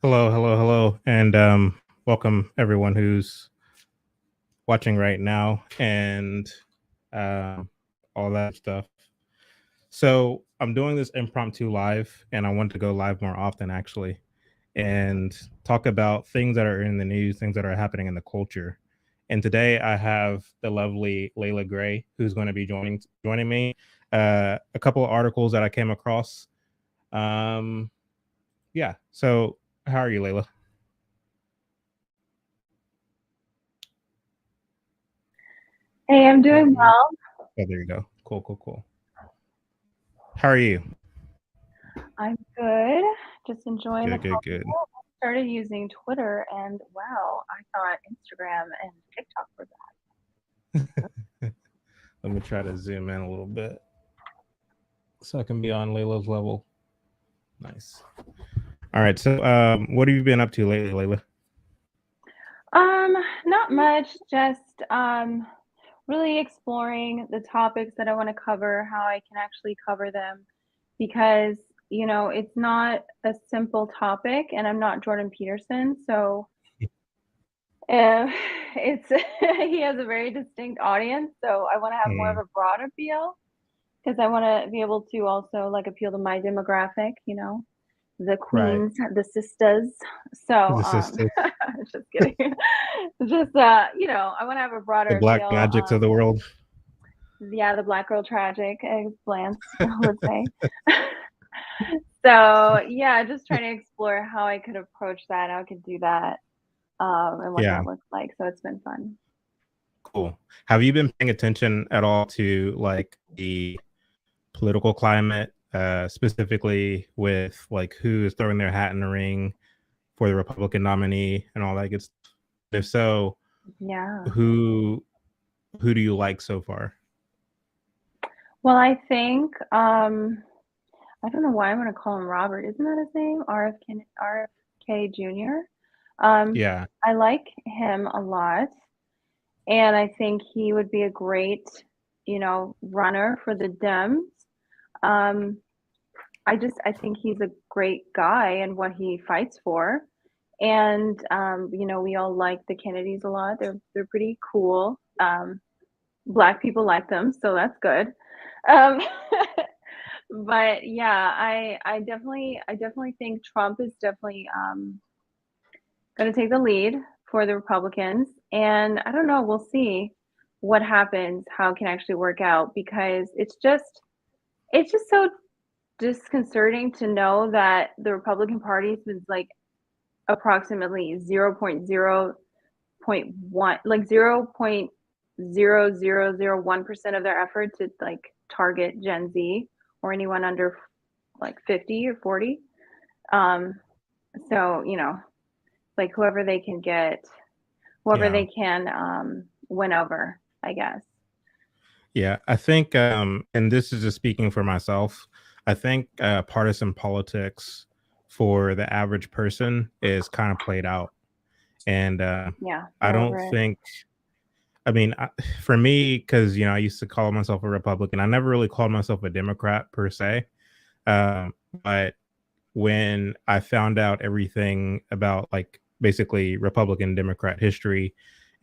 Hello, hello, hello, and welcome everyone who's watching right now and um, all that stuff. So I'm doing this impromptu live, and I want to go live more often, actually, and talk about things that are in the news, things that are happening in the culture. And today I have the lovely Layla Gray, who's going to be joining me. A couple of articles that I came across. Um, yeah. So how are you, Layla? Hey, I'm Oh, doing well. there you go. Cool, cool, cool. How are you? I'm good. Just enjoying the Good, good, coffee. good. I started using Twitter, and wow, I thought Instagram and TikTok were Let me try to zoom in a little bit so I can be on Layla's level. Nice. All right. So, what have you been up to lately, Layla? Not much. Just really exploring the topics that I want to cover, how I can actually cover them, because it's not a simple topic, and I'm not Jordan Peterson, so uh, it's he has a very distinct audience. So I want to have more of Mm, a broad appeal because I want to be able to also like appeal to my demographic, the right. queens, the sisters. So, The sister, just kidding. Just, I want to have a the broader black appeal. magics of the world. Yeah, the black girl tragic, as Lance would say. So, yeah, just trying to explore how I could approach that, how I could do that, and what Yeah. that looks like. So it's been fun. Cool. Have you been paying attention at all to like the political climate, specifically with like who is throwing their hat in the ring for the Republican nominee and all that good stuff? If so, Yeah. who who do you like so far? Well, I think I don't know why I'm gonna call him Robert. Isn't that his name? RFK Jr. Yeah. I like him a lot, and I think he would be a great, runner for the Dems. Um, I think he's a great guy and what he fights for. And we all like the Kennedys a lot. They're pretty cool. Black people like them, so that's good. Um, but yeah, I definitely think Trump is definitely going to take the lead for the Republicans, and I don't know. We'll see what happens, how it can actually work out because it's just so disconcerting to know that the Republican Party is like approximately 0.0.1, like 0.0001% of their effort to like target Gen Z or anyone under like 50 or 40. Um, so, like whoever they can get, whoever Yeah. they can win over, I guess. Yeah. I think and this is just speaking for myself, I think partisan politics for the average person is kind of played out. And Yeah, I they're don't over it. think I mean, for me, because I used to call myself a Republican. I never really called myself a Democrat per se. But when I found out everything about like basically Republican Democrat history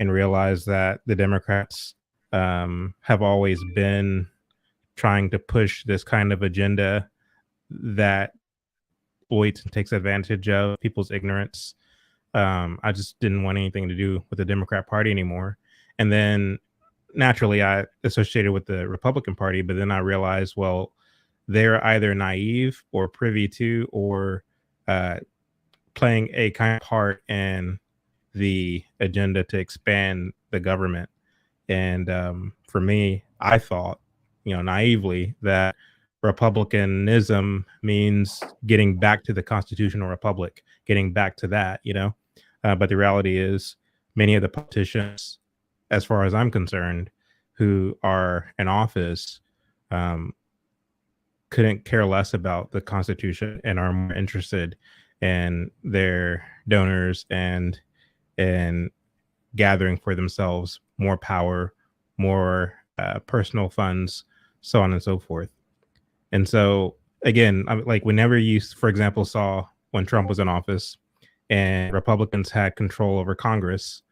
and realized that the Democrats have always been trying to push this kind of agenda that exploits and takes advantage of people's ignorance. I just didn't want anything to do with the Democrat Party anymore. And then naturally, I associated with the Republican Party, but then I realized, well, they're either naive or privy to or uh, playing a kind of part in the agenda to expand the government. And for me, I thought, naively that republicanism means getting back to the constitutional republic, getting back to that. But the reality is, many of the politicians, as far as I'm concerned, who are in office, um, couldn't care less about the Constitution and are more interested in their donors and gathering for themselves more power, more personal funds, so on and so forth. And so, again, like whenever you, for example, saw when Trump was in office, and Republicans had control over Congress,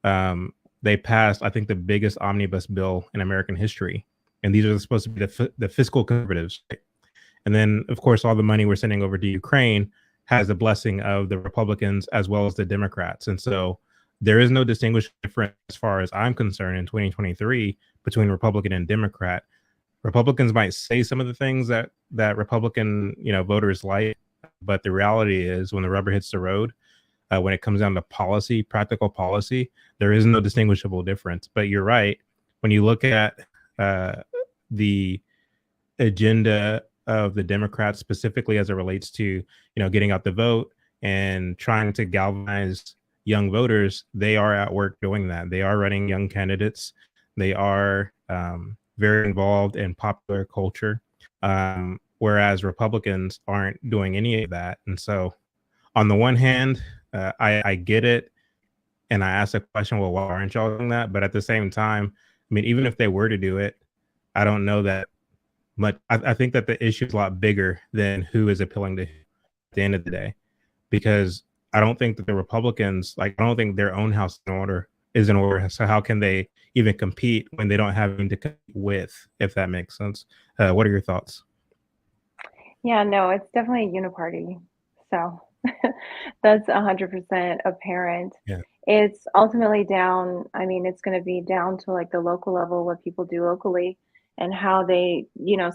they passed, I think, the biggest omnibus bill in American history. And these are supposed to be the fiscal conservatives. Right? And then, of course, all the money we're sending over to Ukraine has the blessing of the Republicans as well as the Democrats. And so there is no distinguishing difference, as far as I'm concerned, in 2023 between Republican and Democrat. Republicans might say some of the things that Republican voters like, but the reality is, when the rubber hits the road, when it comes down to policy, practical policy, there is no distinguishable difference. But you're right. When you look at the agenda of the Democrats, specifically as it relates to getting out the vote and trying to galvanize young voters, they are at work doing that. They are running young candidates. They are very involved in popular culture, whereas Republicans aren't doing any of that. And so, on the one hand, I get it, and I ask the question, well, why aren't y'all doing that? But at the same time, I mean, even if they were to do it, I don't know that much. I think that the issue is a lot bigger than who is appealing to who at the end of the day, because I don't think that the Republicans, I don't think their own house is in order. So how can they even compete when they don't have anything to compete with, if that makes sense? What are your thoughts? Yeah, no, it's definitely a uniparty. So that's 100% apparent. Yeah. It's ultimately down, I mean, it's going to be down to like the local level, what people do locally and how they,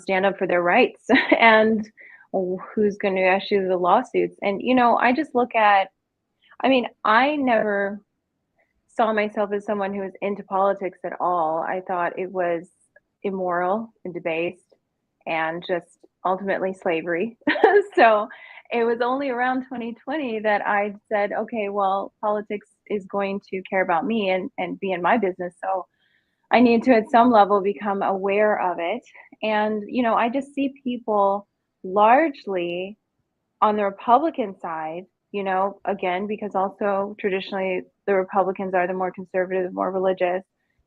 stand up for their rights and who's going to issue the lawsuits. And, I just look at, I mean, I never saw myself as someone who was into politics at all. I thought it was immoral and debased and just ultimately slavery. So it was only around 2020 that I said, okay, well, politics is going to care about me and be in my business. So I need to, at some level, become aware of it. And, I just see people largely on the Republican side, again, because also traditionally the Republicans are the more conservative, more religious.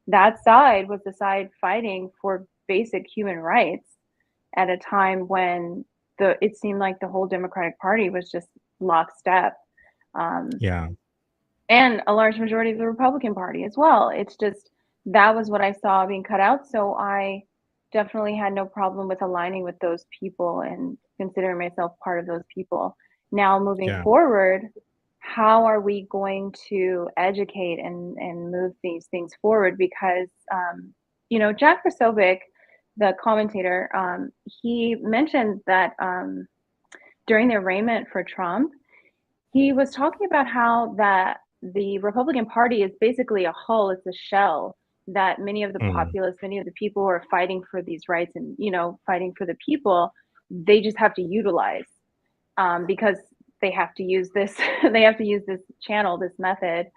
That side was the side fighting for basic human rights at a time when it seemed like the whole Democratic Party was just lockstep. Yeah. And a large majority of the Republican Party as well. It's just, that was what I saw being cut out. So I definitely had no problem with aligning with those people and considering myself part of those people. Now, moving Yeah. forward, how are we going to educate and move these things forward? Because, Jack Posobiec, the commentator, he mentioned that during the arraignment for Trump, he was talking about how that the Republican Party is basically a hull, it's a shell that many of the Mm. populace, many of the people who are fighting for these rights and, fighting for the people, they just have to utilize because they have to use this, they have to use this channel, this method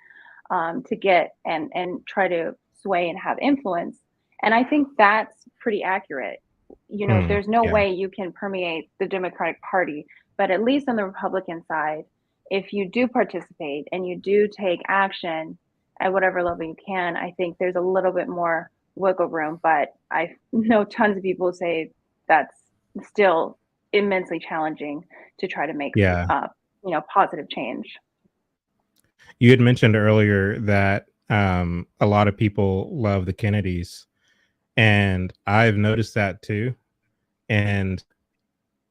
to get and try to sway and have influence. And I think that's pretty accurate. There's no Yeah. way you can permeate the Democratic Party, but at least on the Republican side, if you do participate and you do take action at whatever level you can, I think there's a little bit more wiggle room. But I know tons of people say that's still immensely challenging to try to make Yeah. positive change. You had mentioned earlier that a lot of people love the Kennedys, and I've noticed that too. And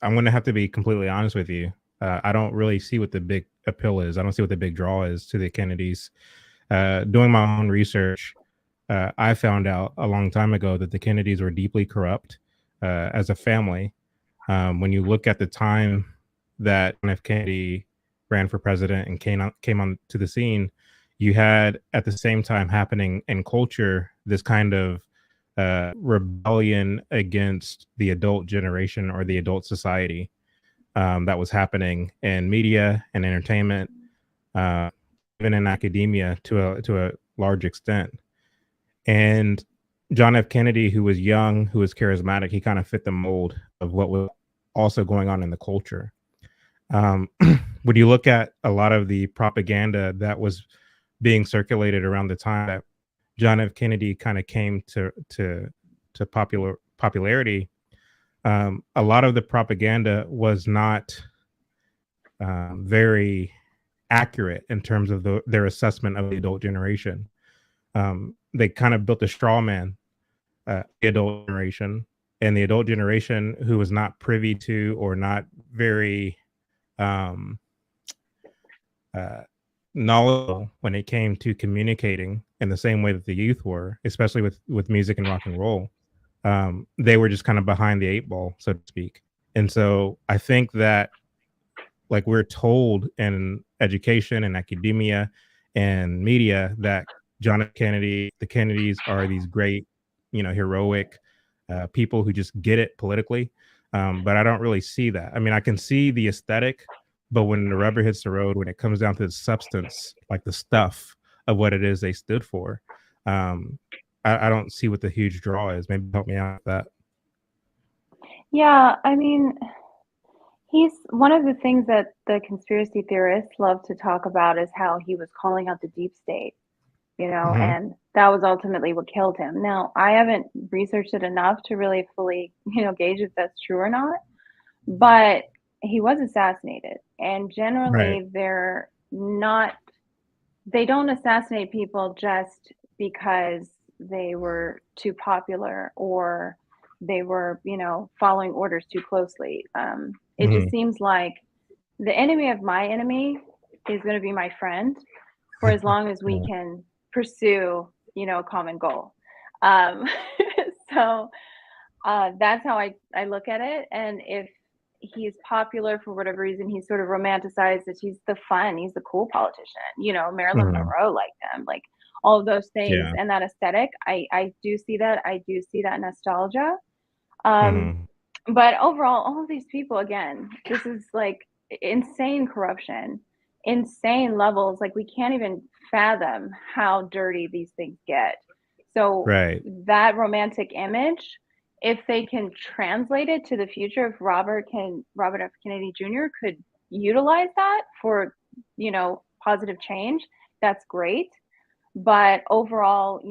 I'm going to have to be completely honest with you. I don't really see what the big appeal is. I don't see what the big draw is to the Kennedys. Doing my own research, I found out a long time ago that the Kennedys were deeply corrupt as a family. When you look at the time that John F. Kennedy ran for president and came on to the scene, you had at the same time happening in culture this kind of rebellion against the adult generation or the adult society that was happening in media and entertainment, even in academia to a large extent. And John F. Kennedy, who was young, who was charismatic, he kind of fit the mold of what was also going on in the culture. When you look at a lot of the propaganda that was being circulated around the time that John F. Kennedy kind of came to popularity, a lot of the propaganda was not very accurate in terms of their assessment of the adult generation. They kind of built a straw man, the adult generation, and the adult generation who was not privy to or not very um, uh, knowledgeable when it came to communicating in the same way that the youth were, especially with music and rock and roll. They were just kind of behind the eight ball, so to speak. And so I think that, like, we're told in education and academia and media that John F. Kennedy, the Kennedys are these great, heroic people who just get it politically. But I don't really see that. I mean, I can see the aesthetic, but when the rubber hits the road, when it comes down to the substance, like the stuff of what it is they stood for, I don't see what the huge draw is. Maybe help me out with that. Yeah, I mean, he's one of the things that the conspiracy theorists love to talk about is how he was calling out the deep state, Hmm. and that was ultimately what killed him. Now, I haven't researched it enough to really fully, gauge if that's true or not, but he was assassinated. And Right. generally, they don't assassinate people just because they were too popular or they were, following orders too closely. It just Hmm. seems like the enemy of my enemy is going to be my friend for as long as we Yeah. can pursue, a common goal. Um, so that's how I look at it. And if he's popular for whatever reason, he's sort of romanticized that he's he's the cool politician, Marilyn Mhm. Monroe like them, like all of those things Yeah. and that aesthetic. I do see that. I do see that nostalgia. Um, Mhm. but overall, all of these people, again, this is like insane corruption, insane levels. Like we can't even fathom how dirty these things get. So Right. that romantic image, if they can translate it to the future, if Robert F. Kennedy Jr. could utilize that for, positive change, that's great. But overall,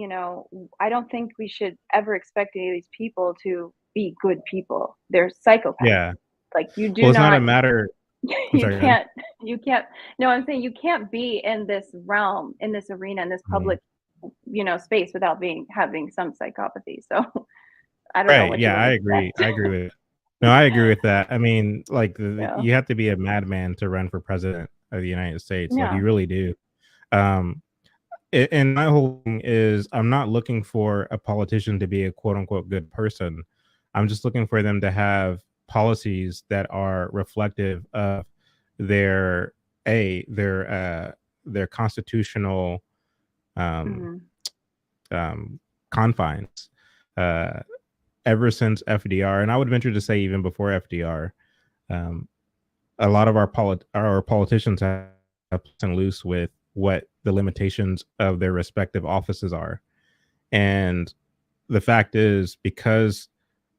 I don't think we should ever expect any of these people to be good people. They're psychopaths. Yeah. Like you do Well, it's not a not, matter. I'm you sorry, go ahead. can't, you can't. No, I'm saying you can't be in this realm, in this arena, in this Mhm. public, space without having some psychopathy. So I don't know Right. what you Yeah, would I agree. I expect. agree with it. No, I agree with that. I mean, like, Yeah, you have to be a madman to run for president of the United States. Like, yeah, you really do. Um, and my whole thing is, I'm not looking for a politician to be a quote unquote good person. I'm just looking for them to have policies that are reflective of their their their constitutional um, hmm um, confines. Uh, Ever since FDR, and I would venture to say even before FDR, um, a lot of our politicians have been loose with what the limitations of their respective offices are. And the fact is, because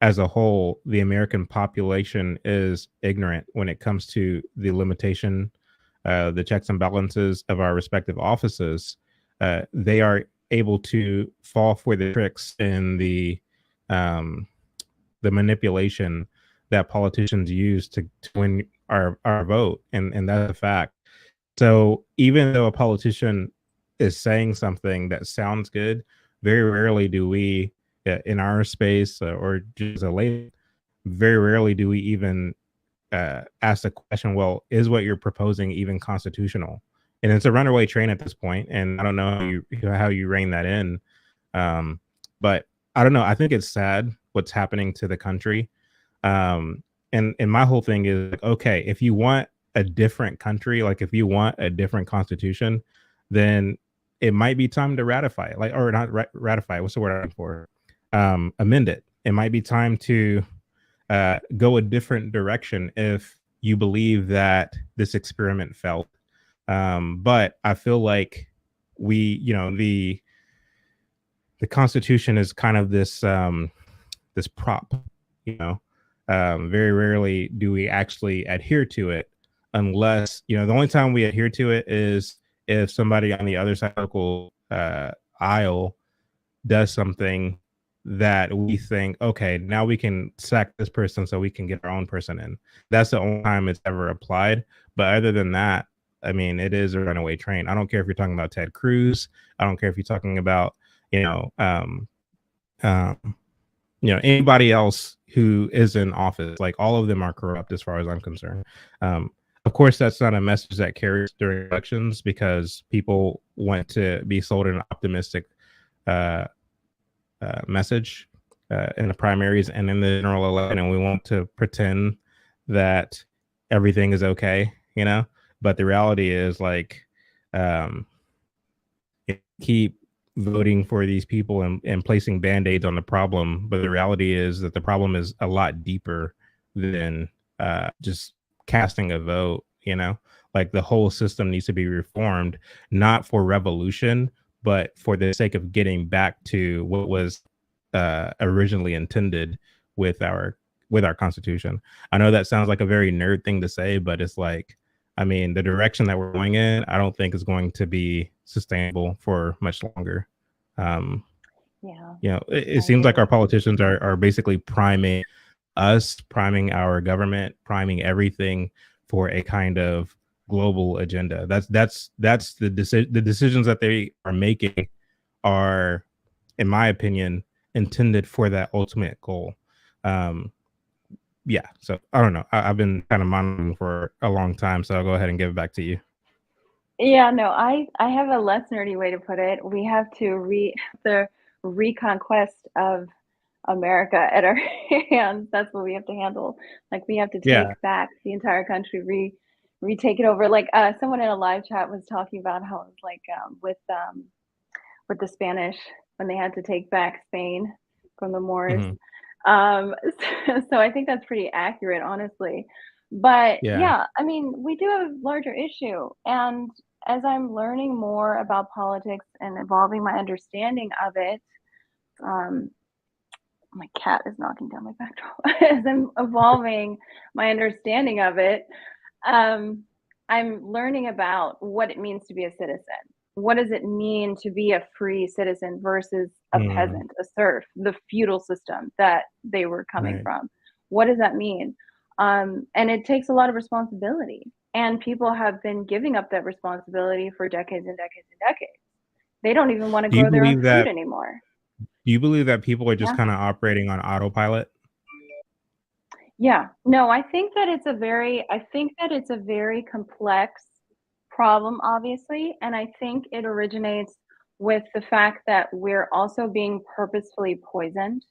as a whole, the American population is ignorant when it comes to the limitation, the checks and balances of our respective offices, they are able to fall for the tricks and um, the manipulation that politicians use to win our vote, and that's a fact. So even though a politician is saying something that sounds good, very rarely do we, in our space, or just a lay, very rarely do we even ask the question, well, is what you're proposing even constitutional? And it's a runaway train at this point, and I don't know how you rein that in. Um, but I don't know. I think it's sad what's happening to the country. Um, and my whole thing is like, okay, if you want a different country, like if you want a different constitution, then it might be time to ratify it, like, or not ratify. What's the word I'm looking for? Amend it. It might be time to go a different direction if you believe that this experiment failed. But I feel like the Constitution is kind of this prop, you know. Very rarely do we actually adhere to it, unless, the only time we adhere to it is if somebody on the other side of the local aisle does something that we think, okay, now we can sack this person so we can get our own person in. That's the only time it's ever applied. But other than that, I mean, it is a runaway train. I don't care if you're talking about Ted Cruz. I don't care if you're talking about, you know, um, anybody else who is in office. Like, all of them are corrupt as far as I'm concerned. Um, of course, that's not a message that carries during elections, because people want to be sold an optimistic uh, message in the primaries and in the general election, and we want to pretend that everything is okay, But the reality is, like, um, keep voting for these people and placing band-aids on the problem, but the reality is that the problem is a lot deeper than just casting a vote. Like, the whole system needs to be reformed, not for revolution, but for the sake of getting back to what was originally intended with our constitution. I know that sounds like a very nerd thing to say, but it's like, I mean, the direction that we're going in, I don't think is going to be sustainable for much longer. Yeah, It I seems like our agree. politicians are basically priming us, priming our government, priming everything for a kind of global agenda. That's the decisions that they are making are, in my opinion, intended for that ultimate goal. Um, yeah, so I don't know. I've been kind of monitoring for a long time, so I'll go ahead and give it back to you. Yeah, no, I have a less nerdy way to put it. We have to the reconquest of America at our hands. That's what we have to handle. Like, we have to Yeah. take back the entire country, retake it over. Like, someone in a live chat was talking about how it was like, with the Spanish when they had to take back Spain from the Moors. Hmm. Um, so I think that's pretty accurate, honestly. But Yeah. yeah, I mean, we do have a larger issue. And as I'm learning more about politics and evolving my understanding of it, um, my cat is knocking down my backdrop. As I'm evolving my understanding of it, um, I'm learning about what it means to be a citizen. What does it mean to be a free citizen versus a Mm, peasant, a serf, the feudal system that they were coming right. from? What does that mean? And it takes a lot of responsibility. And people have been giving up that responsibility for decades and decades and decades. They don't even want to Do you grow their own believe food that anymore. do you believe that people are just Yeah. kind of operating on autopilot? Yeah. No, I think that it's a very complex problem, obviously, and I think it originates with the fact that we're also being purposefully poisoned.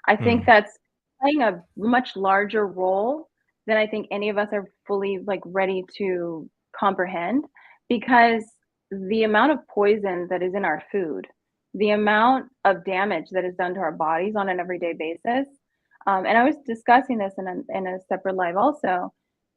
I think Mm, that's playing a much larger role than I think any of us are fully, like, ready to comprehend, because the amount of poison that is in our food, the amount of damage that is done to our bodies on an everyday basis, and I was discussing this in a separate live also.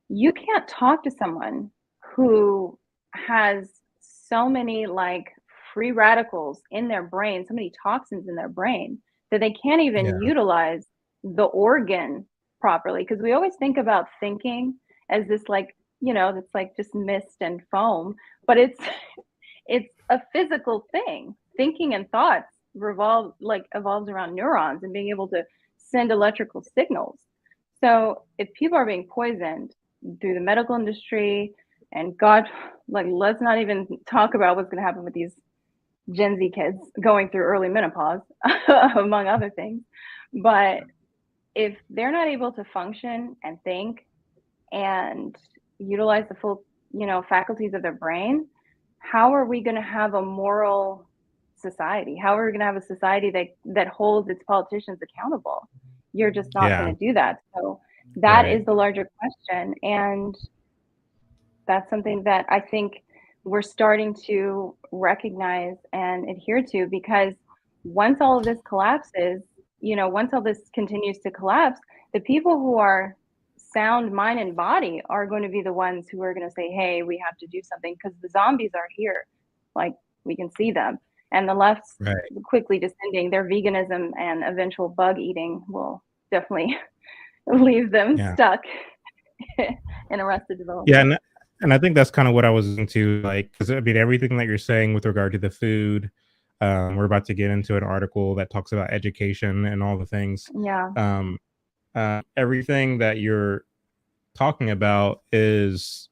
You can't talk to someone who has so many, like, free radicals in their brain, so many toxins in their brain, that they can't even yeah. utilize the organ properly. Because we always think about thinking as this, like, that's like just mist and foam, but it's it's a physical thing. Thinking and thoughts evolves around neurons and being able to send electrical signals. So if people are being poisoned through the medical industry, and God, like, let's not even talk about what's going to happen with these Gen Z kids going through early menopause, among other things. But if they're not able to function and think and utilize the full, faculties of their brain, how are we going to have a moral society? How are we going to have a society that holds its politicians accountable? You're just not Yeah. going to do that. So that Right. is the larger question, and that's something that I think we're starting to recognize and adhere to, because once all of this collapses, once all this continues to collapse, the people who are sound mind and body are going to be the ones who are going to say, hey, we have to do something because the zombies are here. Like, we can see them. And the left's Right. quickly descending. Their veganism and eventual bug eating will definitely leave them Yeah. stuck in arrested Yeah, development. and I think that's kind of what I was into, like, because I mean, everything that you're saying with regard to the food, we're about to get into an article that talks about education and all the things. Yeah. Um, everything that you're talking about is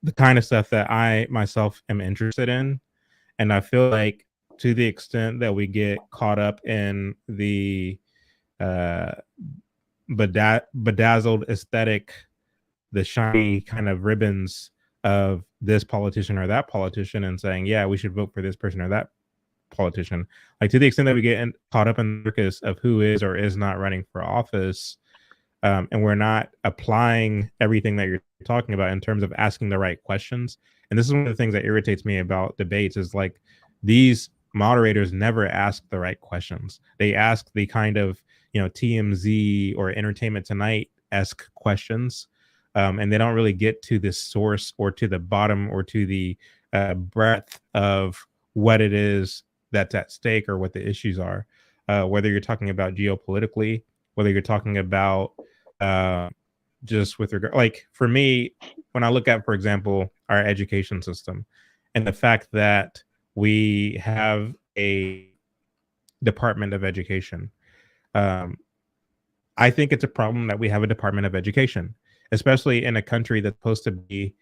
the kind of stuff that I myself am interested in. And I feel like to the extent that we get caught up in the uh, bedazzled aesthetic, the shiny kind of ribbons of this politician or that politician, and saying, yeah, we should vote for this person or that politician. Like to the extent that we get caught up in the circus of who is or is not running for office, and we're not applying everything that you're talking about in terms of asking the right questions. And this is one of the things that irritates me about debates is like these moderators never ask the right questions. They ask the kind of, TMZ or Entertainment Tonight esque questions, and they don't really get to the source or to the bottom or to the breadth of what it is that's at stake or what the issues are. Whether you're talking about geopolitically, whether you're talking about uh, just with regard, like for me, when I look at, for example, our education system and the fact that we have a Department of Education, um, I think it's a problem that we have a Department of Education, especially in a country that's supposed to be,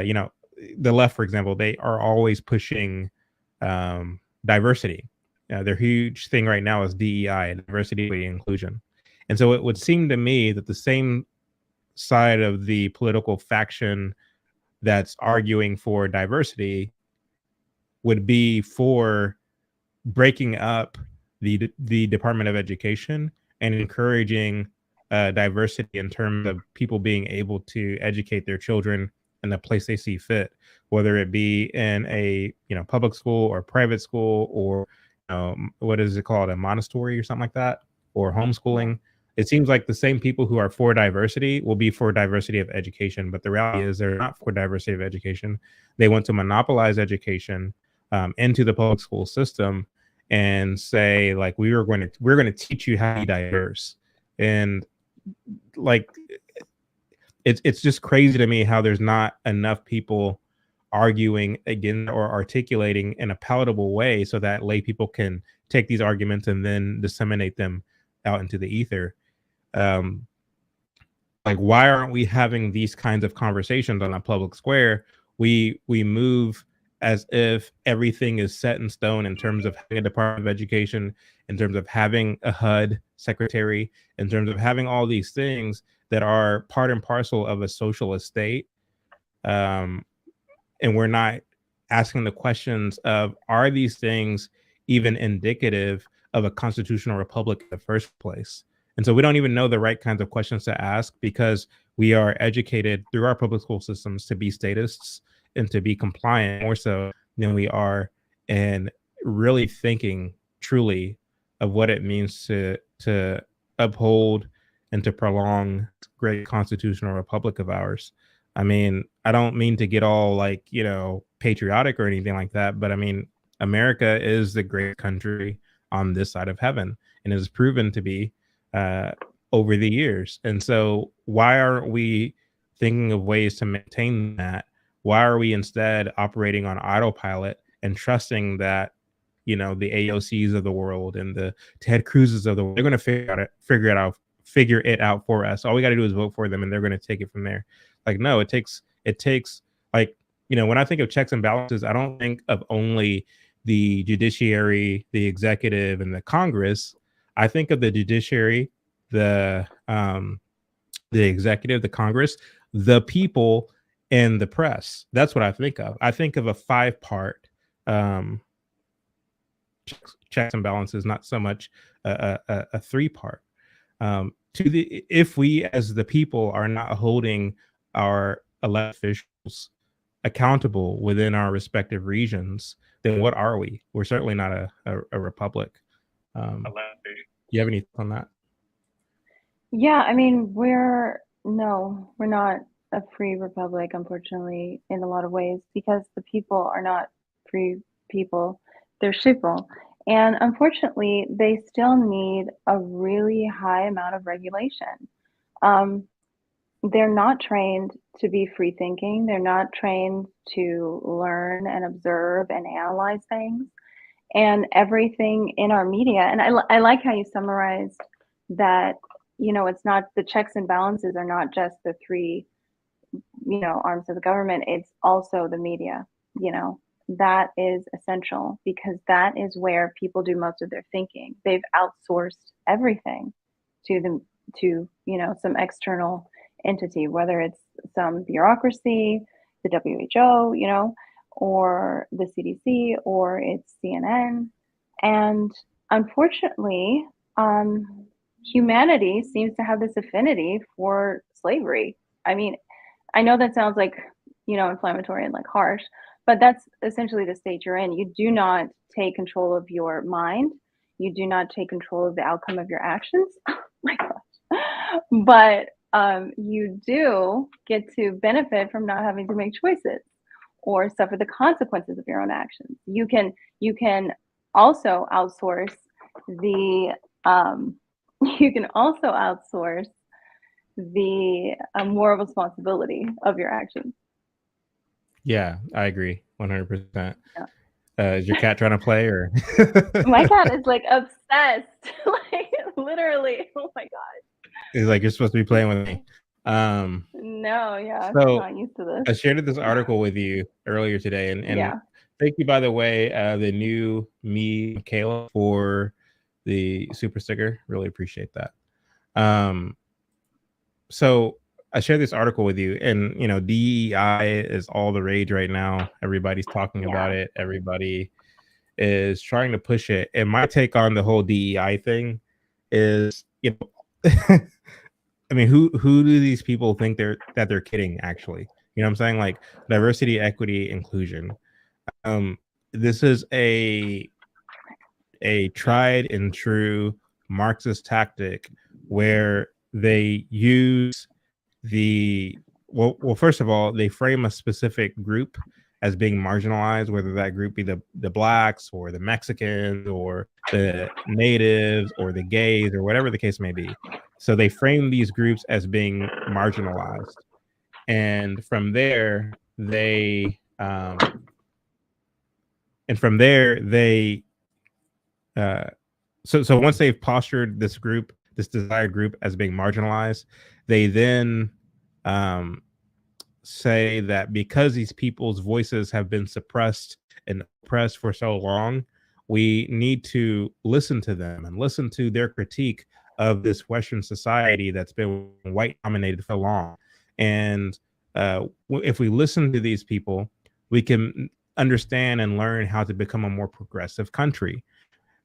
you know, the left, for example, they are always pushing diversity. Their huge thing right now is DEI, diversity, equity, inclusion. And so it would seem to me that the same side of the political faction that's arguing for diversity would be for breaking up the Department of Education and encouraging diversity in terms of people being able to educate their children in the place they see fit, whether it be in a public school or private school or what is it called, a Montessori or something like that, or homeschooling. It seems like the same people who are for diversity will be for diversity of education, but the reality is they're not for diversity of education. They want to monopolize education into the public school system and say like we're going to teach you how to be diverse. And like it's just crazy to me how there's not enough people arguing again or articulating in a palatable way so that lay people can take these arguments and then disseminate them out into the ether. um like why aren't we having these kinds of conversations on a public square? We move as if everything is set in stone in terms of having a Department of Education, in terms of having a HUD secretary, in terms of having all these things that are part and parcel of a socialist state. um, and we're not asking the questions of, are these things even indicative of a constitutional republic in the first place? And so we don't even know the right kinds of questions to ask because we are educated through our public school systems to be statists and to be compliant more so than we are in really thinking truly of what it means to uphold and to prolong great constitutional republic of ours. I mean, I don't mean to get all like, patriotic or anything like that, but I mean, America is the great country on this side of heaven and is proven to be uh, over the years. And so, why aren't we thinking of ways to maintain that? Why are we instead operating on autopilot and trusting that, the AOCs of the world and the Ted Cruz's of the world, they're going to figure it out for us. All we got to do is vote for them, and they're going to take it from there. Like, no, it takes like, when I think of checks and balances, I don't think of only the judiciary, the executive, and the Congress. I think of the judiciary, the executive, the Congress, the people, and the press. That's what I think of. I think of a five-part um, checks and balances, not so much a three-part. To the If we as the people are not holding our elected officials accountable within our respective regions, then what are we? We're certainly not a republic. You have any thoughts on that? Yeah, I mean, we're not a free republic, unfortunately, in a lot of ways, because the people are not free people, they're sheeple. And unfortunately, they still need a really high amount of regulation. Um, they're not trained to be free thinking, they're not trained to learn and observe and analyze things. And everything in our media, and I like how you summarized that, it's not, the checks and balances are not just the three arms of the government, it's also the media. That is essential because that is where people do most of their thinking. They've outsourced everything to some external entity, whether it's some bureaucracy, the WHO, or the CDC, or it's CNN. And unfortunately, humanity seems to have this affinity for slavery. I mean, I know that sounds like, inflammatory and like harsh, but that's essentially the state you're in. You do not take control of your mind. You do not take control of the outcome of your actions. Oh my gosh. But you do get to benefit from not having to make choices or suffer the consequences of your own actions. You can also outsource the you can also outsource the moral responsibility of your actions. Yeah, I agree 100%. Yeah. Is your cat trying to play or? My cat is like obsessed, like literally. Oh my god. He's like, you're supposed to be playing with me. No, yeah, I'm So not used to this. I shared this article with you earlier today, and Yeah. thank you, by the way, the new me, Michaela, for the super sticker. Really appreciate that. So I shared this article with you, and DEI is all the rage right now. Everybody's talking about it. Everybody is trying to push it. And my take on the whole DEI thing is, I mean, who do these people think they're kidding? Actually, what I'm saying? Like diversity, equity, inclusion. This is a tried and true Marxist tactic where they use well, first of all, they frame a specific group as being marginalized, whether that group be the blacks or the Mexicans or the natives or the gays or whatever the case may be. So they frame these groups as being marginalized, and from there they so once they've postured this desired group as being marginalized, they then say that because these people's voices have been suppressed and oppressed for so long, we need to listen to them and listen to their critique of this Western society that's been white dominated for long. And if we listen to these people, we can understand and learn how to become a more progressive country,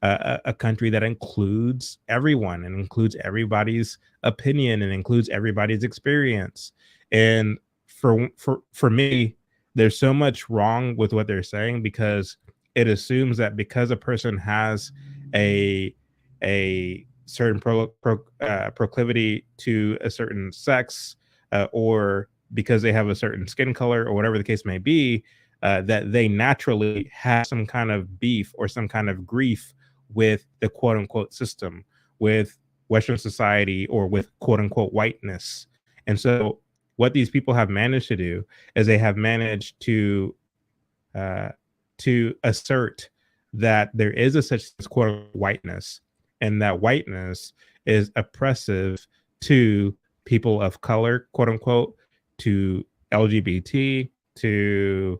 a country that includes everyone and includes everybody's opinion and includes everybody's experience. And for me, there's so much wrong with what they're saying because it assumes that because a person has a certain proclivity to a certain sex, or because they have a certain skin color or whatever the case may be, that they naturally have some kind of beef or some kind of grief with the quote unquote system, with Western society, or with quote unquote whiteness. And so what these people have managed to do is they have managed to assert that there is a such quote unquote whiteness, and that whiteness is oppressive to people of color, quote unquote, to LGBT, to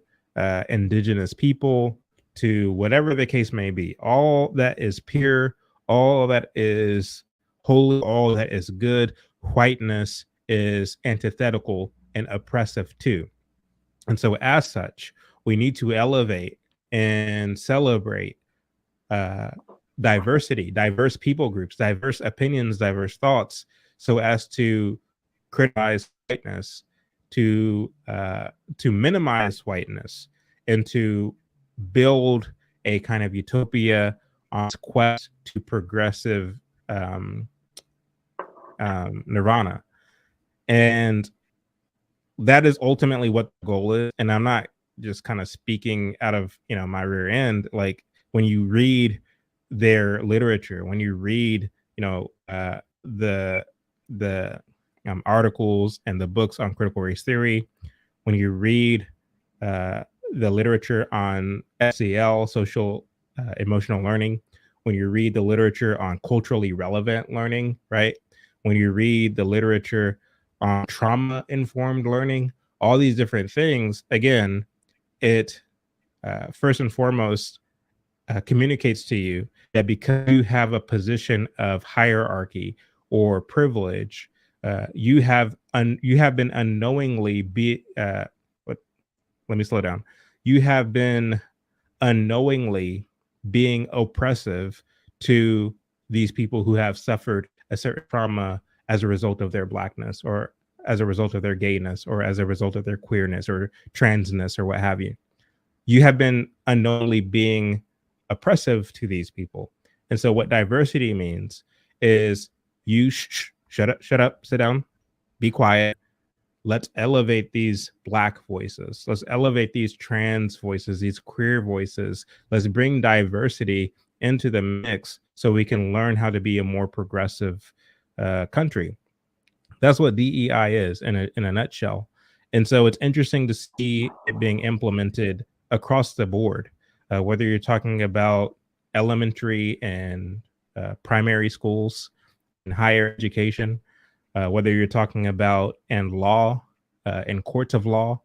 indigenous people, to whatever the case may be. All that is pure, all that is holy, all that is good, whiteness is antithetical and oppressive too. And so as such, we need to elevate and celebrate diversity, diverse people groups, diverse opinions, diverse thoughts, so as to criticize whiteness, to minimize whiteness, and to build a kind of utopia on quest to progressive nirvana. And that is ultimately what the goal is. And I'm not just kind of speaking out of my rear end. Like when you read their literature, when you read the articles and the books on critical race theory, when you read the literature on SEL, social emotional learning, when you read the literature on culturally relevant learning, right? When you read the literature on trauma informed learning, all these different things. Again, it first and foremost communicates to you that because you have a position of hierarchy or privilege, you have been unknowingly what, let me slow down. You have been unknowingly being oppressive to these people who have suffered a certain trauma as a result of their blackness, or as a result of their gayness, or as a result of their queerness or transness or what have you. You have been unknowingly being oppressive to these people. And so what diversity means is you shut up, sit down, be quiet. Let's elevate these Black voices. Let's elevate these trans voices, these queer voices. Let's bring diversity into the mix so we can learn how to be a more progressive country. That's what DEI is in a nutshell. And so it's interesting to see it being implemented across the board, whether you're talking about elementary and primary schools and higher education, whether you're talking about in law, in courts of law,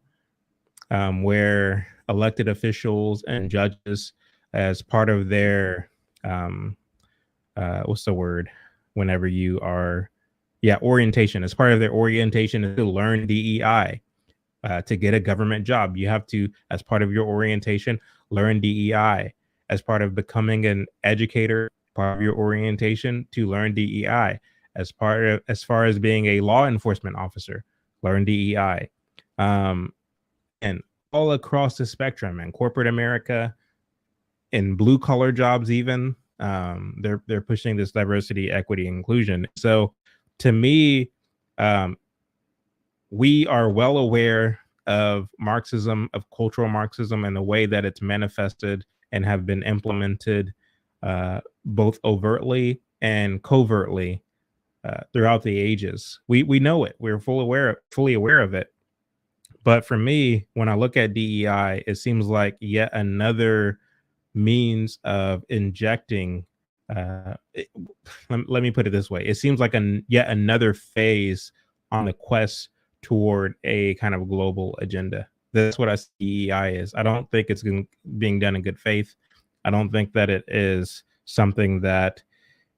where elected officials and judges, as part of their um, what's the word? Whenever you are, yeah, orientation. As part of their orientation is to learn DEI. To get a government job, you have to, as part of your orientation, learn DEI. As part of becoming an educator, part of your orientation to learn DEI. As far as being a law enforcement officer, learn DEI. Um, and all across the spectrum, in corporate America, in blue collar jobs, even they're pushing this diversity, equity, inclusion. So, to me, um, we are well aware of Marxism, of cultural Marxism, and the way that it's manifested and have been implemented both overtly and covertly throughout the ages. We know it. We're fully aware of it. But for me, when I look at DEI, it seems like yet another means of injecting. Let me put it this way: it seems like yet another phase on the quest toward a kind of global agenda. That's what I see DEI is. I don't think it's being done in good faith. I don't think that it is something that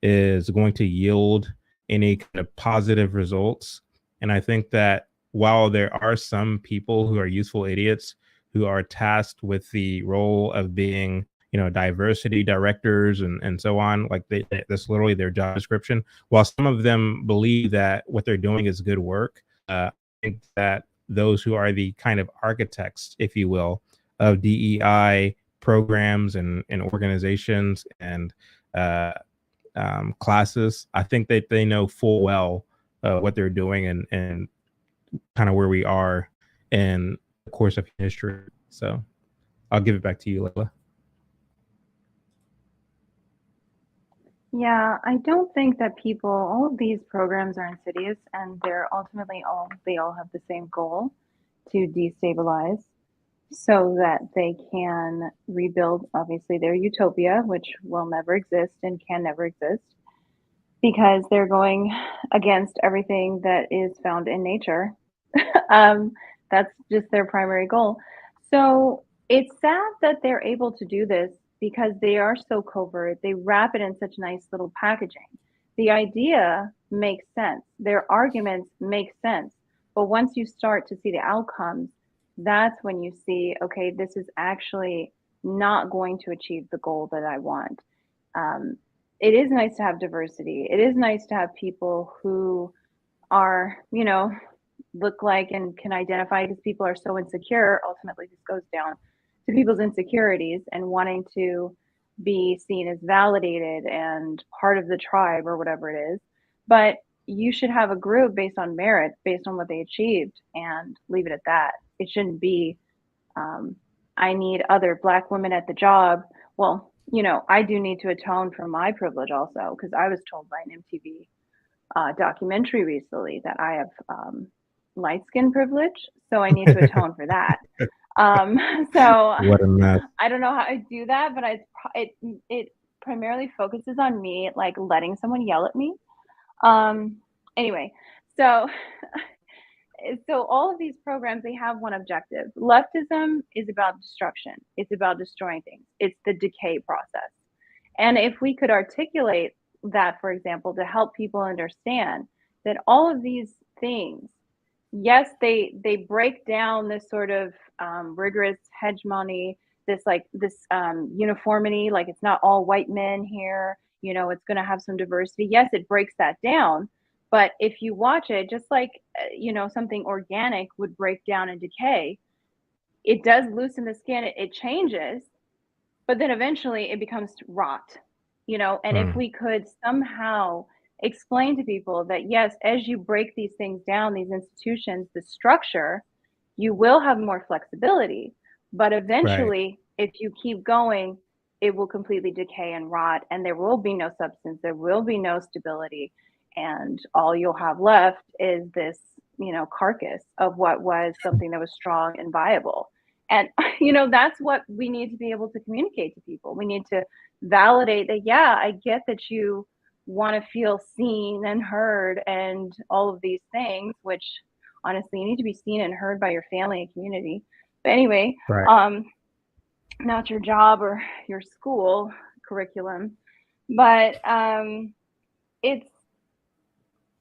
is going to yield any kind of positive results. And I think that while there are some people who are useful idiots who are tasked with the role of being, diversity directors and so on, like that's literally their job description. While some of them believe that what they're doing is good work, I think that those who are the kind of architects, if you will, of DEI programs and organizations and classes, I think that they know full well what they're doing and kind of where we are in the course of history. So I'll give it back to you, Layla. Yeah, I don't think that all of these programs are insidious, and they're ultimately they all have the same goal, to destabilize so that they can rebuild, obviously, their utopia, which will never exist and can never exist, because they're going against everything that is found in nature. um, that's just their primary goal. So it's sad that they're able to do this because they are so covert. They wrap it in such nice little packaging. The idea makes sense. Their arguments make sense. But once you start to see the outcomes, that's when you see, okay, this is actually not going to achieve the goal that I want. It is nice to have diversity. It is nice to have people who are, look like and can identify, because people are so insecure. Ultimately, this goes down to people's insecurities and wanting to be seen as validated and part of the tribe or whatever it is. But you should have a group based on merit, based on what they achieved, and leave it at that. It shouldn't be, I need other Black women at the job. Well, I do need to atone for my privilege also, because I was told by an MTV documentary recently that I have light skin privilege, so I need to atone for that. So What a mess. I don't know how I do that, but it primarily focuses on me, like letting someone yell at me. Anyway, so so all of these programs, they have one objective. Leftism is about destruction. It's about destroying things. It's the decay process. And if we could articulate that, for example, to help people understand that all of these things, yes, they break down this sort of rigorous hegemony, this uniformity, like it's not all white men here, it's going to have some diversity. Yes, it breaks that down. But if you watch it, just like, something organic would break down and decay, it does loosen the skin, it changes, but then eventually it becomes rot, and if we could somehow explain to people that, yes, as you break these things down, these institutions, the structure, you will have more flexibility, but eventually, if you keep going, it will completely decay and rot, and there will be no substance, there will be no stability, and all you'll have left is this, carcass of what was something that was strong and viable. And, that's what we need to be able to communicate to people. We need to validate that, yeah, I get that you want to feel seen and heard and all of these things, which honestly, you need to be seen and heard by your family and community. But anyway, not your job or your school curriculum. But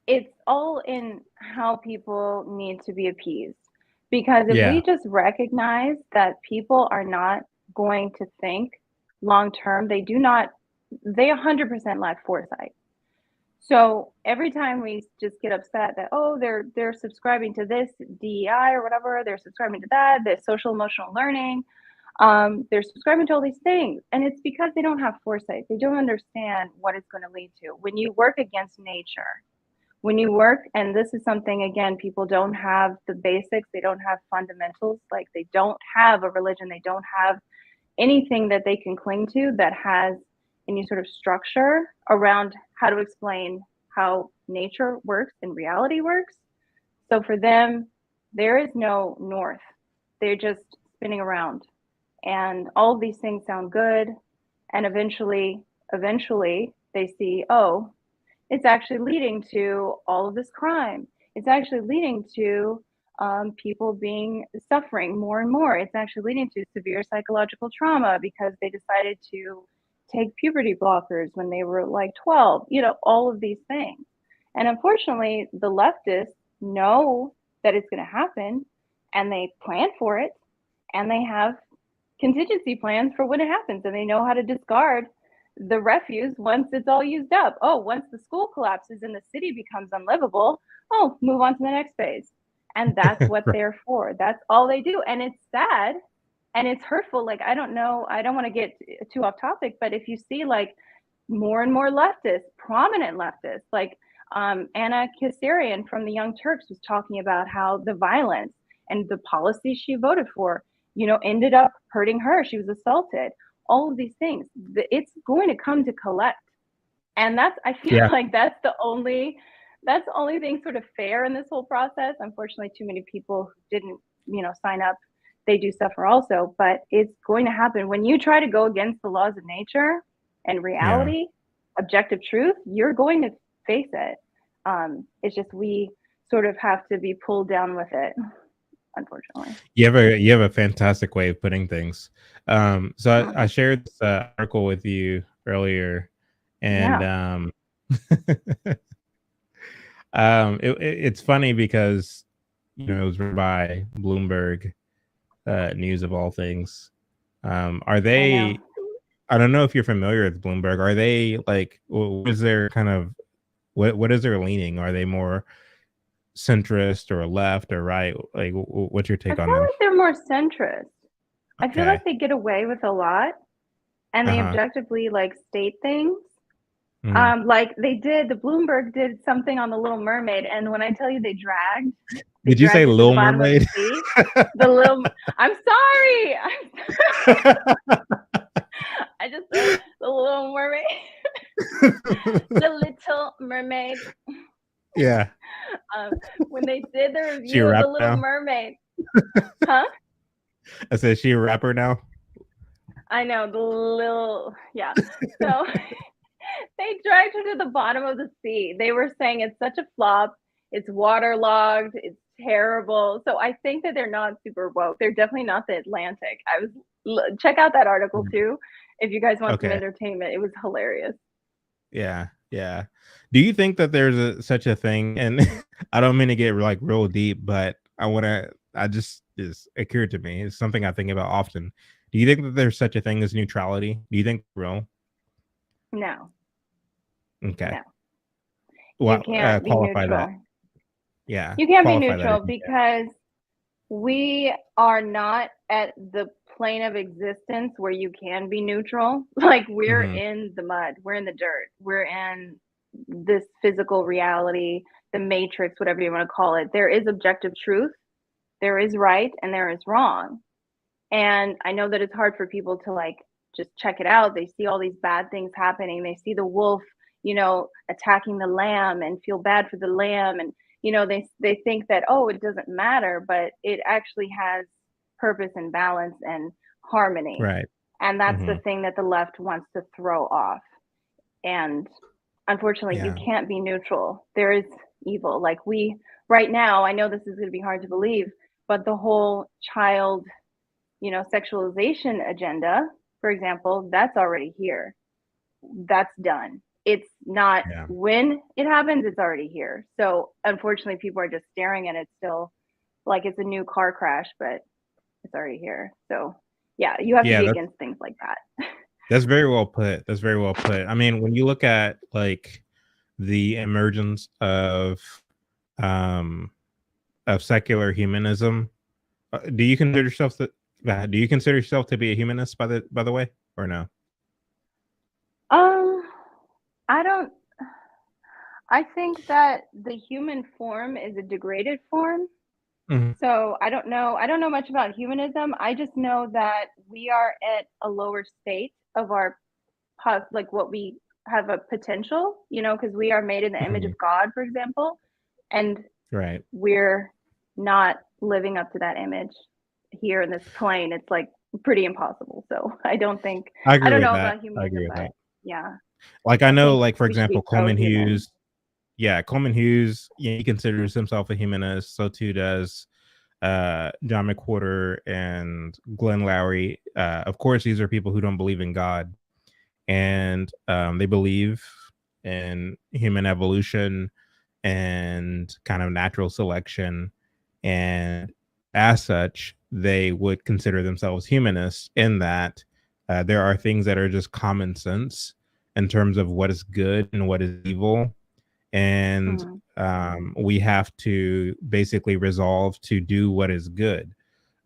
it's all in how people need to be appeased. Because if we just recognize that people are not going to think long term, they 100% lack foresight. So every time we just get upset that, oh, they're subscribing to this DEI or whatever, they're subscribing to that, the social emotional learning, they're subscribing to all these things. And it's because they don't have foresight. They don't understand what it's going to lead to. When you work against nature, when you work, and this is something, again, people don't have the basics, they don't have fundamentals, like they don't have a religion, they don't have anything that they can cling to that has any sort of structure around how to explain how nature works and reality works. So for them, there is no north. They're just spinning around. And all of these things sound good. And eventually they see, oh, it's actually leading to all of this crime. It's actually leading to people suffering more and more. It's actually leading to severe psychological trauma because they decided to take puberty blockers when they were like 12, all of these things. And unfortunately, the leftists know that it's going to happen, and they plan for it, and they have contingency plans for when it happens, and they know how to discard the refuse once it's all used up. Oh, once the school collapses and the city becomes unlivable, oh, move on to the next phase. And that's what they're for. That's all they do. And it's sad and it's hurtful. Like, I don't know, I don't want to get too off topic, but if you see like more and more leftists, prominent leftists, like Anna Kasserian from the Young Turks was talking about how the violence and the policies she voted for, ended up hurting her. She was assaulted. All of these things, it's going to come to collect. And I feel like that's the only thing sort of fair in this whole process. Unfortunately, too many people who didn't, sign up, they do suffer also, but it's going to happen. When you try to go against the laws of nature and reality, objective truth, you're going to face it. It's just, we sort of have to be pulled down with it. Unfortunately, you have a fantastic way of putting things. So I shared this article with you earlier, and it's funny because it was written by Bloomberg News of all things. Are they? I don't know if you're familiar with Bloomberg. Are they like? What is their kind of? What is their leaning? Are they more centrist or left or right? Like, what's your take on them? I feel like they're more centrist. I feel like they get away with a lot, and they objectively like state things. Like the Bloomberg did something on the Little Mermaid, and when I tell you they dragged did you say Little Mermaid? The little. I'm sorry. I just said the Little Mermaid. The Little Mermaid. Yeah. When they did the review of the Little Mermaid. Huh? I said, is she a rapper now? I know, so they dragged her to the bottom of the sea. They were saying it's such a flop, it's waterlogged, it's terrible. So I think that they're not super woke. They're definitely not the Atlantic. Check out that article too if you guys want some Okay. entertainment. It was hilarious. Yeah. Yeah. Do you think that there's such a thing? And I don't mean to get like real deep, but I just is occurred to me. It's something I think about often. Do you think that there's such a thing as neutrality? Do you think real? No, Okay. no. You Well, can't be qualify that. neutral. Yeah. You can't be Qualify that if neutral you can. because we are not at the plane of existence where you can be neutral. Like we're Mhm. in the mud, we're in the dirt, we're in this physical reality, the matrix, whatever you want to call it. There is objective truth, there is right, and there is wrong. And I know that it's hard for people to like just check it out. They see all these bad things happening. They see the wolf, attacking the lamb and feel bad for the lamb. And, they think that, oh, it doesn't matter, but it actually has purpose and balance and harmony. Right. And that's the Mhm. thing that the left wants to throw off. And unfortunately, you Yeah. can't be neutral. There is evil. Like right now, I know this is going to be hard to believe, but the whole child sexualization agenda, for example, that's already here. That's done. It's not Yeah. when it happens, it's already here. So unfortunately, people are just staring at it still like it's a new car crash, but it's already here. So yeah, you have to Yeah, be against things like that. that's very well put. That's very well put. I mean, when you look at like the emergence um of secular humanism, do you consider yourself do you consider yourself to be a humanist by the way, or no? um, I don't. I think that the human form is a degraded form. Mhm. So I don't know much about humanism. I just know that we are at a lower state of our like what we have a potential, because we are made in the image Mhm. of God, for example, and Right. we're not living up to that image here in this plane. It's like pretty impossible. So I I agree don't with know that. about I agree humanism, with but that. yeah, Like I I know, think like for we should example, be Coleman pro-human. Hughes. Yeah, Coleman Hughes. Yeah, he considers himself a humanist. So too does John McWhorter and Glenn Lowry. Of course, these are people who don't believe in God, and they believe in human evolution and kind of natural selection, and as such, they would consider themselves humanists in that there are things that are just common sense in terms of what is good and what is evil, and Mm-hmm. we have to basically resolve to do what is good.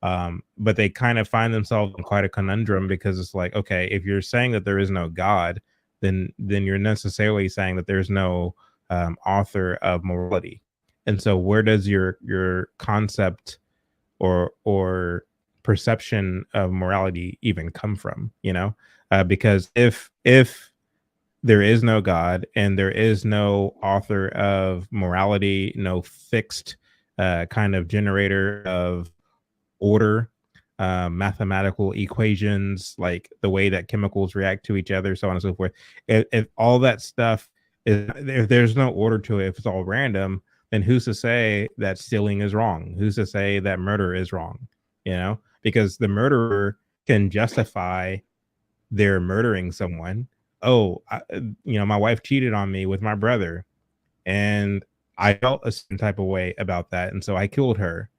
But they kind of find themselves in quite a conundrum because it's like, okay, if you're saying that there is no God, then you're necessarily saying that there's no author of morality. And so, where does your concept or perception of morality even come from? Because if there is no God and there is no author of morality, no fixed kind of generator of order, mathematical equations, like the way that chemicals react to each other, so on and so forth. If all that stuff if there's no order to it, if it's all random, then who's to say that stealing is wrong? Who's to say that murder is wrong? Because the murderer can justify their murdering someone. Oh, my wife cheated on me with my brother, and I felt a certain type of way about that, and so I killed her.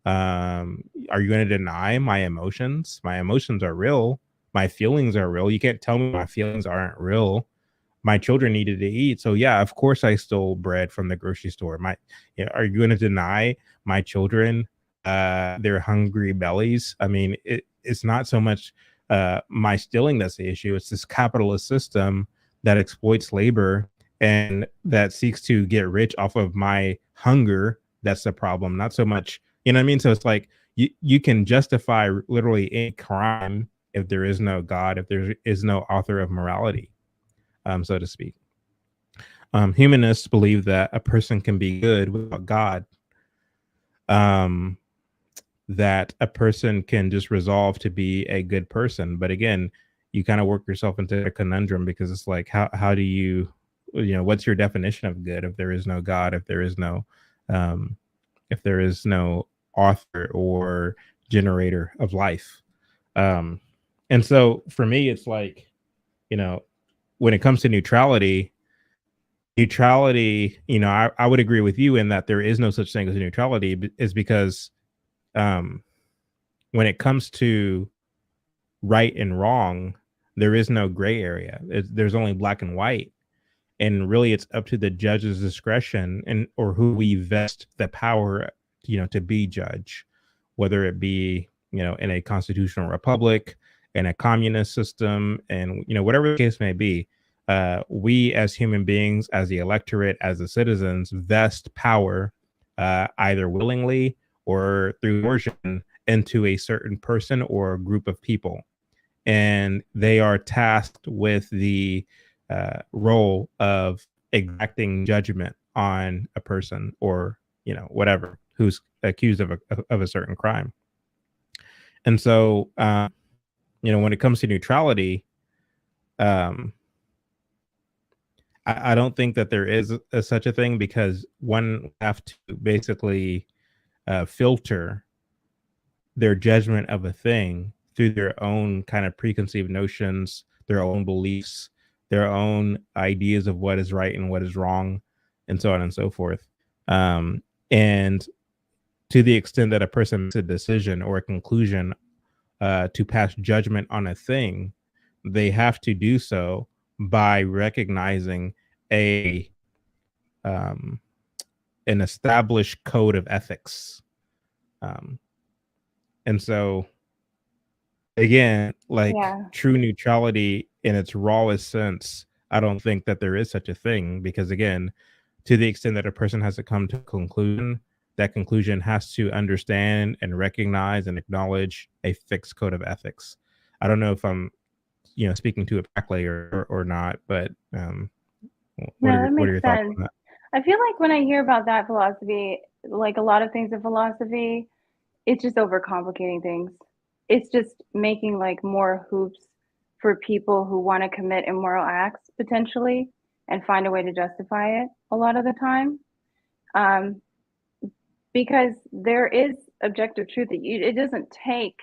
Are you going to deny my emotions? My emotions are real. My feelings are real. You can't tell me my feelings aren't real. My children needed to eat, so yeah, of course I stole bread from the grocery store. Are you going to deny my children their hungry bellies? I mean, it's not so much my stealing that's the issue. It's this capitalist system that exploits labor and that seeks to get rich off of my hunger. That's the problem, not so much, you know what I mean? So it's like you can justify literally any crime if there is no God, if there is no author of morality, so to speak. Humanists believe that a person can be good without God. Um, that a person can just resolve to be a good person, but again, you kind of work yourself into a conundrum because it's like, how do what's your definition of good if there is no God, if there is no um, if there is no author or generator of life. And so for me, it's like, you know, when it comes to neutrality, I would agree with you in that there is no such thing as neutrality, is because um, when it comes to right and wrong, there is no gray area. There's only black and white, and really, it's up to the judge's discretion and or who we vest the power, to be judge, whether it be in a constitutional republic, in a communist system, and whatever the case may be. We as human beings, as the electorate, as the citizens, vest power either willingly or through coercion into a certain person or a group of people, and they are tasked with the role of exacting judgment on a person or whatever who's accused of a certain crime. And so when it comes to neutrality, um, I don't think that there is such a thing, because one have to basically filter their judgment of a thing through their own kind of preconceived notions, their own beliefs, their own ideas of what is right and what is wrong, and so on and so forth. And to the extent that a person makes a decision or a conclusion to pass judgment on a thing, they have to do so by recognizing a an established code of ethics. And so, again, like true neutrality in its rawest sense, I don't think that there is such a thing, because again, to the extent that a person has to come to a conclusion, that conclusion has to understand and recognize and acknowledge a fixed code of ethics. I don't know if I'm, speaking to it correctly or not, but what are your thoughts on that? I feel like when I hear about that philosophy, like a lot of things in philosophy, it's just overcomplicating things. It's just making like more hoops for people who want to commit immoral acts potentially and find a way to justify it a lot of the time. Because there is objective truth that it doesn't take,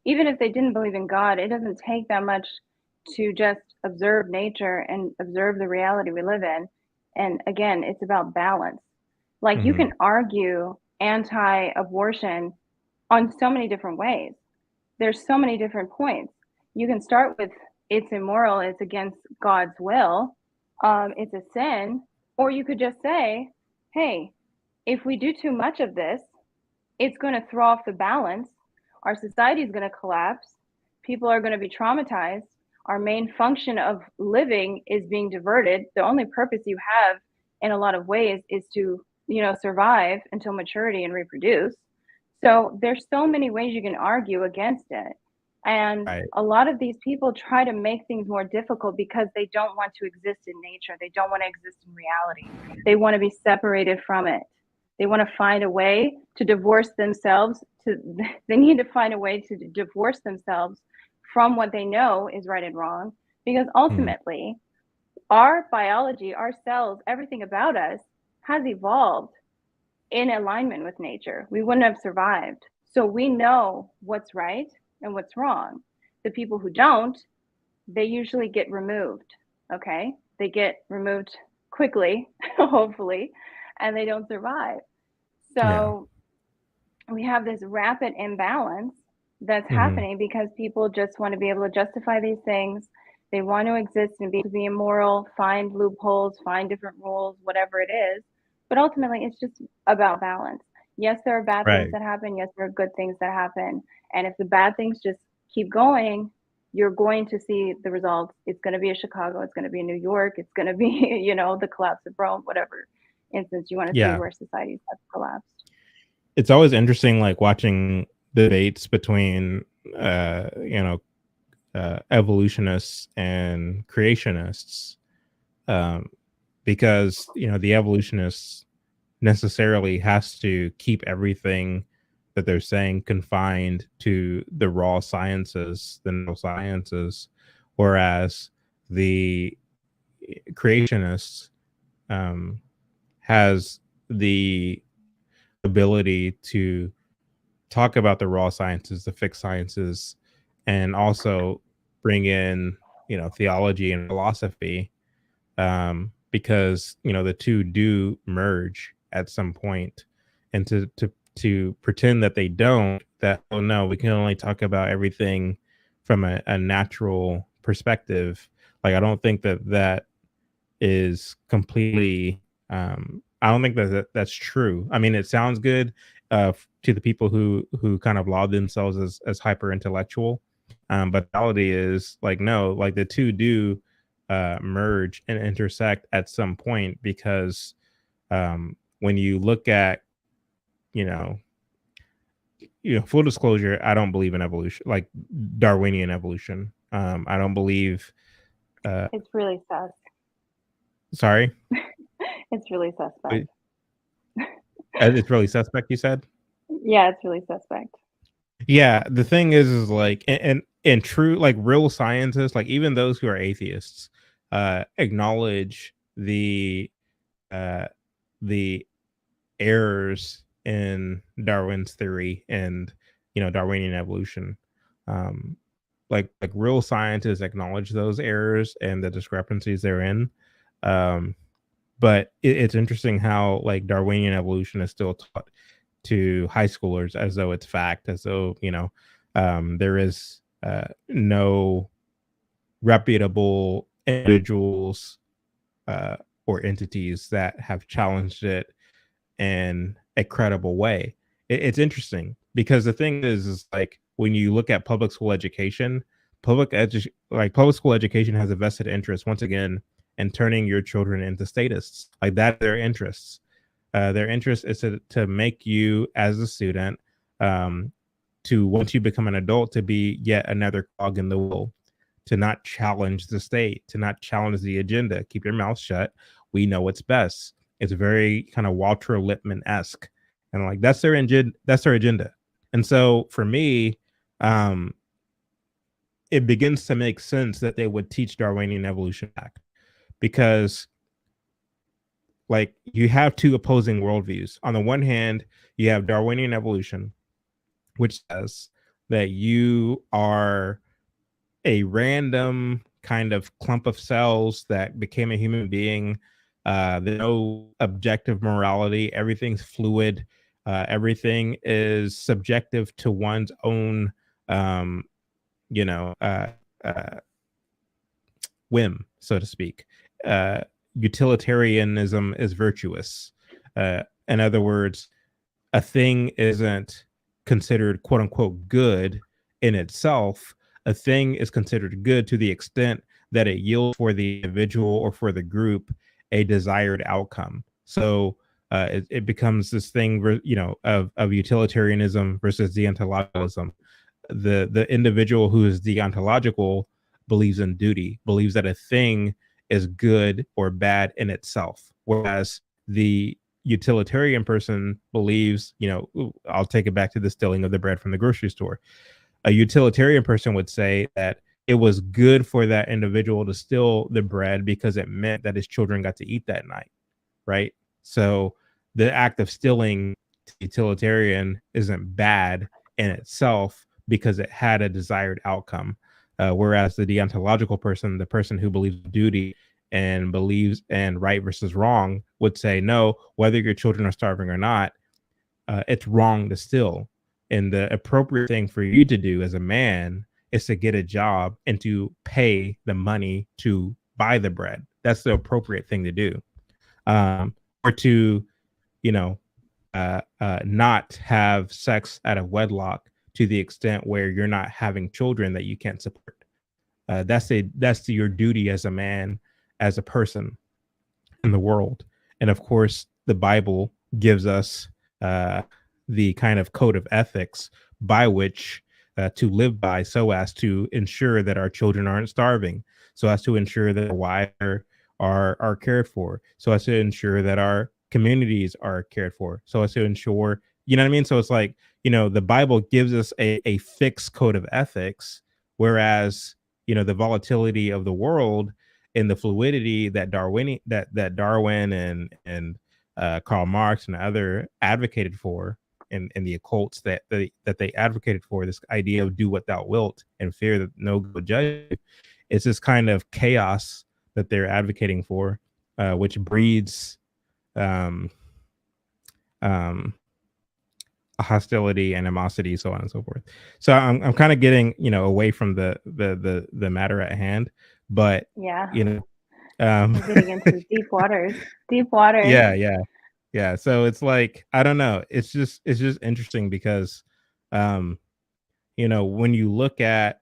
even if they didn't believe in God, it doesn't take that much to just observe nature and observe the reality we live in. And again, it's about balance. Like you can argue anti-abortion on so many different ways. There's so many different points. You can start with it's immoral, it's against God's will, it's a sin, or you could just say, hey, if we do too much of this, it's going to throw off the balance. Our society is going to collapse. People are going to be traumatized. Our main function of living is being diverted. The only purpose you have in a lot of ways is to, survive until maturity and reproduce. So there's so many ways you can argue against it. And a lot of these people try to make things more difficult because they don't want to exist in nature. They don't want to exist in reality. They want to be separated from it. They want to find a way to divorce themselves. They need to find a way to divorce themselves from what they know is right and wrong, because ultimately our biology, our cells, everything about us has evolved in alignment with nature. We wouldn't have survived. So we know what's right and what's wrong. The people who don't, they usually get removed. Okay, they get removed quickly, hopefully, and they don't survive. So we have this rapid imbalance that's happening because people just want to be able to justify these things. They want to exist and be immoral, find loopholes, find different rules, whatever it is. But ultimately, it's just about balance. Yes, there are bad things that happen. Yes, there are good things that happen. And if the bad things just keep going, you're going to see the results. It's going to be a Chicago. It's going to be New York. It's going to be, the collapse of Rome, whatever instance you want to see where societies have collapsed. It's always interesting, like watching debates between, evolutionists and creationists, because the evolutionists necessarily has to keep everything that they're saying confined to the raw sciences, the neurosciences, whereas the creationists has the ability to talk about the raw sciences, the fixed sciences, and also bring in, theology and philosophy, because the two do merge at some point, and to pretend that they don't, that, oh no, we can only talk about everything from a natural perspective. Like, I don't think that is completely, I don't think that's true. I mean, it sounds good to the people who kind of laud themselves as hyper intellectual, but the reality is, like, no, like the two do merge and intersect at some point, because when you look at, you know full disclosure, I don't believe in evolution, like Darwinian evolution. I don't believe. It's really sus. Sorry. It's really suspect. It's really suspect, you said? Yeah, it's really suspect. Yeah, the thing is like, and true, like, real scientists, like even those who are atheists, acknowledge uh the errors in Darwin's theory and, Darwinian evolution. Um, like real scientists acknowledge those errors and the discrepancies therein. Um, but it's interesting how, like, Darwinian evolution is still taught to high schoolers as though it's fact, as though, there is no reputable individuals or entities that have challenged it in a credible way. It's interesting because the thing is like, when you look at public school education, public school education has a vested interest, once again, in turning your children into statists. Like, that's their interests. Their interest is to make you, as a student, to, once you become an adult, to be yet another cog in the wheel, to not challenge the state, to not challenge the agenda. Keep your mouth shut. We know what's best. It's very kind of Walter Lippmann esque, and like, that's their engine. That's their agenda. And so for me, um, it begins to make sense that they would teach Darwinian evolution back, because, like, you have two opposing worldviews. On the one hand, you have Darwinian evolution, which says that you are a random kind of clump of cells that became a human being. There's no objective morality. Everything's fluid. Everything is subjective to one's own, um, you know, uh, uh, whim, so to speak. Utilitarianism is virtuous. In other words, a thing isn't considered quote unquote good in itself. A thing is considered good to the extent that it yields for the individual or for the group a desired outcome. So it becomes this thing, of utilitarianism versus deontologism. The individual who is deontological believes in duty, believes that a thing is good or bad in itself, whereas the utilitarian person believes, I'll take it back to the stealing of the bread from the grocery store. A utilitarian person would say that it was good for that individual to steal the bread because it meant that his children got to eat that night, right? So the act of stealing, utilitarian, isn't bad in itself because it had a desired outcome. Whereas the deontological person, the person who believes in duty and believes in right versus wrong, would say, no, whether your children are starving or not, it's wrong to steal. And the appropriate thing for you to do as a man is to get a job and to pay the money to buy the bread. That's the appropriate thing to do. Or to, not have sex out of wedlock to the extent where you're not having children that you can't support. That's your duty as a man, as a person in the world. And of course, the Bible gives us the kind of code of ethics by which to live by, so as to ensure that our children aren't starving, so as to ensure that our wives are cared for, so as to ensure that our communities are cared for, so as to ensure, you know what I mean? So it's like, the Bible gives us a fixed code of ethics, whereas, the volatility of the world and the fluidity that Darwin and Karl Marx and other advocated for, in the occults that they advocated for, this idea of do what thou wilt and fear that no good will judge you. It's this kind of chaos that they're advocating for, which breeds um, um, hostility, animosity, so on and so forth. So I'm kind of getting, away from the matter at hand, but Yeah, you know, um, we're getting into deep waters. Deep waters. yeah, yeah, yeah. So it's like, I don't know. It's just interesting because, um, when you look at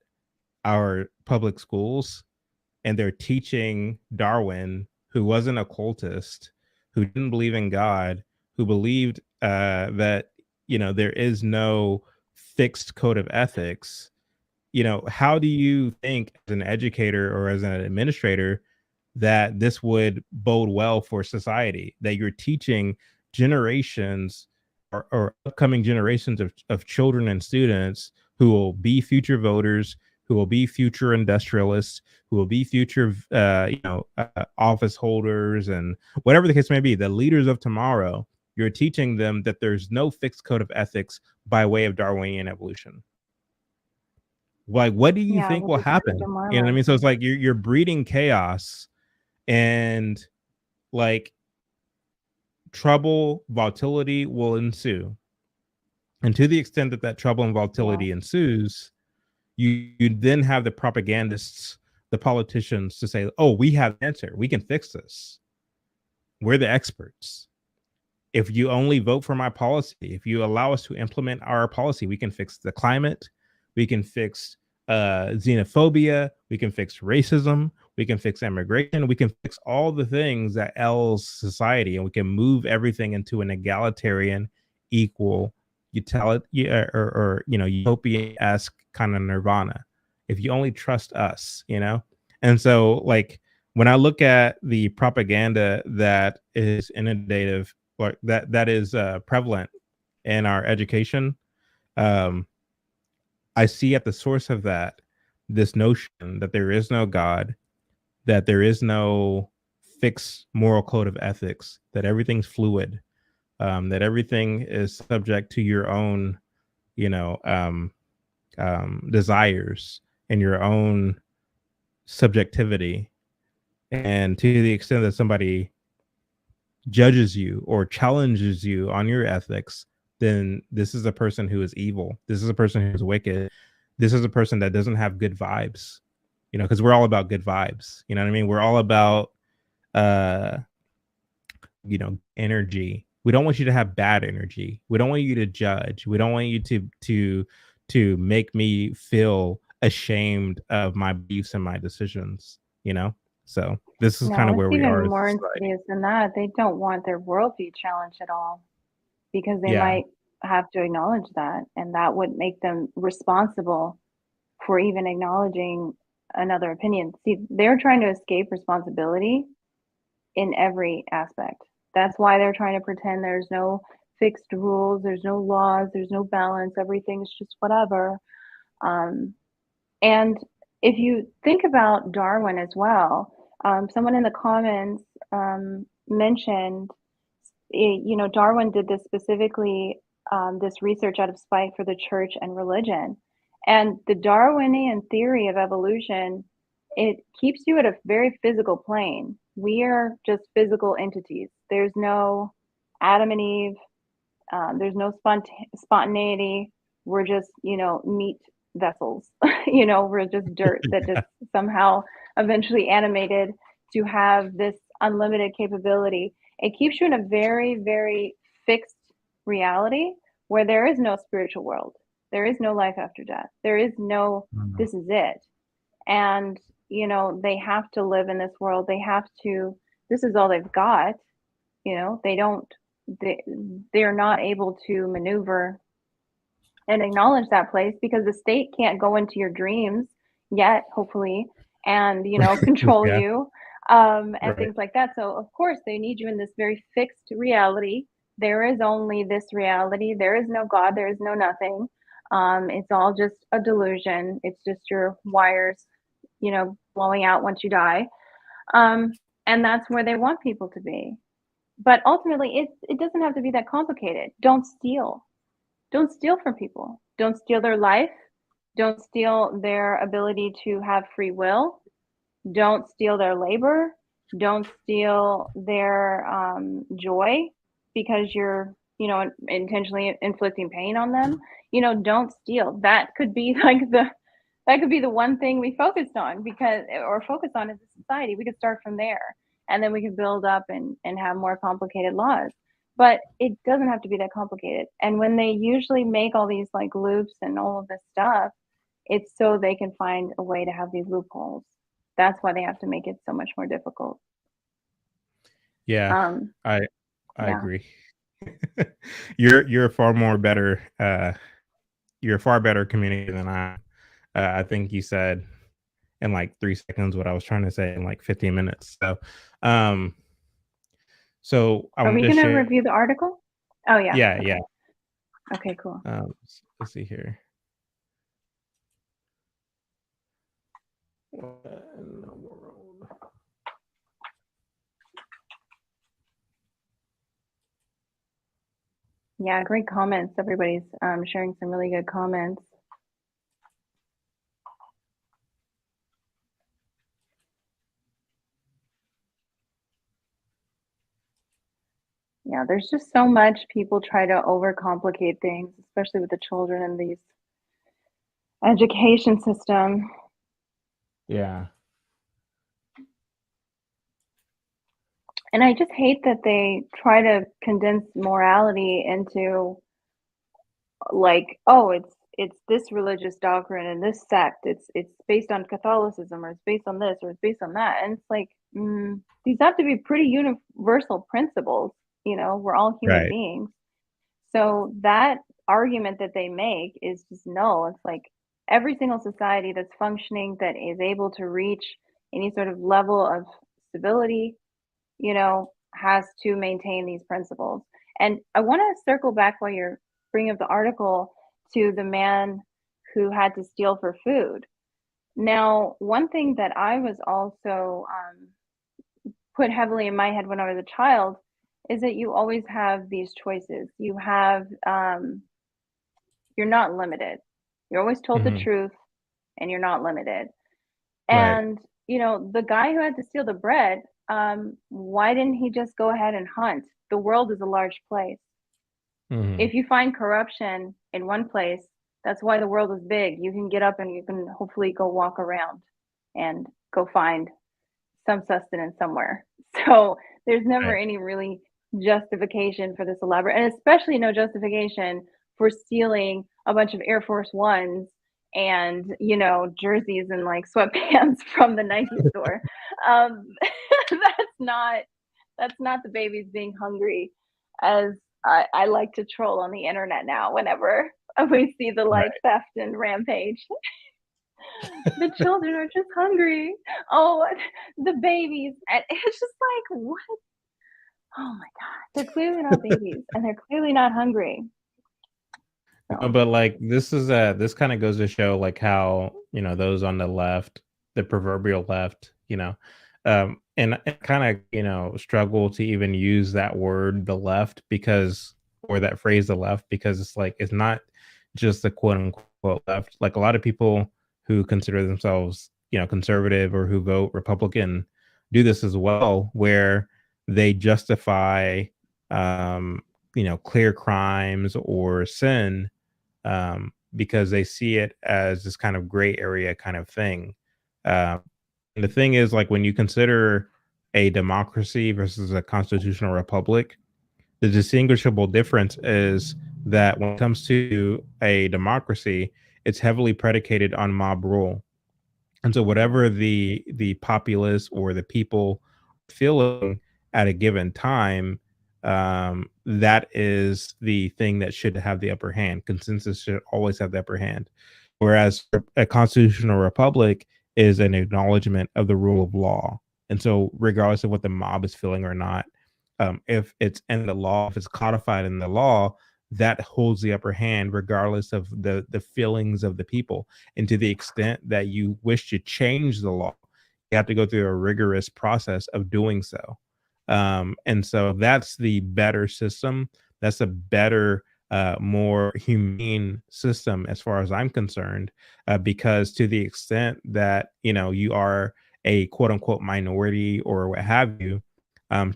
our public schools and they're teaching Darwin, who was an occultist, who didn't believe in God, who believed that there is no fixed code of ethics. How do you think, as an educator or as an administrator, that this would bode well for society? That you're teaching generations, or upcoming generations of children and students who will be future voters, who will be future industrialists, who will be future, office holders, and whatever the case may be, the leaders of tomorrow. You're teaching them that there's no fixed code of ethics by way of Darwinian evolution. Like, what do you Yeah, think which will is pretty happen? You know what I demoralizing. mean? So it's like you're breeding chaos and, like, trouble, volatility will ensue. And to the extent that trouble and Yeah. volatility ensues, you then have the propagandists, the politicians, to say, "Oh, we have the answer. We can fix this. We're the experts. If you only vote for my policy, if you allow us to implement our policy, we can fix the climate, we can fix xenophobia, we can fix racism, we can fix immigration, we can fix all the things that ails society, and we can move everything into an egalitarian, equal, utility, or utopian-esque kind of nirvana. If you only trust us. And so, like, when I look at the propaganda that is inundative, or that is prevalent in our education, um, I see at the source of that this notion that there is no God, that there is no fixed moral code of ethics, that everything's fluid, that everything is subject to your own, you know, um, desires and your own subjectivity. And to the extent that somebody judges you or challenges you on your ethics, then this is a person who is evil. This is a person who is wicked. This is a person that doesn't have good vibes, because we're all about good vibes. You know what I mean? We're all about, uh, energy. We don't want you to have bad energy. We don't want you to judge. We don't want you to make me feel ashamed of my beliefs and my decisions. So this is kind No, of it's where we even are as a more society. insidious than that. They don't want their worldview challenged at all because they Yeah. might have to acknowledge that, and that would make them responsible for even acknowledging another opinion. See, they're trying to escape responsibility in every aspect. That's why they're trying to pretend there's no fixed rules, there's no laws, there's no balance, everything's just whatever. Um, and if you think about Darwin as well, someone in the comments mentioned, Darwin did this specifically, this research out of spite for the church and religion. And the Darwinian theory of evolution, it keeps you at a very physical plane. We are just physical entities. There's no Adam and Eve. There's no spontaneity. We're just, meat vessels. We're just dirt that just somehow eventually animated to have this unlimited capability. It keeps you in a very, very fixed reality where there is no spiritual world. There is no life after death. There is no, Mhm. this is it. And, they have to live in this world. This is all they've got. They don't, they're not able to maneuver and acknowledge that place because the state can't go into your dreams yet, hopefully, and control Yeah, you, and right. things like that. So of course they need you in this very fixed reality. There is only this reality. There is no God. There is no nothing. It's all just a delusion. It's just your wires, blowing out once you die. Um, and that's where they want people to be. But ultimately, it doesn't have to be that complicated. Don't steal. Don't steal from people. Don't steal their life. Don't steal their ability to have free will. Don't steal their labor. Don't steal their joy because you're, intentionally inflicting pain on them. Don't steal. That could be like the one thing we focused on or focus on as a society. We could start from there, and then we could build up and have more complicated laws. But it doesn't have to be that complicated. And when they usually make all these like loops and all of this stuff, it's so they can find a way to have these loopholes. That's why they have to make it so much more difficult. Yeah, Um, I I yeah. agree. You're you're a far better communicator than I. I think you said in like 3 seconds what I was trying to say in like 15 minutes. Um, so I Are want we to gonna share. review the article? Oh yeah. Yeah, yeah. Okay. Okay, cool. Let's see here. Yeah, great comments. Everybody's sharing some really good comments. Yeah, there's just so much people try to overcomplicate things, especially with the children in these education system. Yeah. And I just hate that they try to condense morality into like, oh, it's this religious doctrine and this sect. It's based on Catholicism, or it's based on this, or it's based on that. And it's like, these have to be pretty universal principles. We're all human Right. beings. So that argument that they make is just null. It's like every single society that's functioning, that is able to reach any sort of level of stability, has to maintain these principles. And I want to circle back while you're bringing up the article to the man who had to steal for food. Now, one thing that I was also put heavily in my head when I was a child is that you always have these choices. You're not limited. You're always told the Hmm. truth, and you're not limited. Right. And the guy who had to steal the bread, why didn't he just go ahead and hunt? The world is a large place. Hmm. If you find corruption in one place, that's why the world is big. You can get up and you can hopefully go walk around and go find some sustenance somewhere. So there's never Right. any really justification for this elaborate, and especially no justification for stealing a bunch of Air Force Ones and jerseys and like sweatpants from the Nike store. Um, that's not the babies being hungry, as I like to troll on the internet now whenever we see the like Right. theft and rampage. The children are just hungry. Oh, the babies. And it's just like, what? Oh my God. They're clearly not babies, and they're clearly not hungry. No, So, but like this kind of goes to show like how those on the left, the proverbial left, and kind of struggle to even use that word, the left, because or that phrase, the left, because it's like it's not just the quote unquote left. Like a lot of people who consider themselves conservative or who vote Republican do this as well, where they justify um, clear crimes or sin because they see it as this kind of gray area kind of thing. Uh, and the thing is, like, when you consider a democracy versus a constitutional republic, the distinguishable difference is that when it comes to a democracy, it's heavily predicated on mob rule. And so whatever the populace or the people feeling at a given time, that is the thing that should have the upper hand. Consensus should always have the upper hand. Whereas a constitutional republic is an acknowledgement of the rule of law. And so regardless of what the mob is feeling or not, if it's in the law, if it's codified in the law, that holds the upper hand regardless of the feelings of the people. And to the extent that you wish to change the law, you have to go through a rigorous process of doing so. And so that's the better system. That's a better, more humane system as far as I'm concerned, because to the extent that, you are a quote unquote minority or what have you,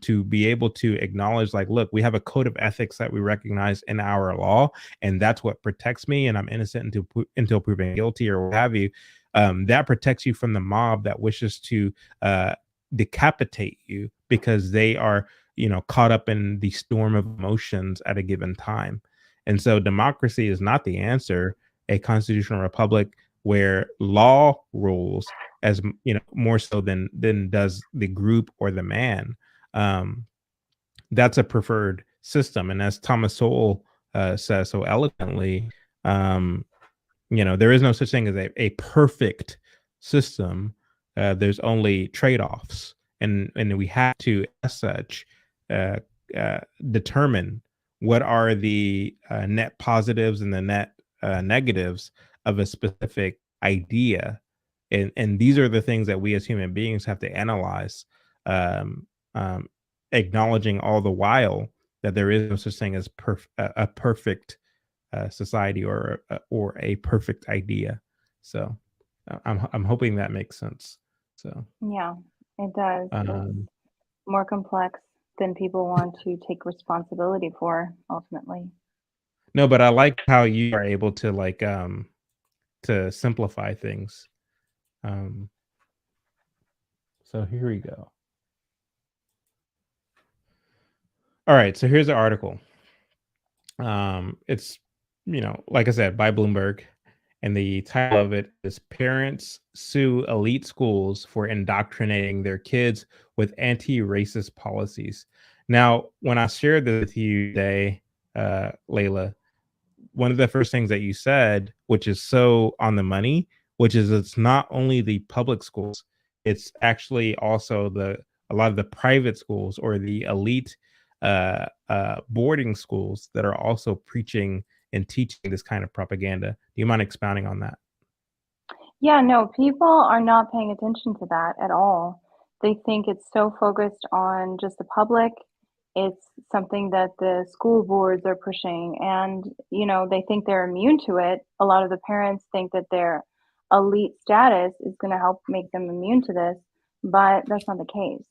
to be able to acknowledge, like, look, we have a code of ethics that we recognize in our law, and that's what protects me, and I'm innocent until proven guilty or what have you. That protects you from the mob that wishes to decapitate you because they are, caught up in the storm of emotions at a given time. And so democracy is not the answer. A constitutional republic where law rules more so than does the group or the man. um, that's a preferred system. And as Thomas Sowell says so eloquently, um, there is no such thing as a perfect system. There's only trade-offs, and we have to, as such, uh, determine what are the net positives and the net negatives of a specific idea, and these are the things that we as human beings have to analyze, um, um, acknowledging all the while that there is no such thing as a perfect society or a perfect idea. So I'm hoping that makes sense. So Yeah, it does. It's um, more complex than people want to take responsibility for ultimately. no, but I like how you are able to to simplify things. Um, so here we go. All right, so here's the article. It's like I said, by Bloomberg, and the title of it is "Parents Sue Elite Schools for Indoctrinating Their Kids with Anti-Racist Policies." Now, when I shared this with you today, Layla, one of the first things that you said, which is so on the money, which is it's not only the public schools, it's actually also the a lot of the private schools or the elite boarding schools that are also preaching and teaching this kind of propaganda. Do you mind expounding on that? Yeah, no, people are not paying attention to that at all. They think it's so focused on just the public. It's something that the school boards are pushing, and they think they're immune to it. A lot of the parents think that their elite status is going to help make them immune to this, but that's not the case.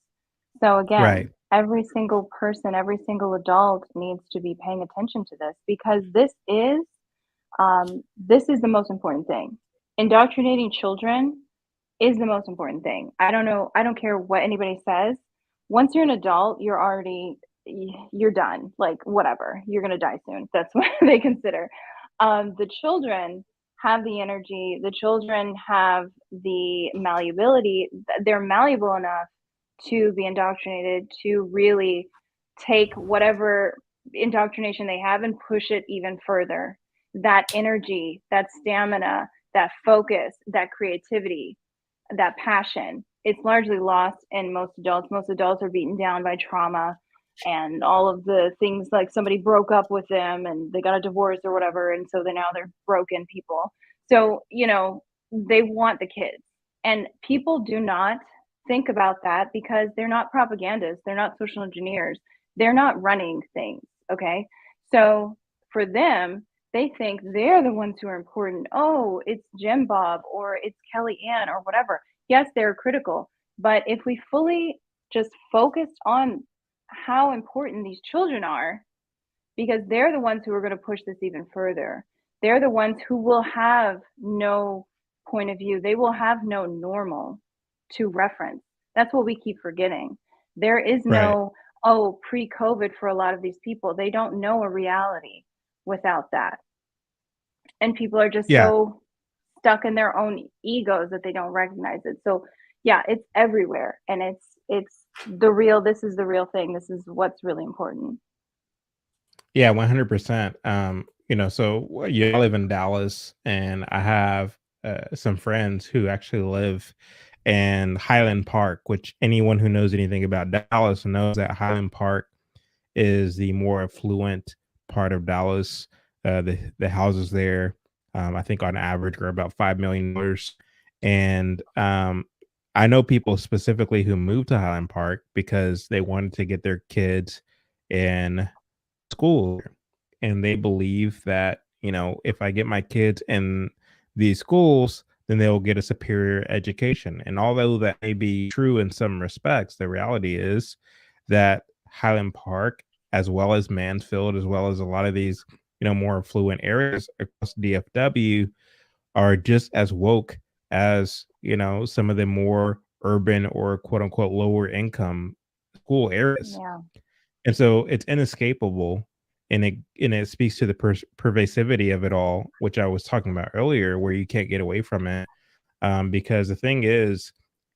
So Right. again, every single person, every single adult needs to be paying attention to this because this is the most important thing. Indoctrinating children is the most important thing. I don't know. I don't care what anybody says. Once you're an adult, you're done. Like whatever, you're gonna die soon. That's what they consider. The children have the energy. The children have the malleability. They're malleable enough to be indoctrinated to really take whatever indoctrination they have and push it even further. That energy, that stamina, that focus, that creativity, that passion, it's largely lost in most adults. Most adults are beaten down by trauma and all of the things, like somebody broke up with them and they got a divorce or whatever, and so they're broken people. So they want the kids, and people do not think about that because they're not propagandists, they're not social engineers, they're not running things. Okay, so for them, they think they're the ones who are important. Oh, it's Jim Bob or it's Kelly Ann or whatever. Yes, they're critical, but if we fully just focused on how important these children are, because they're the ones who are going to push this even further. They're the ones who will have no point of view. They will have no normal to reference. That's what we keep forgetting. There is Right. no, pre-COVID for a lot of these people. They don't know a reality without that. And people are just Yeah. so stuck in their own egos that they don't recognize it. So yeah, it's everywhere, and it's the real. This is the real thing. This is what's really important. Yeah, 100%. So yeah, I live in Dallas, and I have some friends who actually live in Highland Park, which anyone who knows anything about Dallas knows that Highland Park is the more affluent part of Dallas. The houses there, I think on average are about $5 million, and I know people specifically who moved to Highland Park because they wanted to get their kids in school, and they believe that, if I get my kids in these schools, then they'll get a superior education. And although that may be true in some respects, the reality is that Highland Park, as well as Mansfield, as well as a lot of these, more affluent areas across DFW, are just as woke as, some of the more urban or quote unquote lower income school areas. Yeah. And so it's inescapable, and it speaks to the pervasivity of it all, which I was talking about earlier, where you can't get away from it. Because the thing is,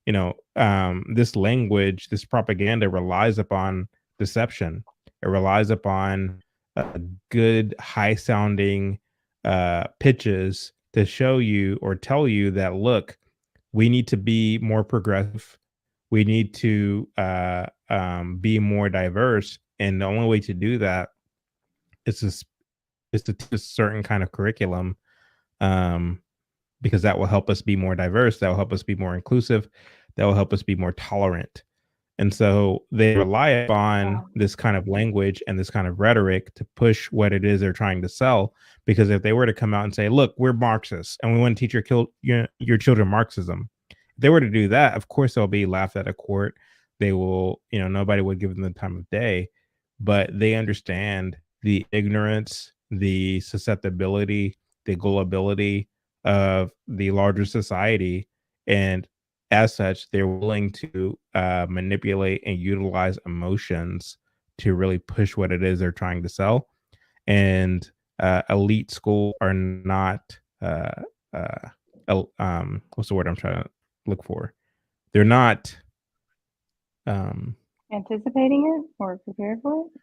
this language, this propaganda relies upon deception. It relies upon good, high sounding pitches to show you or tell you that, look, we need to be more progressive. We need to be more diverse. And the only way to do that is to teach a certain kind of curriculum, um, because that will help us be more diverse. That will help us be more inclusive. That will help us be more tolerant. And so they rely upon Yeah. this kind of language and this kind of rhetoric to push what it is they're trying to sell. Because if they were to come out and say, "Look, we're Marxists and we want to teach your children Marxism," if they were to do that, of course they'll be laughed at court. They will, nobody would give them the time of day. But they understand the ignorance, the susceptibility, the gullibility of the larger society, and as such, they're willing to manipulate and utilize emotions to really push what it is they're trying to sell. And elite school are not what's the word I'm trying to look for? They're not Anticipating it or prepared for it?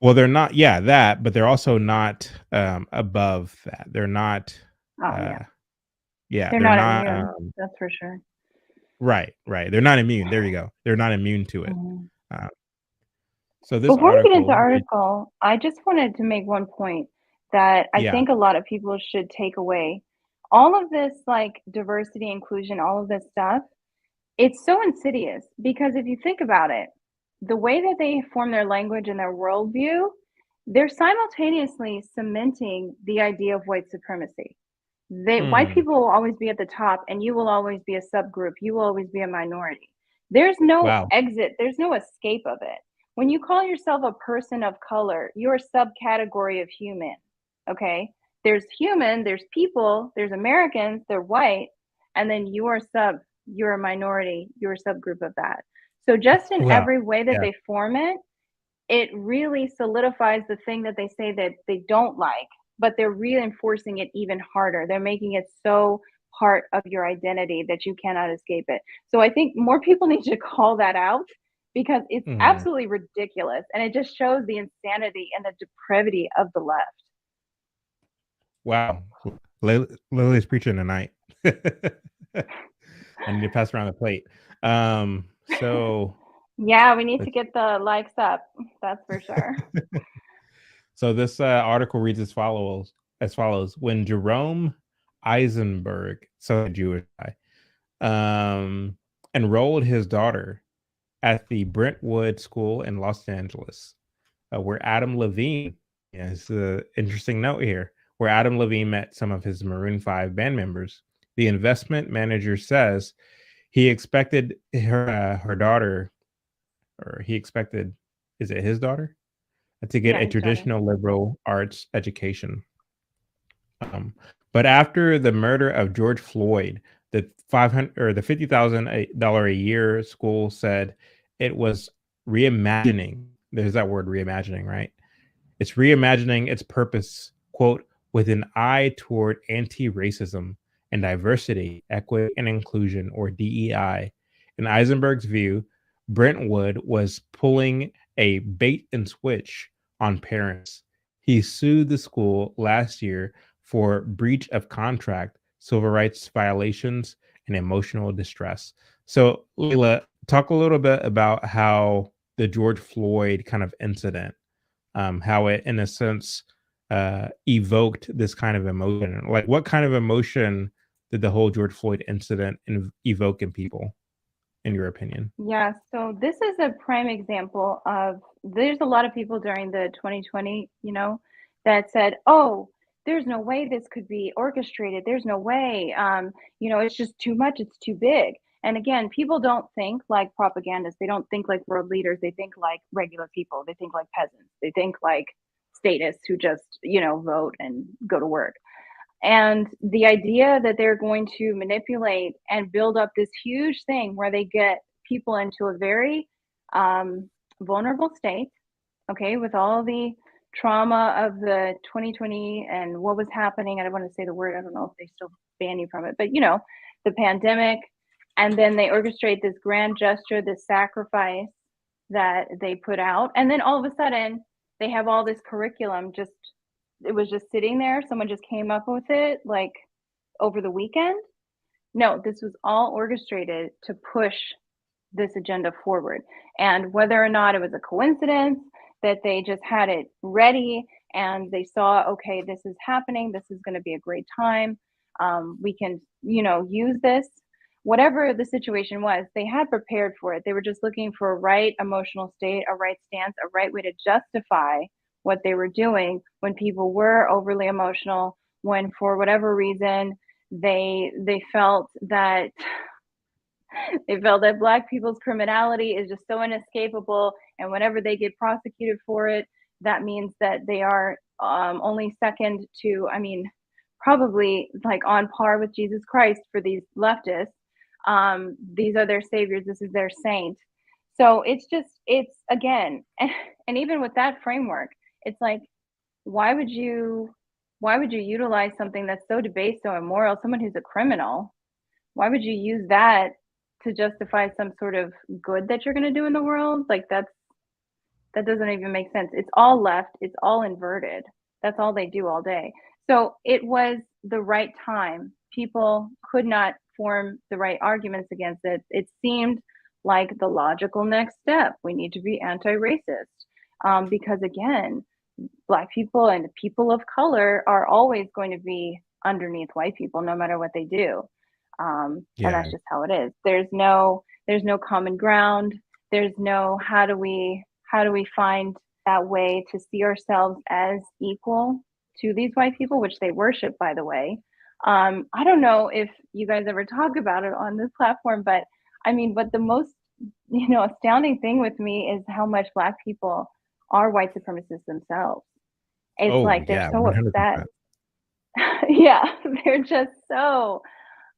well, they're not, yeah, that, but they're also not above that. They're not Oh, uh yeah. yeah, They're they're not not immune. That's for sure. right. They're not immune. There you go. They're not immune to it. Mhm. Uh, so this Before we get into article, article, I just wanted to make one point that I yeah. think a lot of people should take away. All of this, like diversity, inclusion, all of this stuff, it's so insidious because if you think about it, the way that they form their language and their worldview, they're simultaneously cementing the idea of white supremacy. White Mm, people will always be at the top, and you will always be a subgroup. You will always be a minority. There's no wow. exit, there's no escape of it. When you call yourself a person of color, you're a subcategory of human. Okay? There's human, there's people, there's Americans, they're white, and then you're a minority, you're a subgroup of that. So just in Wow. every way that Yeah. they form it, it really solidifies the thing that they say that they don't like, but they're reinforcing it even harder. They're making it so part of your identity that you cannot escape it. So I think more people need to call that out because it's Mhm. absolutely ridiculous and it just shows the insanity and the depravity of the left. Wow. Lily's preaching tonight. I need to pass around the plate. So Yeah, we need to let's get the likes up. That's for sure. so this article reads as follows. When Jerome Eisenberg, so a Jewish guy, um, enrolled his daughter at the Brentwood School in Los Angeles, where Adam Levine, yeah, it's an interesting note here, where Adam Levine met some of his Maroon 5 band members. The investment manager says he expected her daughter, or he expected, is it his daughter, to get Yeah, a his daughter. traditional liberal arts education. Um, but after the murder of George Floyd, the 500 or the $50,000 a year school said it was reimagining. There's that word reimagining, right? It's reimagining its purpose, quote, with an eye toward anti racism and diversity, equity, and inclusion, or DEI. In Eisenberg's view, Brentwood was pulling a bait and switch on parents. He sued the school last year for breach of contract, civil rights violations, and emotional distress. So, Leila, talk a little bit about how the George Floyd kind of incident, how it, in a sense, evoked this kind of emotion. Like, what kind of emotion did the whole George Floyd incident evoke in people? in your opinion? Yeah, so this is a prime example of there's a lot of people during the 2020, that said, "Oh, there's no way this could be orchestrated. There's no way. It's just too much. It's too big." And again, people don't think like propagandists. They don't think like world leaders. They think like regular people. They think like peasants. They think like statists who just, vote and go to work. And the idea that they're going to manipulate and build up this huge thing where they get people into a very vulnerable state, okay, with all the trauma of the 2020 and what was happening. I don't want to say the word, I don't know if they still ban you from it, but the pandemic. And then they orchestrate this grand gesture, this sacrifice that they put out. And then all of a sudden, they have all this curriculum it was just sitting there. Someone just came up with it like over the weekend. No, this was all orchestrated to push this agenda forward. And whether or not it was a coincidence that they just had it ready and they saw, okay, this is happening, this is going to be a great time. We can, use this. Whatever the situation was, they had prepared for it. They were just looking for a right emotional state, a right stance, a right way to justify what they were doing when people were overly emotional, when for whatever reason they felt that Black people's criminality is just so inescapable, and whenever they get prosecuted for it, that means that they are only second to, probably like on par with Jesus Christ for these leftists. These are their saviors. This is their saint. So it's again, and even with that framework, it's like, why would you utilize something that's so debased, so immoral, someone who's a criminal? Why would you use that to justify some sort of good that you're going to do in the world? Like that doesn't even make sense. It's all left. It's all inverted. That's all they do all day. So it was the right time. People could not form the right arguments against it. It seemed like the logical next step. We need to be anti-racist because again, Black people and people of color are always going to be underneath white people, no matter what they do. And that's just how it is. There's no common ground. There's no how do we find that way to see ourselves as equal to these white people, which they worship, by the way. I don't know if you guys ever talk about it on this platform, but but the most astounding thing with me is how much Black people are white supremacists themselves. It's like they're so 100%. upset. Yeah, they're just so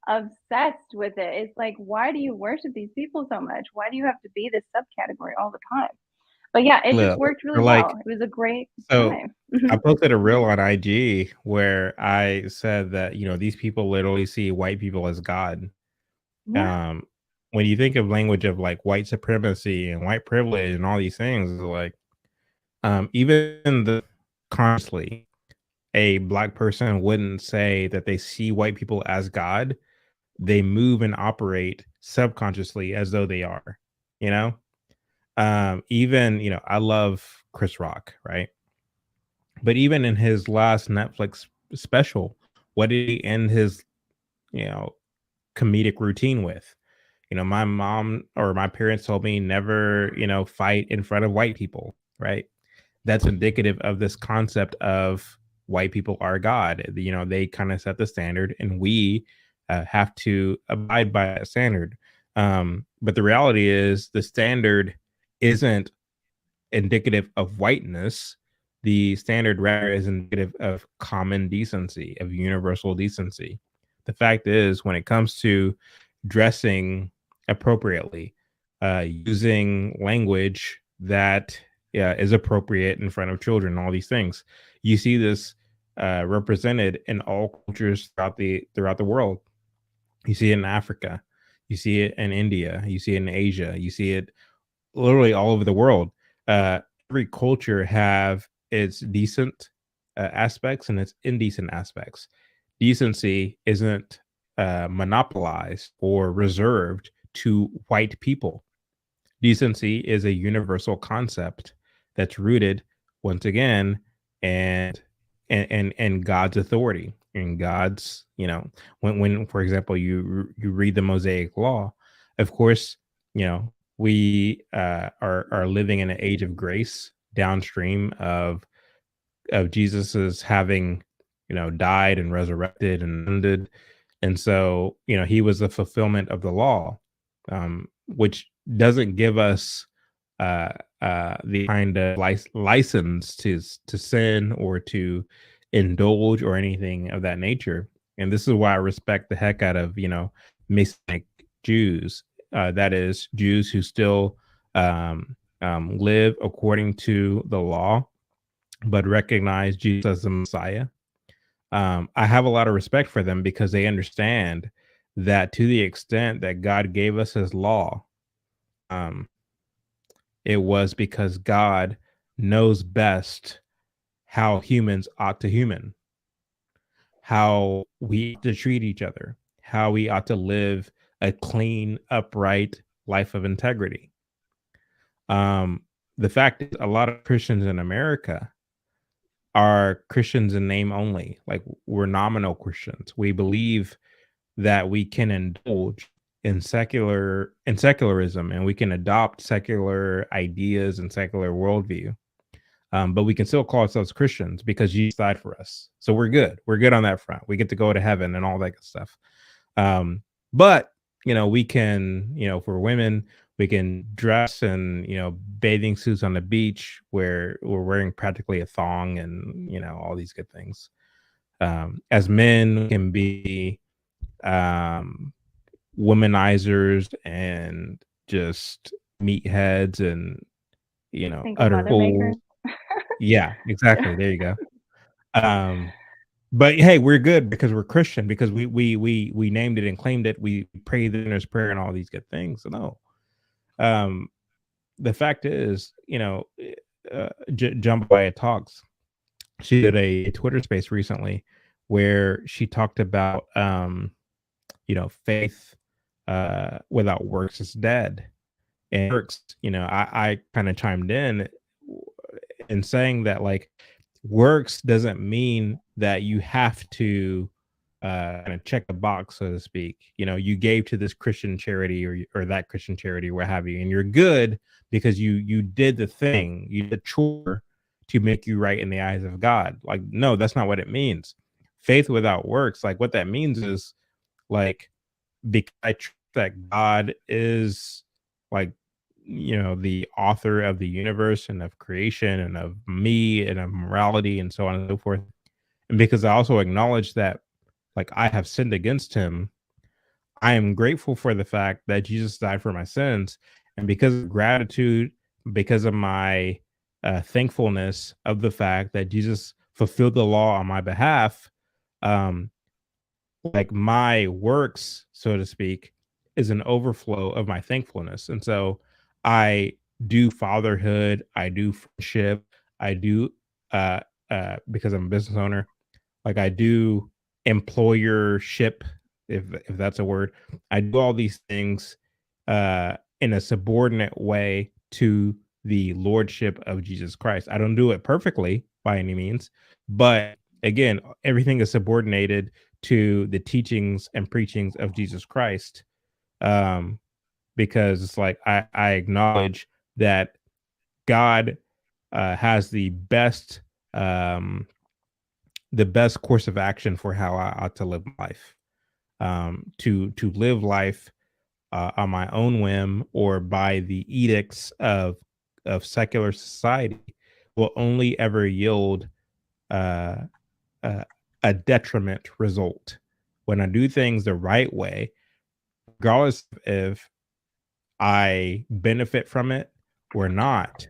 obsessed with it. It's like, why do you worship these people so much? Why do you have to be this subcategory all the time? But yeah, it just worked really well. It was a great time. I posted a reel on IG where I said that, these people literally see white people as God. Yeah. When you think of language of like white supremacy and white privilege and all these things, like even consciously, a Black person wouldn't say that they see white people as God. They move and operate subconsciously as though they are, you know? Even, I love Chris Rock, right? But even in his last Netflix special, what did he end his, comedic routine with? My mom or my parents told me never, fight in front of white people, right? That's indicative of this concept of white people are God. They kind of set the standard, and we have to abide by that standard. But the reality is, the standard isn't indicative of whiteness. The standard rather is indicative of common decency, of universal decency. The fact is, when it comes to dressing appropriately, using language that is appropriate in front of children, all these things, you see this represented in all cultures throughout the world. You see it in Africa, you see it in India, you see it in Asia, you see it literally all over the world. Every culture have its decent aspects and its indecent aspects. Decency isn't monopolized or reserved to white people. Decency is a universal concept that's rooted, once again, and God's authority, and God's, when for example you read the Mosaic Law, of course we are living in an age of grace downstream of Jesus's having, died and resurrected and ended. And so, he was the fulfillment of the law, which doesn't give us uh, the kind of license to sin or to indulge or anything of that nature. And this is why I respect the heck out of, Messianic Jews. That is, Jews who still live according to the law, but recognize Jesus as the Messiah. I have a lot of respect for them because they understand that to the extent that God gave us his law, um, it was because God knows best how humans ought to human, how we ought to treat each other, how we ought to live a clean, upright life of integrity. Um, the fact is, a lot of Christians in America are Christians in name only. Like, we're nominal Christians. We believe that we can indulge in secularism, and we can adopt secular ideas and secular worldview. But we can still call ourselves Christians because Jesus died for us. So we're good. We're good on that front. We get to go to heaven and all that good stuff. But we can, for women, we can dress in, bathing suits on the beach where we're wearing practically a thong and, all these good things. As men, we can be um, womanizers and just meatheads and, Single utter mother maker. fools. Yeah, exactly. There you go. Um, but hey, we're good because we're Christian, because we named it and claimed it. We prayed the sinner's prayer and all these good things. So no, um, the fact is, Jambalaya Talks. She did a Twitter space recently where she talked about, faith without works is dead. And works, I kind of chimed in saying that, like, works doesn't mean that you have to kind of check a box, so to speak. You gave to this Christian charity or that Christian charity, or what have you, and you're good because you did the thing, you did the chore to make you right in the eyes of God. Like, no, that's not what it means. Faith without works, like, what that means is, like, because I trust that God is, like, the author of the universe and of creation and of me and of morality and so on and so forth. And because I also acknowledge that, like, I have sinned against him, I am grateful for the fact that Jesus died for my sins. And because of gratitude, because of my thankfulness of the fact that Jesus fulfilled the law on my behalf, um, like, my works, so to speak, is an overflow of my thankfulness. And so I do fatherhood, I do friendship, I do uh because I'm a business owner, like, I do employership, if that's a word. I do all these things in a subordinate way to the lordship of Jesus Christ. I don't do it perfectly by any means, but again, everything is subordinated to the teachings and preachings of Jesus Christ. Um, because it's like, I acknowledge that God has um, the best course of action for how I ought to live life. To live life on my own whim or by the edicts of secular society will only ever yield uh, uh, a detriment result. When I do things the right way, regardless if I benefit from it or not,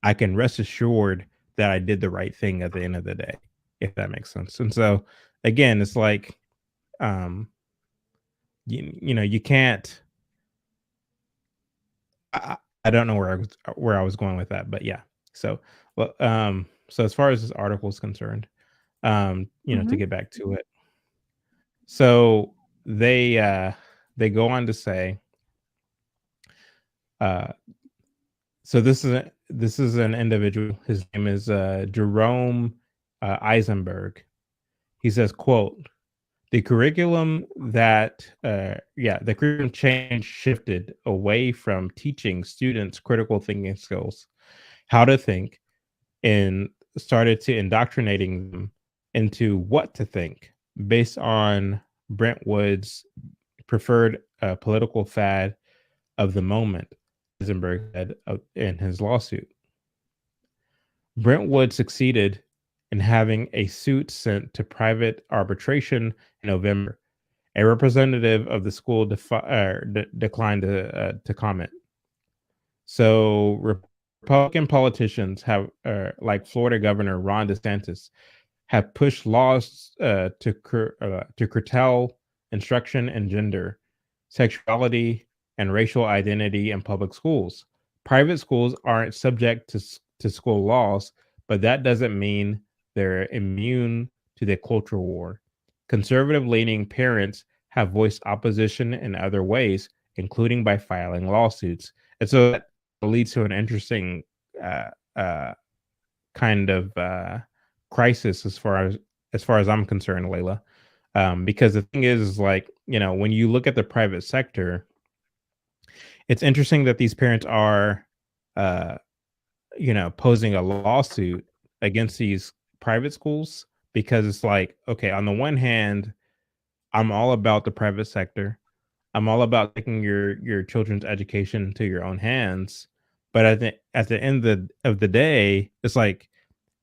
I can rest assured that I did the right thing at the end of the day, if that makes sense. And so, again, it's like, um, you can't. I, I don't know where I was going with that, but yeah. So, well, so as far as this article is concerned, to Hmm. get back to it, so they go on to say, uh, so this is an individual. His name is Jerome Eisenberg. He says, "Quote: The curriculum change shifted away from teaching students critical thinking skills, how to think, and started to indoctrinating them into what to think based on Brentwood's preferred political fad of the moment, Eisenberg said in his lawsuit. Brentwood succeeded in having a suit sent to private arbitration in November. A representative of the school declined to comment. So Republican politicians have, like Florida Governor Ron DeSantis, have pushed laws to curtail instruction in gender, sexuality, and racial identity in public schools. Private schools aren't subject to school laws, but that doesn't mean they're immune to the culture war. Conservative leaning parents have voiced opposition in other ways, including by filing lawsuits. And so that leads to an interesting uh, uh, kind of crisis as far as I'm concerned, Layla. Because the thing is like, when you look at the private sector, it's interesting that these parents are, uh, posing a lawsuit against these private schools because it's like, okay, on the one hand, I'm all about the private sector. I'm all about taking your children's education into your own hands. But at the end of the day, it's like,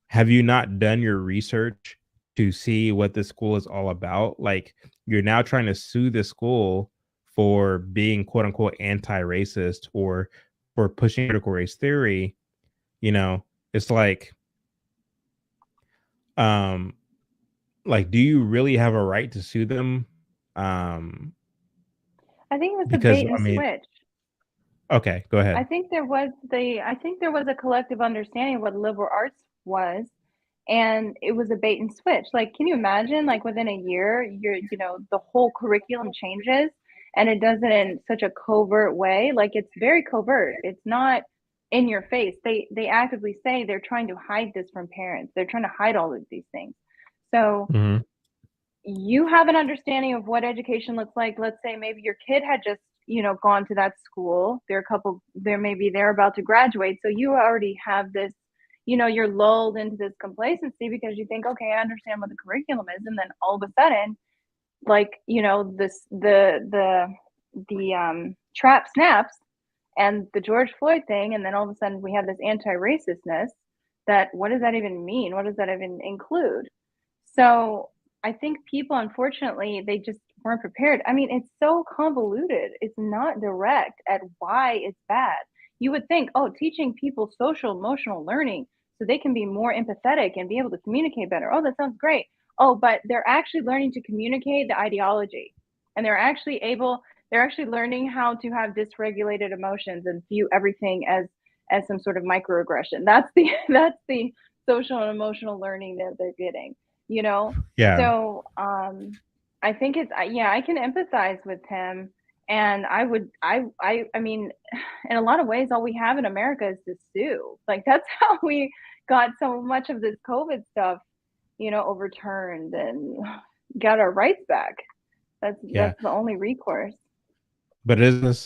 have you not done your research to see what this school is all about? Like, you're now trying to sue the school for being quote unquote anti-racist or for pushing critical race theory. You know, it's um like, do you really have a right to sue them? Um I think it was the because bait I and mean, switch. okay, go ahead. I think there was a collective understanding of what liberal arts was, and it was a bait and switch. Like, can you imagine, like, within a year, the whole curriculum changes, and it does it in such a covert way. Like, it's very covert. It's not in your face. They actively say they're trying to hide this from parents. They're trying to hide all of these things. So Mhm. you have an understanding of what education looks like. Let's say maybe your kid had just, gone to that school. They're about to graduate. So you already have this, you're lulled into this complacency because you think, okay, I understand what the curriculum is. And then all of a sudden, like, the trap snaps and the George Floyd thing. And then all of a sudden we have this anti-racistness that, what does that even mean? What does that even include? So I think people, unfortunately, they just weren't prepared. I mean, it's so convoluted. It's not direct at why it's bad. You would think, oh, teaching people social emotional learning so they can be more empathetic and be able to communicate better. Oh, that sounds great. Oh, but they're actually learning to communicate the ideology, and they're actually learning how to have dysregulated emotions and view everything as some sort of microaggression. That's the that's the social and emotional learning that they're getting, you know? Yeah. So I think yeah, I can empathize with him. And I mean, in a lot of ways, all we have in America is to sue. Like, that's how we got so much of this COVID stuff, overturned and got our rights back. Yeah. That's the only recourse. But is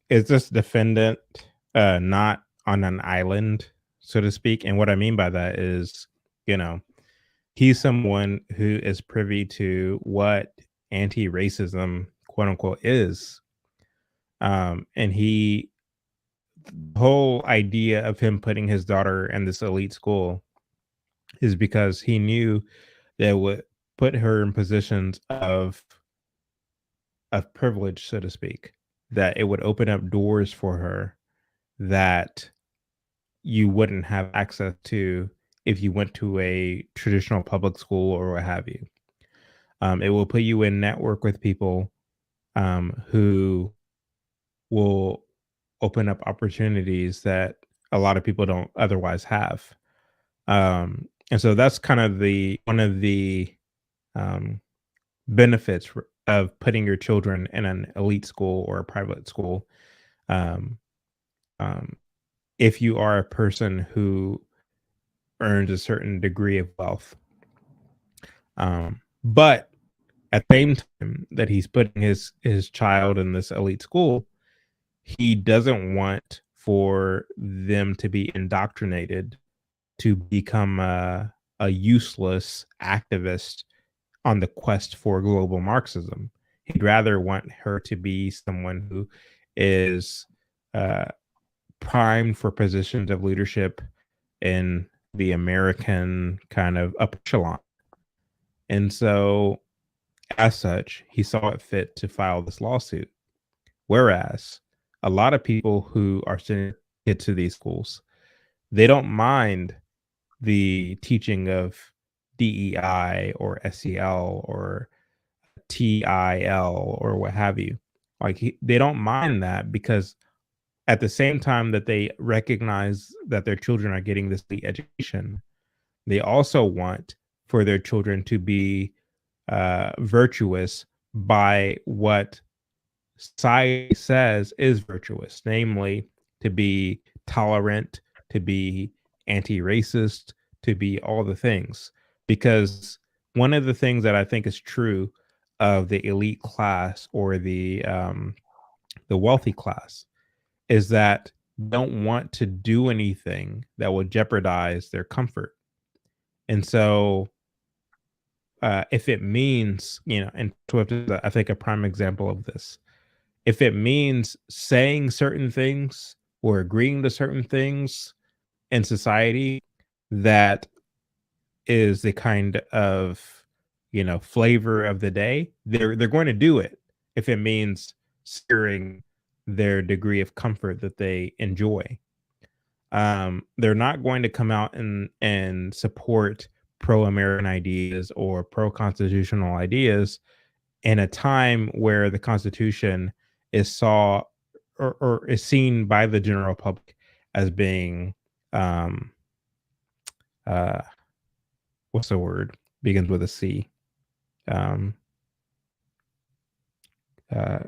this defendant not on an island, so to speak? And what I mean by that is, you know, he's someone who is privy to what anti-racism, quote unquote, is. And the whole idea of him putting his daughter in this elite school is because he knew that would put her in positions of privilege, so to speak, that it would open up doors for her that you wouldn't have access to if you went to a traditional public school or what have you. It will put you in network with people who will open up opportunities that a lot of people don't otherwise have. And so that's kind of the one of the um, benefits of putting your children in an elite school or a private school. Um, um, if you are a person who earns a certain degree of wealth. But At the same time that he's putting his child in this elite school, he doesn't want for them to be indoctrinated to become a useless activist on the quest for global Marxism. He'd rather want her to be someone who is uh, primed for positions of leadership in the American kind of upper echelon. And so, as such, he saw it fit to file this lawsuit. Whereas a lot of people who are sending kids to these schools, they don't mind the teaching of DEI or SEL or TIL or what have you. They don't mind that because at the same time that they recognize that their children are getting this education, they also want for their children to be virtuous by what society says is virtuous, namely to be tolerant, to be anti-racist, to be all the things. Because one of the things that I think is true of the elite class or the wealthy class is that they don't want to do anything that will jeopardize their comfort. And so if it means, and Swift is, I think, a prime example of this. If it means saying certain things or agreeing to certain things in society that is the kind of, flavor of the day, they're going to do it if it means securing their degree of comfort that they enjoy. They're not going to come out and support pro-American ideas or pro-constitutional ideas in a time where the Constitution is saw or is seen by the general public as being um uh what's the word? Begins with a C. Um uh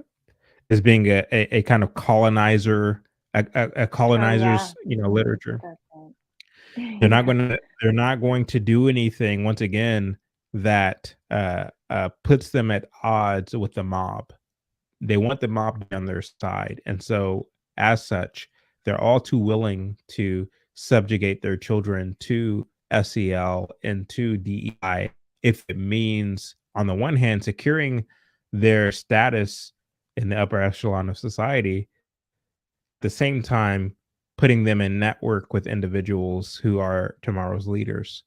as being a kind of colonizer, a Oh yeah, colonizer's, literature. that's right. Yeah. They're not going to do anything once again that puts them at odds with the mob. They want the mob to be on their side. And so, as such, they're all too willing to subjugate their children to SEL and to DEI if it means, on the one hand, securing their status in the upper echelon of society, at the same time, putting them in network with individuals who are tomorrow's leaders.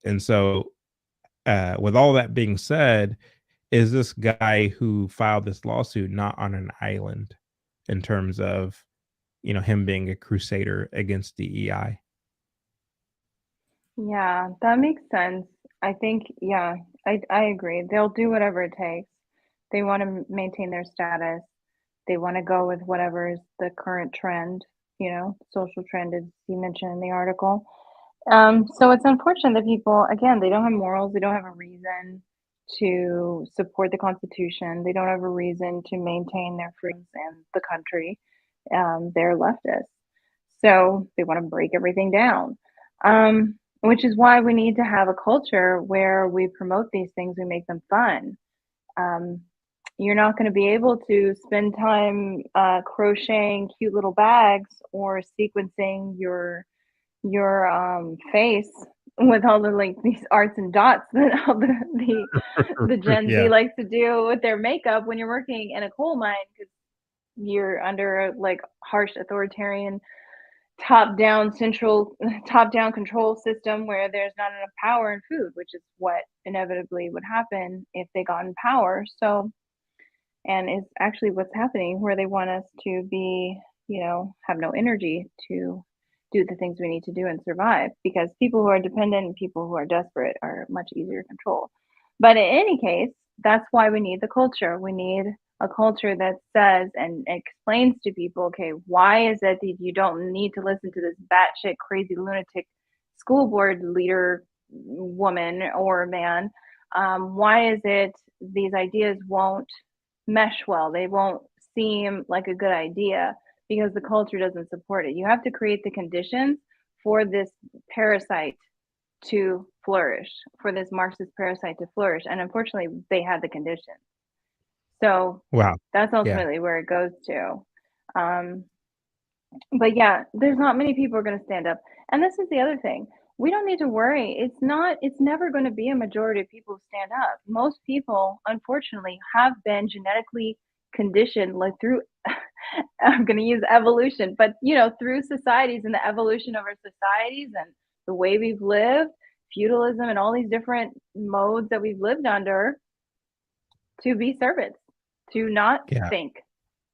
And so, with all that being said, is this guy who filed this lawsuit not on an island in terms of, him being a crusader against DEI? Yeah, that makes sense. I think, yeah, I agree. They'll do whatever it takes. They want to maintain their status. They want to go with whatever's the current trend, social trend, as you mentioned in the article. So it's unfortunate that people, again, they don't have morals, they don't have a reason to support the Constitution, they don't have a reason to maintain their freedoms in the country. They're leftists. So they want to break everything down. Which is why we need to have a culture where we promote these things, we make them fun. Um, you're not going to be able to spend time crocheting cute little bags or sequencing your face with all the like these arts and dots that all the Gen Z Yeah. likes to do with their makeup when you're working in a coal mine because you're under like harsh authoritarian top down control system where there's not enough power and food, which is what inevitably would happen if they got in power. So, and it's actually what's happening where they want us to be, have no energy to do the things we need to do and survive because people who are dependent and people who are desperate are much easier to control. But in any case, that's why we need the culture. We need a culture that says and explains to people, okay, why is it that you don't need to listen to this batshit crazy lunatic school board leader woman or man? Why is it these ideas won't mesh well? They won't seem like a good idea because the culture doesn't support it. You have to create the conditions for this parasite to flourish, for this Marxist parasite to flourish. And unfortunately, they had the conditions. So Wow. that's Yeah. ultimately where it goes to. Um, but yeah, there's not many people are going to stand up. And this is the other thing. We don't need to worry. It's never going to be a majority of people who stand up. Most people, unfortunately, have been genetically conditioned, like through, I'm going to use evolution, but through societies and the evolution of our societies and the way we've lived, feudalism and all these different modes that we've lived under, to be servants, to not Yeah. think,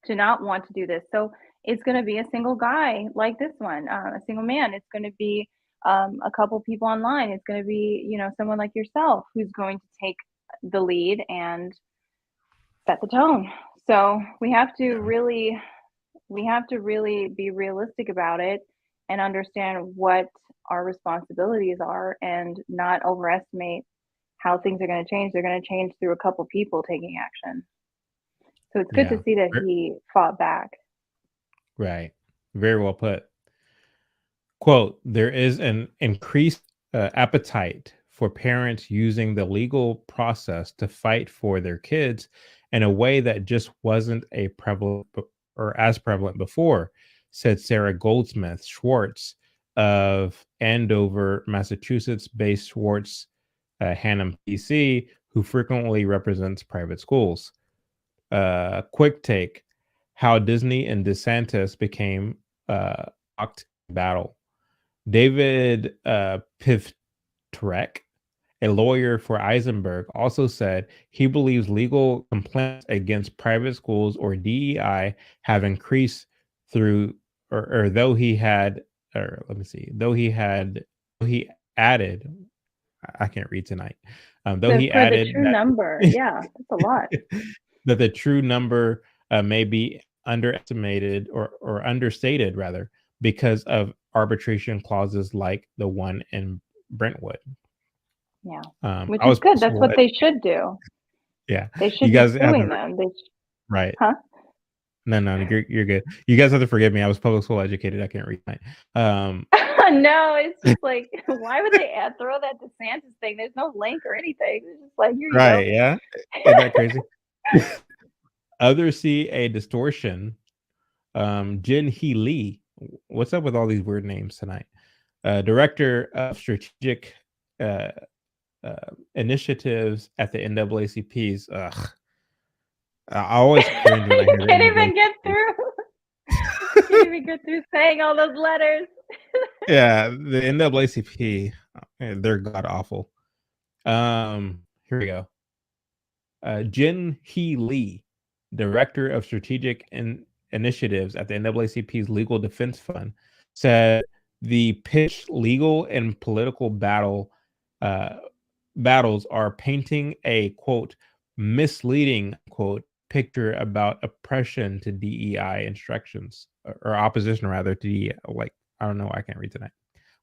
to not want to do this. So it's going to be a single guy like this one, a single man. It's going to be a couple people online. It's going to be, someone like yourself who's going to take the lead and set the tone. So we have to really be realistic about it and understand what our responsibilities are and not overestimate how things are going to change. They're going to change through a couple people taking action. So it's good to Yeah. see that he fought back. Right. Very well put. Quote, there is an increased appetite for parents using the legal process to fight for their kids in a way that just wasn't a prevalent or as prevalent before, said Sarah Goldsmith Schwartz of Andover, Massachusetts based Schwartz Hannum PC, who frequently represents private schools. Quick take: how Disney and DeSantis became locked in battle. David Pivtrek, a lawyer for Eisenberg, also said he believes legal complaints against private schools or DEI have increased through, or though he had, or let me see, he added, I can't read tonight. Though he For the added true that number, yeah, that's a lot. that the true number may be underestimated or understated rather because of arbitration clauses like the one in Brentwood. Yeah, I which is was good. That's what persuaded. they should do. Yeah, They you should be guys have suing to them. right. Huh? No, you're good. You guys have to forgive me. I was public school educated. I can't read tonight. No, it's just like, why would they throw that DeSantis thing? There's no link or anything. It's just like, here you go. Right? Yeah, isn't that crazy? Others see a distortion. Jin Hee Lee. What's up with all these weird names tonight? Director of strategic uh, initiatives at the NAACP's. Ugh, I always cringe when I You hear the can't even get NAACP. through. Can't even get through saying all those letters. Yeah, the NAACP, they're god awful. Here we go. Jin Hee Lee, director of strategic initiatives at the NAACP's Legal Defense Fund, said the pitched legal and political uh, battles are painting a quote misleading quote picture about oppression to DEI instructions or opposition rather to DEI. Like I don't know, I can't read tonight.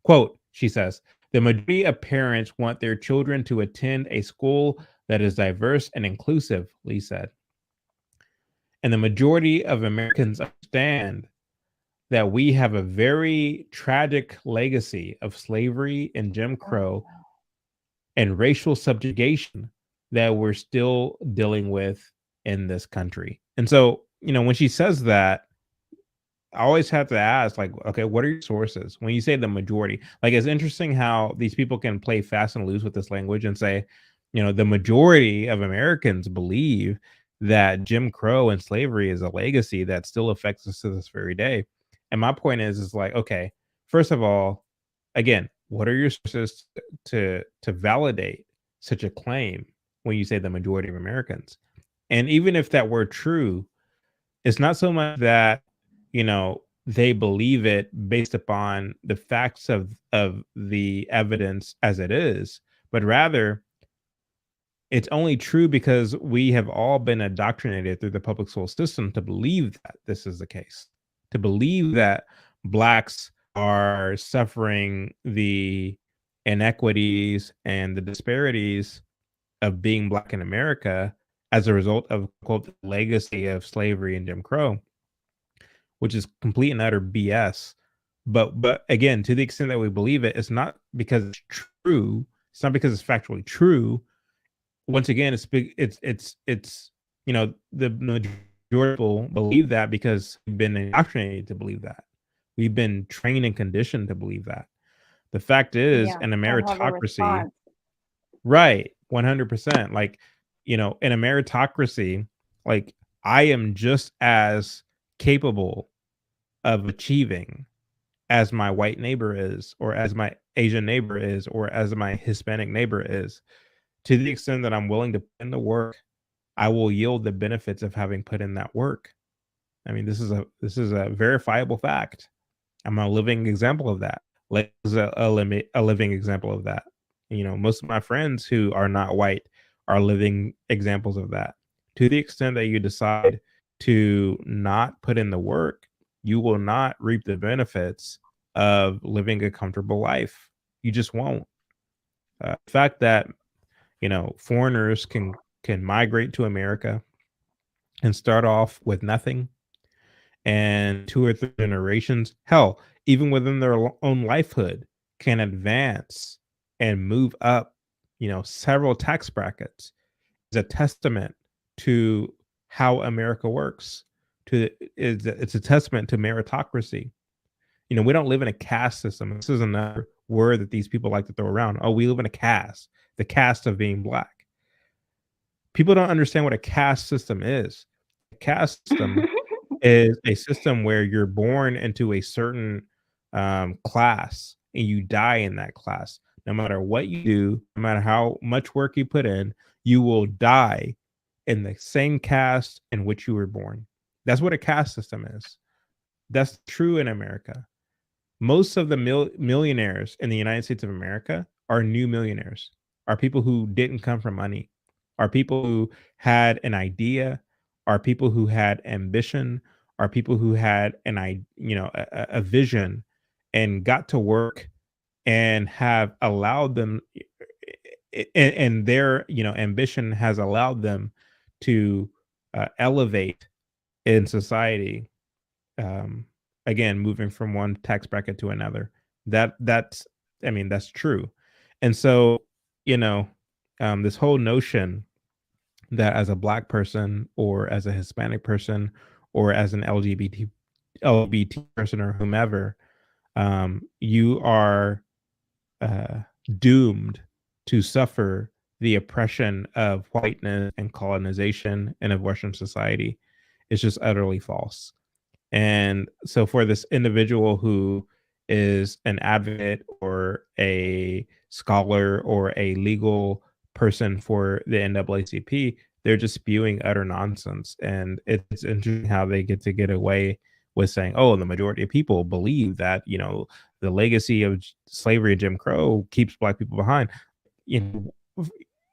Quote, she says, the majority of parents want their children to attend a school that is diverse and inclusive, Lee said. And the majority of Americans understand that we have a very tragic legacy of slavery and Jim Crow and racial subjugation that we're still dealing with in this country. And so, when she says that, I always have to ask, like, okay, what are your sources? When you say the majority, like, it's interesting how these people can play fast and loose with this language and say, the majority of Americans believe that Jim Crow and slavery is a legacy that still affects us to this very day. And my point is like, okay, first of all, again, what are your sources to validate such a claim when you say the majority of Americans? And even if that were true, it's not so much that they believe it based upon the facts of the evidence as it is, but rather it's only true because we have all been indoctrinated through the public school system to believe that this is the case, to believe that blacks are suffering the inequities and the disparities of being black in America as a result of quote the legacy of slavery and Jim Crow, which is complete and utter BS. But again, to the extent that we believe it, it's not because it's true. It's not because it's factually true. Once again, it's big. It's the majority of people believe that because we've been indoctrinated to believe that. We've been trained and conditioned to believe that. The fact is, Yeah, in a and have a meritocracy, response. right, 100%. Like, in a meritocracy, like I am just as capable of achieving as my white neighbor is, or as my Asian neighbor is, or as my Hispanic neighbor is. To the extent that I'm willing to put in the work, I will yield the benefits of having put in that work. I mean, this is a verifiable fact. I'm a living example of that. Like, is a living example of that. Most of my friends who are not white are living examples of that. To the extent that you decide to not put in the work, you will not reap the benefits of living a comfortable life. You just won't. The fact that foreigners can migrate to America and start off with nothing, and 2 or 3 generations, hell, even within their own lifehood, can advance and move up, several tax brackets, is a testament to how America works. It's a testament to meritocracy. We don't live in a caste system. This is another word that these people like to throw around. Oh, we live in a caste, the caste of being black. People don't understand what a caste system is. A caste system is a system where you're born into a certain class and you die in that class. No matter what you do, no matter how much work you put in, you will die in the same caste in which you were born. That's what a caste system is. That's true in America. Most of the millionaires in the United States of America are new millionaires, are people who didn't come from money, are people who had an idea, are people who had ambition, are people who had a vision and got to work and have allowed them, and their ambition has allowed them to elevate in society, um, again, moving from one tax bracket to another. That's I mean, that's true. And so, you know, this whole notion that as a black person or as a Hispanic person or as an LGBT person or whomever, you are uh, doomed to suffer the oppression of whiteness and colonization and of Western society is just utterly false. And so for this individual who is an advocate or a scholar or a legal person for the NAACP, they're just spewing utter nonsense. And it's interesting how they get away with saying, oh, the majority of people believe that, the legacy of slavery and Jim Crow keeps black people behind. You know,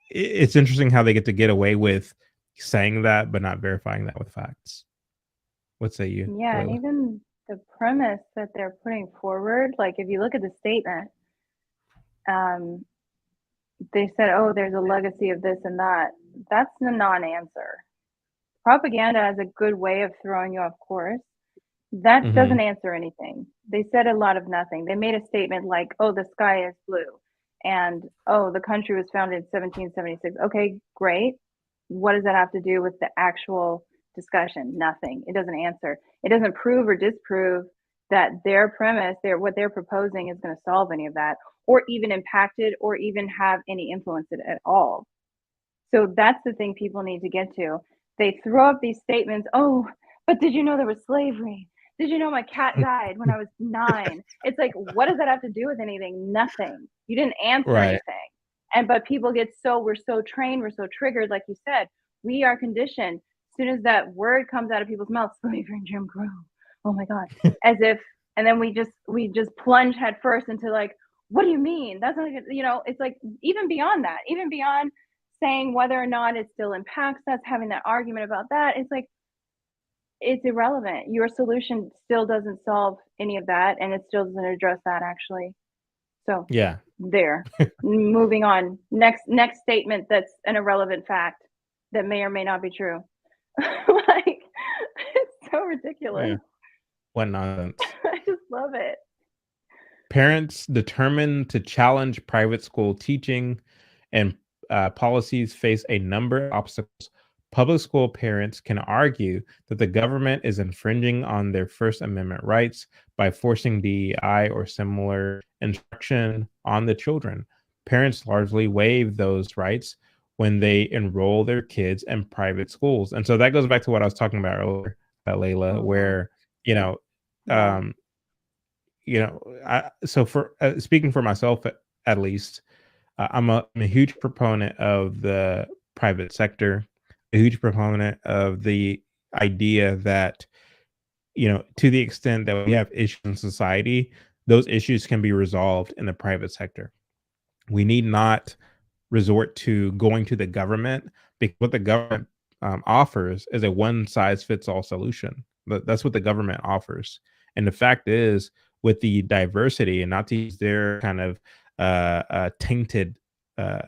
it's interesting how they get away with saying that, but not verifying that with facts. What say you, Yeah, and Layla? even the premise that they're putting forward, like if you look at the statement, um, they said, oh, there's a legacy of this and that. That's the non-answer. Propaganda is a good way of throwing you off course. That Mhm. doesn't answer anything. They said a lot of nothing. They made a statement like, oh, the sky is blue. And, oh, the country was founded in 1776. Okay, great. What does that have to do with the actual discussion? Nothing. It doesn't answer. It doesn't prove or disprove that their premise, what they're proposing is going to solve any of that, or even impact it, or even have any influence it at all. So that's the thing people need to get to. They throw up these statements, oh, but did you know there was slavery? Did you know my cat died when I was 9? It's like, what does that have to do with anything? Nothing. You didn't answer Right. anything. But people we're so trained, we're so triggered, like you said, we are conditioned. As soon as that word comes out of people's mouths, slavery and Jim Crow. Oh my God. As if, and then we just plunge head first into like, what do you mean? That's not, it's like even beyond that, even beyond saying whether or not it still impacts us, having that argument about that, it's like, it's irrelevant. Your solution still doesn't solve any of that, and it still doesn't address that actually. So Yeah. there. Moving on. Next statement that's an irrelevant fact that may or may not be true. Like, it's so ridiculous. Yeah. What nonsense. I just love it. Parents determined to challenge private school teaching and policies face a number of obstacles. Public school parents can argue that the government is infringing on their First Amendment rights by forcing DEI or similar instruction on the children. Parents largely waive those rights when they enroll their kids in private schools. And so that goes back to what I was talking about earlier, Layla, Mhm. where, you know, Yeah. um, so for speaking for myself at least, I'm a huge proponent of the private sector, a huge proponent of the idea that, to the extent that we have issues in society, those issues can be resolved in the private sector. We need not resort to going to the government, because what the government offers is a one size fits all solution. That's what the government offers. And the fact is, with the diversity, and not to use their kind of tainted uh,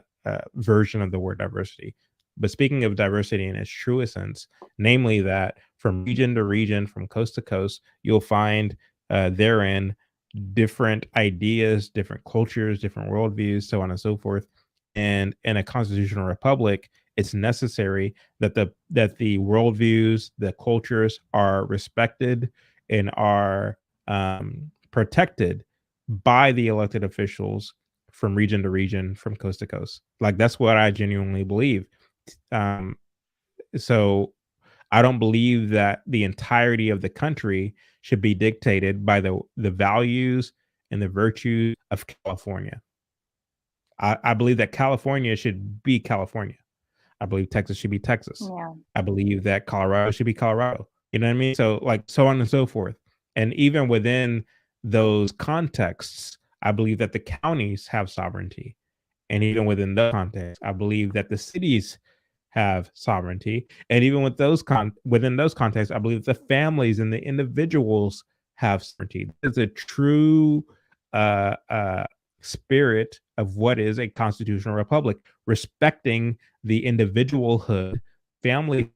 version of the word diversity, but speaking of diversity in its truest sense, namely that from region to region, from coast to coast, you'll find therein different ideas, different cultures, different worldviews, so on and so forth. And in a constitutional republic, it's necessary that the worldviews, the cultures are respected and are protected by the elected officials from region to region, from coast to coast. Like that's what I genuinely believe. Um, so I don't believe that the entirety of the country should be dictated by the values and the virtues of California. I believe that California should be California. I believe Texas should be Texas. Yeah. I believe that Colorado should be Colorado. You know what I mean? So like so on and so forth. And even within those contexts, I believe that the counties have sovereignty. And even within the context, I believe that the cities have sovereignty. And even within those contexts, I believe the families and the individuals have sovereignty. It's a true uh, uh, spirit of what is a constitutional republic, respecting the individualhood, familyhood,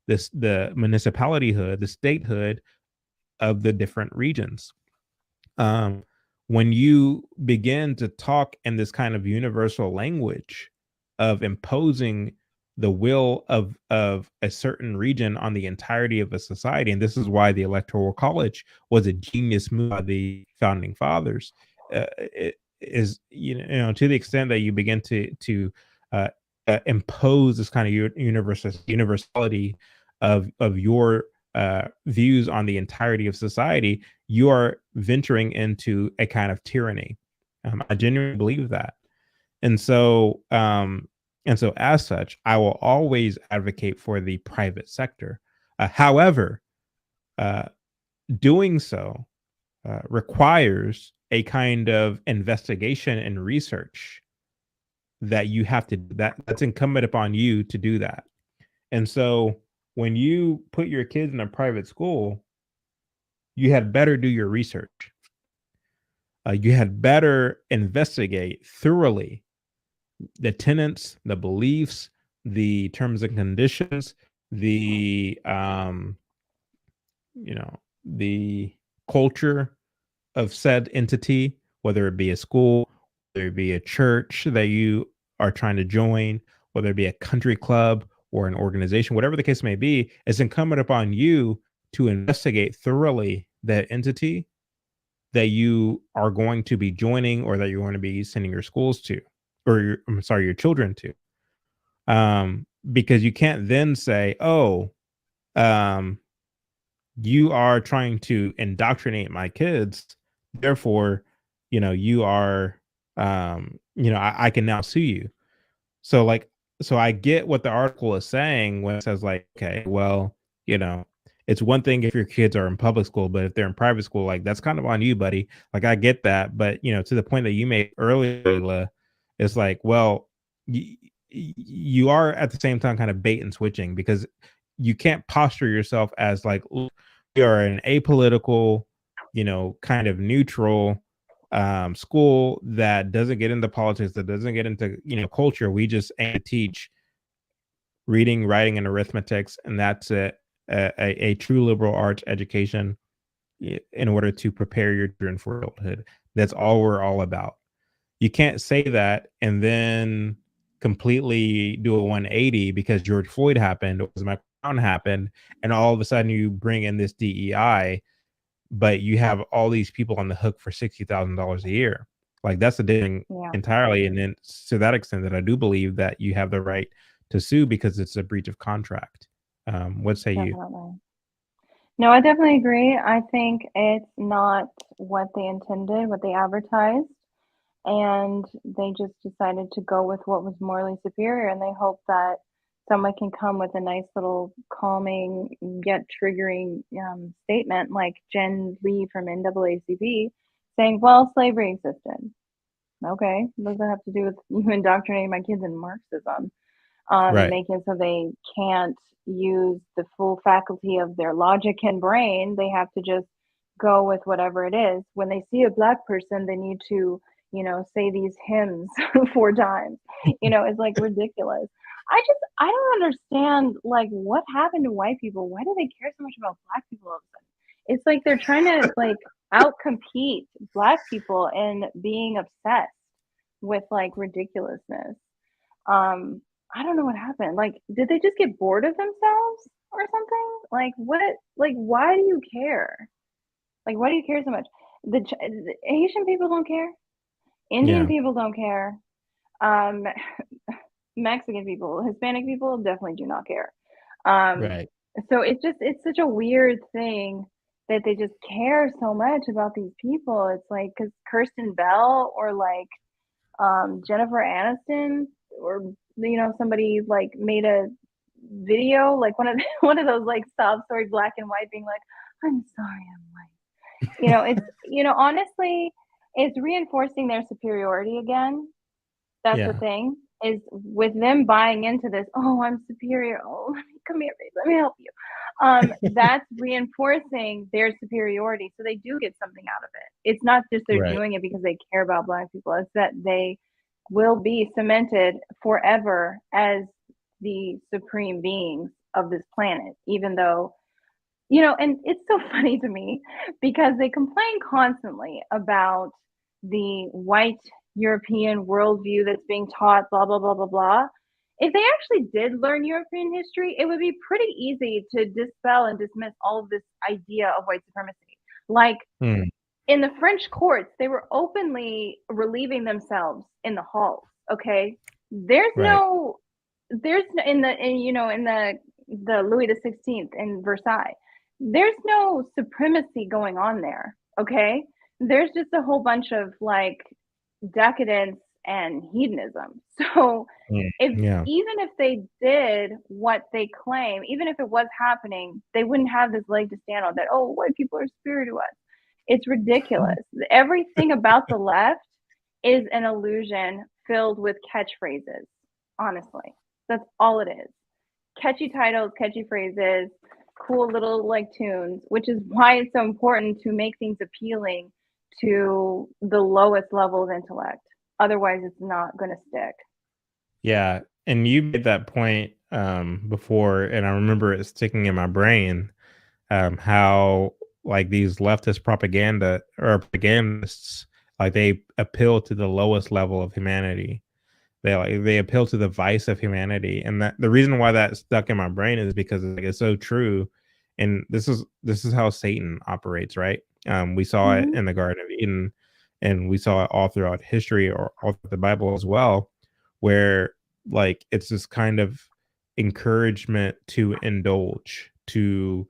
the municipalityhood, the statehood of the different regions. um, when you begin to talk in this kind of universal language of imposing the will of a certain region on the entirety of a society, and this is why the electoral college was a genius move by the founding fathers, it is, to the extent that you begin uh, impose this kind of universality of your views on the entirety of society, you are venturing into a kind of tyranny. I genuinely believe that. And so, as such, I will always advocate for the private sector. However, uh, doing so requires a kind of investigation and research that you have to that's incumbent upon you to do that. And so, when you put your kids in a private school, you had better do your research. You had better investigate thoroughly the tenets, the beliefs, the terms and conditions, the the culture of said entity, whether it be a school, whether it be a church that you are trying to join, whether it be a country club or an organization, whatever the case may be, it's incumbent upon you to investigate thoroughly that entity that you are going to be joining, or that you're going to be sending your schools to, or I'm sorry, your children to. Because you can't then say, oh, um, you are trying to indoctrinate my kids, therefore, you are, I can now sue you. So like, so I get what the article is saying when it says like, okay, well, you know, it's one thing if your kids are in public school, but if they're in private school, like that's kind of on you, buddy. Like I get that, but to the point that you made earlier, Layla, it's like, well, you are at the same time kind of bait and switching, because you can't posture yourself as like, "Look, we are an apolitical, kind of neutral school that doesn't get into politics, that doesn't get into culture. We just aim to teach reading, writing, and arithmetics, and that's it. A true liberal arts education, in order to prepare your children for adulthood. That's all we're all about. You can't say that and then completely do a 180 because George Floyd happened or Michael Brown happened, and all of a sudden you bring in this DEI, but you have all these people on the hook for $60,000 a year. Like that's a thing Yeah, entirely. And then to that extent, that I do believe that you have the right to sue because it's a breach of contract. What say you? definitely. No, I definitely agree. I think it's not what they intended, what they advertised, and they just decided to go with what was morally superior, and they hope that someone can come with a nice little calming yet triggering statement like Jen Lee from NAACP saying, well, slavery existed. Okay, what does that have to do with you indoctrinating my kids in Marxism? Right. Making it so they can't use the full faculty of their logic and brain. They have to just go with whatever it is. When they see a black person, they need to, say these hymns 4 times. It's like ridiculous. I don't understand like what happened to white people. Why do they care so much about black people all of a sudden? It's like they're trying to like outcompete black people in being obsessed with like ridiculousness. Um, I don't know what happened. Like, did they just get bored of themselves or something? Like, what? Like, why do you care? Like, why do you care so much? The Asian people don't care. Indian Yeah. people don't care. Um, Mexican people, Hispanic people definitely do not care. Um, Right. so it's such a weird thing that they just care so much about these people. It's like because Kirsten Bell or like Jennifer Aniston or somebody like made a video like one of one of those like sob story black and white being like, I'm sorry, I'm white. It's honestly it's reinforcing their superiority again. That's the Yeah. thing is with them buying into this, oh, I'm superior, oh, let me come here, babe, let me help you. That's reinforcing their superiority, so they do get something out of it. It's not just they're Right. doing it because they care about black people, it's that they will be cemented forever as the supreme beings of this planet, even though and it's so funny to me because they complain constantly about the white European worldview that's being taught, blah, blah, blah, blah, blah. If they actually did learn European history, it would be pretty easy to dispel and dismiss all of this idea of white supremacy. Like Mm, in the French courts, they were openly relieving themselves in the halls. Okay, there's right. no, there's in the in the Louis XVI in Versailles. There's no supremacy going on there. Okay, there's just a whole bunch of like decadence and hedonism. So Mm, if yeah. even if they did what they claim, even if it was happening, they wouldn't have this leg to stand on that, oh, white people are superior to us. It's ridiculous. Everything about the left is an illusion filled with catchphrases, honestly. That's all it is. Catchy titles, catchy phrases, cool little like tunes, which is why it's so important to make things appealing to the lowest level of intellect. Otherwise, it's not going to stick. Yeah. And you made that point before, and I remember it sticking in my brain. How like these leftist propaganda or propagandists, like they appeal to the lowest level of humanity. They appeal to the vice of humanity, and that the reason why that stuck in my brain is because like, it's so true. And this is how Satan operates, right? We saw it Mm-hmm. in the Garden of Eden, and we saw it all throughout history or all through the Bible as well, where like it's this kind of encouragement to indulge, to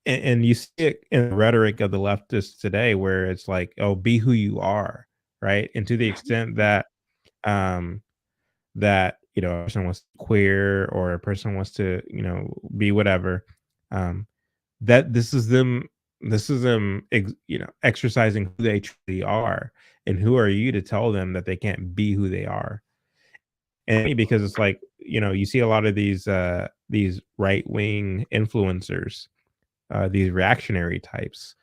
and you see it in the rhetoric of the leftists today, where it's like, oh, be who you are, right? And to the extent that um a person wants to queer or a person wants to be whatever, um that this is them exercising who they truly are, and who are you to tell them that they can't be who they are. And because it's like, you see a lot of these right wing influencers, these reactionary types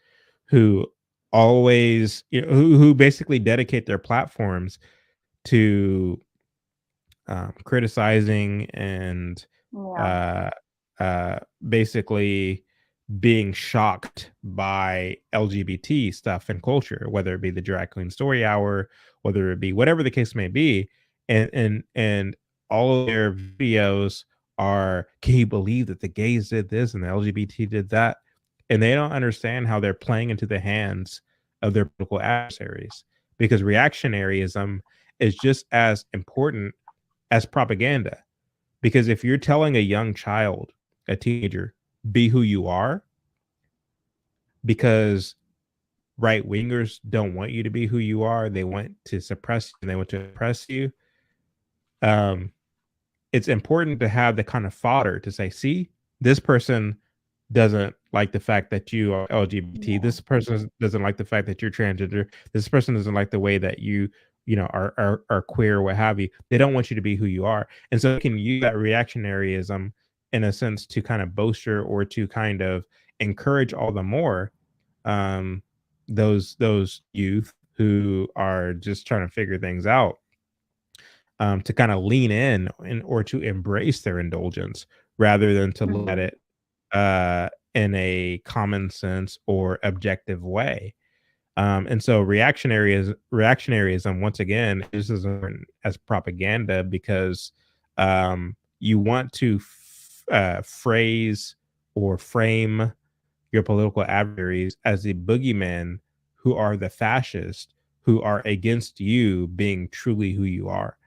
who always who basically dedicate their platforms to criticizing and Yeah. uh, basically being shocked by LGBT stuff and culture, whether it be the drag queen story hour, whether it be whatever the case may be, and all of their videos are, can you believe that the gays did this and the LGBT did that? And they don't understand how they're playing into the hands of their political adversaries, because reactionaryism is just as important as propaganda. Because if you're telling a young child, a teenager, be who you are, because right wingers don't want you to be who you are, they want to suppress you and they want to oppress you. Um, it's important to have the kind of fodder to say, see, this person doesn't like the fact that you are LGBT. Yeah. This person doesn't like the fact that you're transgender. This person doesn't like the way that you know, are queer or what have you. They don't want you to be who you are. And so you can use that reactionaryism in a sense to kind of bolster or to kind of encourage all the more um those youth who are just trying to figure things out, to kind of lean in or to embrace their indulgence rather than to look at Mhm. it in a common sense or objective way. And so reactionaryism once again is as important as propaganda, because you want to phrase or frame your political adversaries as the boogeymen who are the fascists who are against you being truly who you are.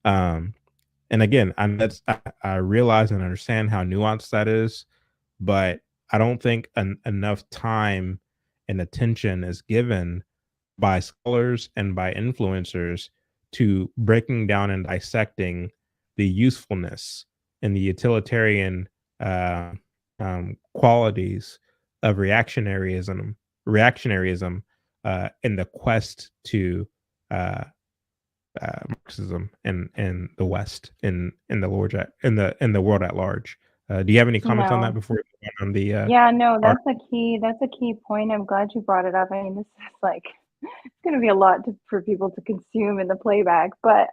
Um, and again, I realize and understand how nuanced that is, but I don't think enough time and attention is given by scholars and by influencers to breaking down and dissecting the usefulness and the utilitarian uh, qualities of reactionaryism in the quest to uh, Marxism in the West, in the Lord in the world at large. Do you have any comments on that No. before we move on the Yeah, no, art? that's a key point. I'm glad you brought it up. I mean, this is like it's gonna be a lot for people to consume in the playback, but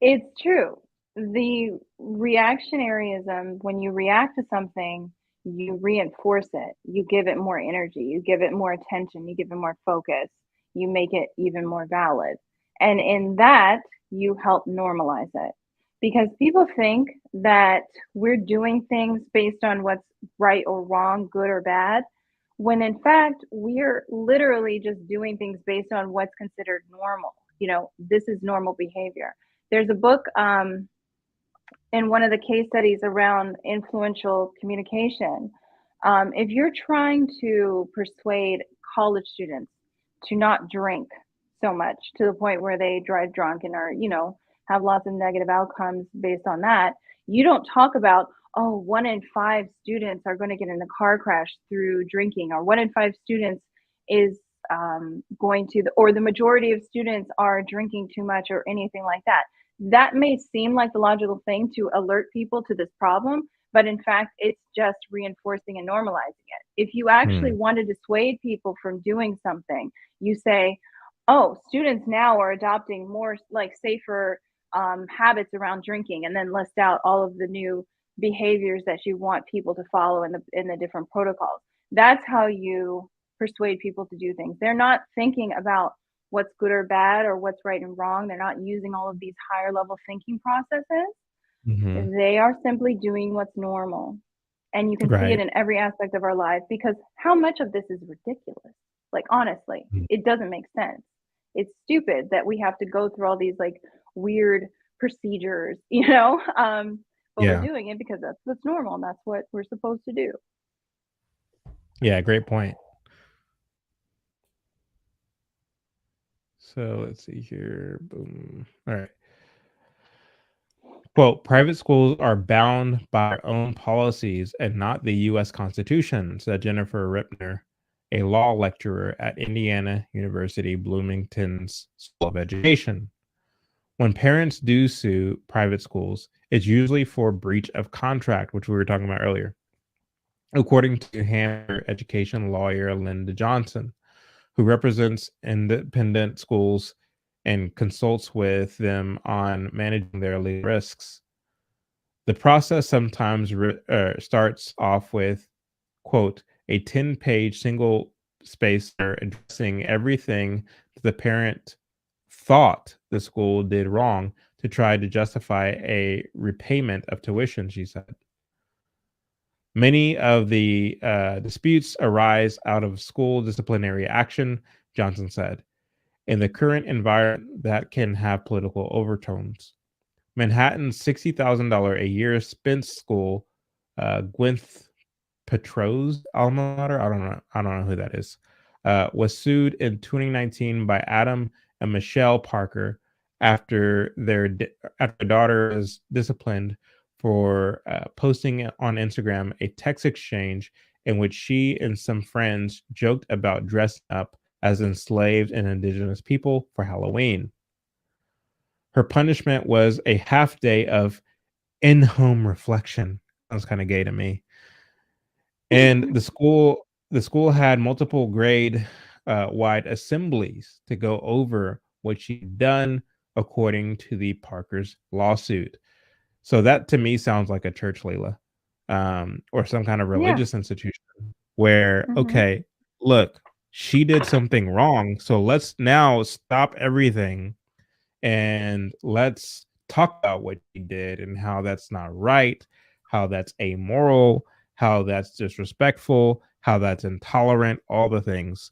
it's true. The reactionaryism, when you react to something, you reinforce it. You give it more energy, you give it more attention, you give it more focus, you make it even more valid. And in that, you help normalize it. Because people think that we're doing things based on what's right or wrong, good or bad, when in fact, we're literally just doing things based on what's considered normal. You know, this is normal behavior. There's a book in one of the case studies around influential communication. If you're trying to persuade college students to not drink so much to the point where they drive drunk and are, you know, have lots of negative outcomes based on that, you don't talk about, oh, 1 in 5 students are going to get in a car crash through drinking, or 1 in 5 students is going to, or the majority of students are drinking too much, or anything like that. That may seem like the logical thing to alert people to this problem, but in fact, it's just reinforcing and normalizing it. If you actually Hmm. want to dissuade people from doing something, you say, oh, students now are adopting more like safer habits around drinking, and then list out all of the new behaviors that you want people to follow in the different protocols. That's how you persuade people to do things. They're not thinking about what's good or bad or what's right and wrong. They're not using all of these higher level thinking processes. Hmm. They are simply doing what's normal. And you can see it Right. in every aspect of our lives, because how much of this is ridiculous? Like, honestly, Mm. it doesn't make sense. It's stupid that we have to go through all these like weird procedures, you know? But we're Yeah. doing it because that's what's normal and that's what we're supposed to do. Yeah. Great point. So let's see here. Boom. All right. Quote, private schools are bound by their own policies and not the U.S. Constitution, said Jennifer Ripner, a law lecturer at Indiana University Bloomington's School of Education. When parents do sue private schools, it's usually for breach of contract, which we were talking about earlier, according to Hanover education lawyer Linda Johnson, who represents independent schools and consults with them on managing their legal risks. The process sometimes starts off with quote, a 10-page single spacer addressing everything the parent thought the school did wrong to try to justify a repayment of tuition, she said. Many of the disputes arise out of school disciplinary action, Johnson said. In the current environment, that can have political overtones. Manhattan's $60,000 a year Spence School, Gwyneth Petro's alma mater, I don't know who that is, was sued in 2019 by Adam and Michelle Parker after after their daughter was disciplined for posting on Instagram a text exchange in which she and some friends joked about dressing up as enslaved and indigenous people for Halloween. Her punishment was a half day of in-home reflection. Sounds kind of gay to me. And the school had multiple grade wide assemblies to go over what she'd done according to the Parker's lawsuit. So that to me sounds like a church, Layla, or some kind of Yeah. religious institution where, Mm-hmm. okay, look, she did something wrong, so let's now stop everything and let's talk about what he did and how that's not right, how that's amoral, how that's disrespectful, how that's intolerant, all the things.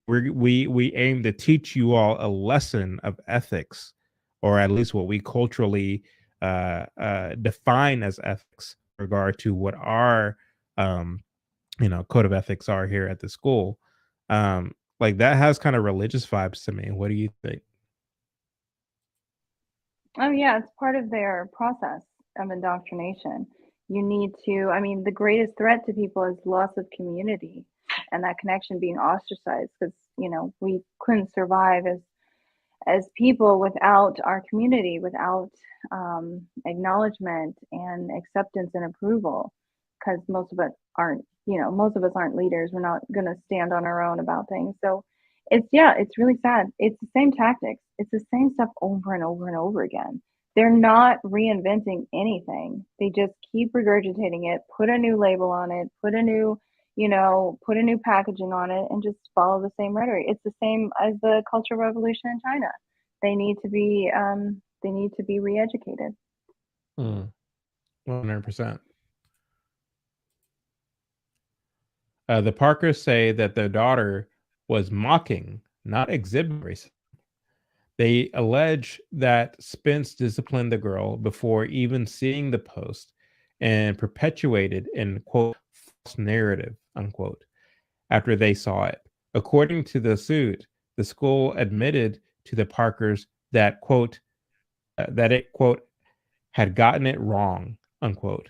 We aim to teach you all a lesson of ethics, or at least what we culturally define as ethics, in regard to what our um, code of ethics are here at the school. Like that has kind of religious vibes to me. What do you think? Oh, yeah, it's part of their process of indoctrination. You need to, I mean, the greatest threat to people is loss of community and that connection being ostracized because, we couldn't survive as people without our community, without acknowledgement and acceptance and approval, because most of us aren't leaders. We're not going to stand on our own about things. So it's really sad. It's the same tactics. It's the same stuff over and over and over again. They're not reinventing anything. They just keep regurgitating it, put a new label on it, put a new packaging on it, and just follow the same rhetoric. It's the same as the Cultural Revolution in China. They need to be re-educated. 100%. The Parkers say that their daughter was mocking, not exhibiting racism. They allege that Spence disciplined the girl before even seeing the post and perpetuated an quote false narrative unquote after they saw it. According to the suit, the school admitted to the Parkers that that it quote had gotten it wrong unquote,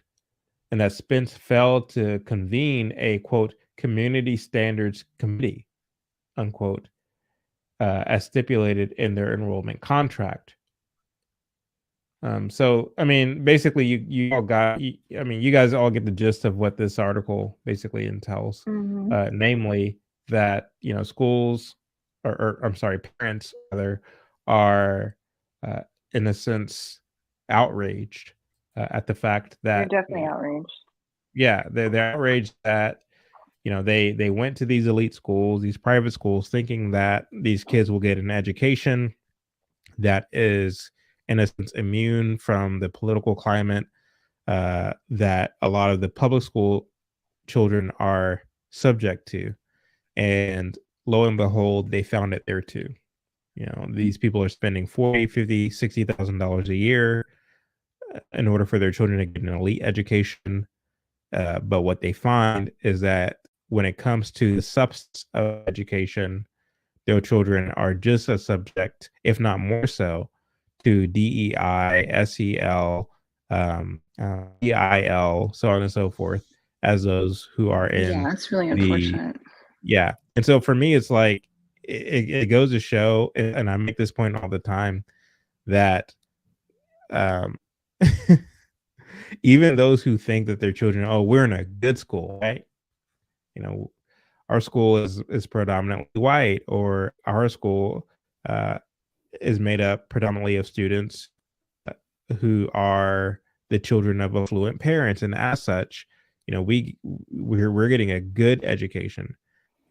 and that Spence failed to convene a quote community standards committee unquote, as stipulated in their enrollment contract. So I mean, basically, you all got. I mean, you guys all get the gist of what this article basically entails, Mm-hmm. namely that schools, or I'm sorry, parents rather, are uh, in a sense outraged at the fact They're that definitely outraged. yeah, they're outraged that they went to these elite schools, these private schools, thinking that these kids will get an education that is in a sense immune from the political climate that a lot of the public school children are subject to. And lo and behold, they found it there too. These people are spending 40, 50, $60,000 a year in order for their children to get an elite education. But what they find is that when it comes to the substance of education, their children are just as subject, if not more so, to DEI, SEL, EIL, so on and so forth, as those who are in Yeah, it's really the unfortunate. yeah. And so for me, it's like it goes to show, and I make this point all the time that um, even those who think that their children, oh, we're in a good school, right? You know, our school is predominantly white, or our school uh, is made up predominantly of students who are the children of affluent parents, and as such, we're getting a good education.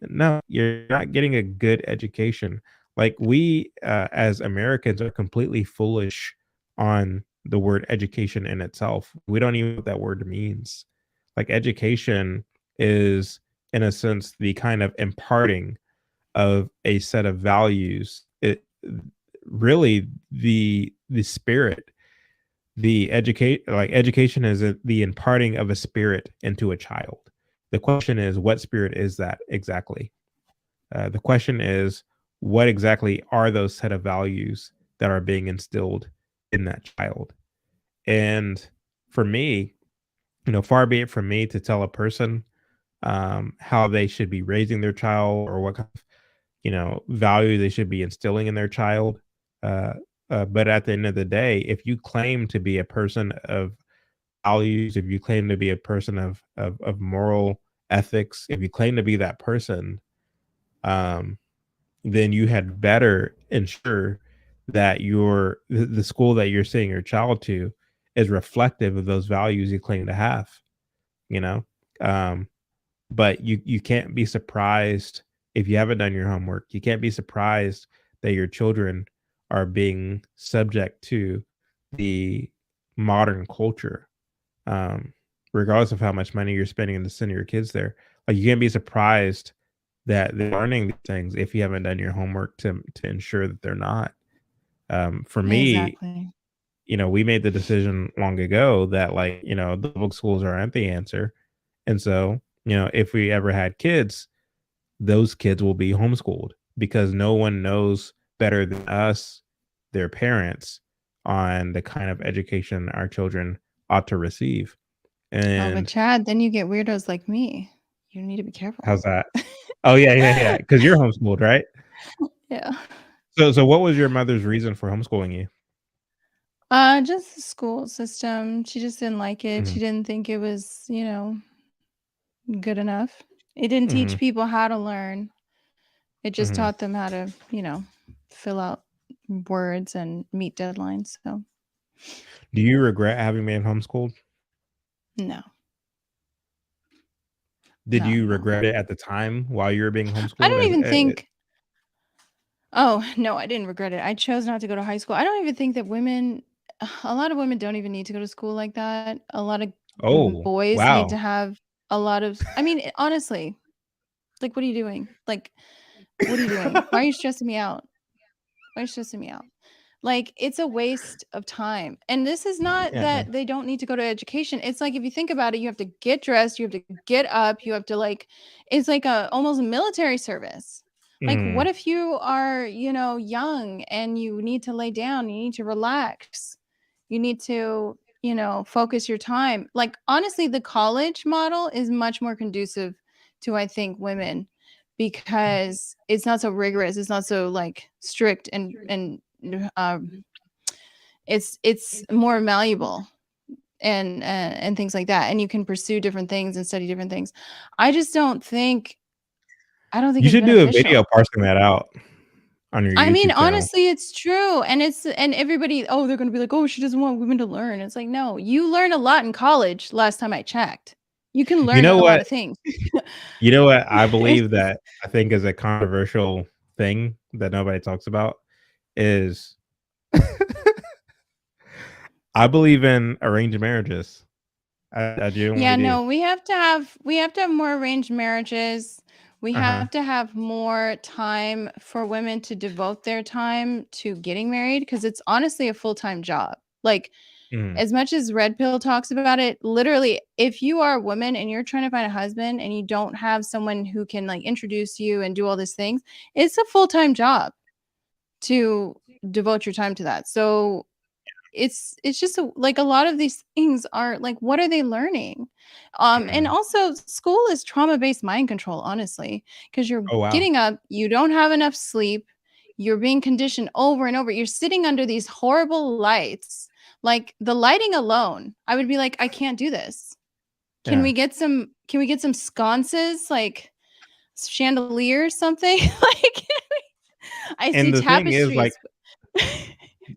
No, you're not getting a good education. Like we, as Americans, are completely foolish on the word education in itself. We don't even know what that word means. Like education is, in a sense, the kind of imparting of a set of values. It really the spirit, education is the imparting of a spirit into a child. The question is, what spirit is that exactly? The question is, what exactly are those set of values that are being instilled in that child? And for me, far be it from me to tell a person how they should be raising their child, or what kind of value they should be instilling in their child. Uh, but at the end of the day, if you claim to be a person of values, if you claim to be a person of moral ethics, if you claim to be that person, um, then you had better ensure that the school that you're sending your child to is reflective of those values you claim to have. You know, um, but you can't be surprised if you haven't done your homework. You can't be surprised that your children are being subject to the modern culture, um, regardless of how much money you're spending to send your kids there. Like you can't be surprised that they're learning these things if you haven't done your homework to ensure that they're not. For me, Exactly. we made the decision long ago that the public schools aren't the answer, and so if we ever had kids, those kids will be homeschooled because no one knows better than us, their parents, on the kind of education our children ought to receive. Oh, but And Chad, then you get weirdos like me. You need to be careful. how's that? Oh yeah, yeah, yeah. Because you're homeschooled, right? Yeah. So what was your mother's reason for homeschooling you? Just the school system. She just didn't like it. Mhm, She didn't think it was, good enough. It didn't teach mhm. people how to learn. It just Mhm. taught them how to, fill out words and meet deadlines. So, Do you regret having been homeschooled? no, Did no, you no. regret it at the time while you were being I homeschooled? don't even think. Oh, no, I didn't regret it. I chose not to go to high school. I don't even think that a lot of women don't even need to go to school like that. A lot of Oh, boys need wow. to have a lot of, I mean, honestly, like, what are you doing? Like, what are you doing? Why are you stressing me out? Why are you stressing me out? Like, it's a waste of time. And this is not Yeah. that they don't need to go to education. It's like, if you think about it, you have to get dressed, you have to get up, you have to like, it's like a almost military service. Like, what Mhm. if you are, young and you need to lay down, you need to relax, you need to, focus your time. Like, honestly, the college model is much more conducive to, I think, women because it's not so rigorous, it's not so like strict and um it's more malleable and things like that, and you can pursue different things and study different things. I don't think You it's should do a video beneficial. parsing that out on your I mean, YouTube channel. honestly, it's true. And everybody, oh, they're going to be like, oh, she doesn't want women to learn. It's like, no, you learn a lot in college. Last time I checked, you can You learn know a lot what? of things. You know what I It's believe that I think is a controversial thing that nobody talks about is I believe in arranged marriages. I genuinely Yeah, do. no, we have to have more arranged marriages. We Uh-huh. have to have more time for women to devote their time to getting married because it's honestly a full-time job. Like, Mhm. as much as Red Pill talks about it, literally, if you are a woman and you're trying to find a husband and you don't have someone who can like introduce you and do all these things, it's a full-time job to devote your time to that. So it's just like a lot of these things are like, what are they learning? And Mhm. also school is trauma-based mind control, honestly, because you're Oh, wow. getting up, you don't have enough sleep, you're being conditioned over and over, you're sitting under these horrible lights. Like, the lighting alone, I would be like, I can't do this. can Yeah. we get some can we get some sconces, like chandeliers, something? Like, I And see the thing is, like, tapestries.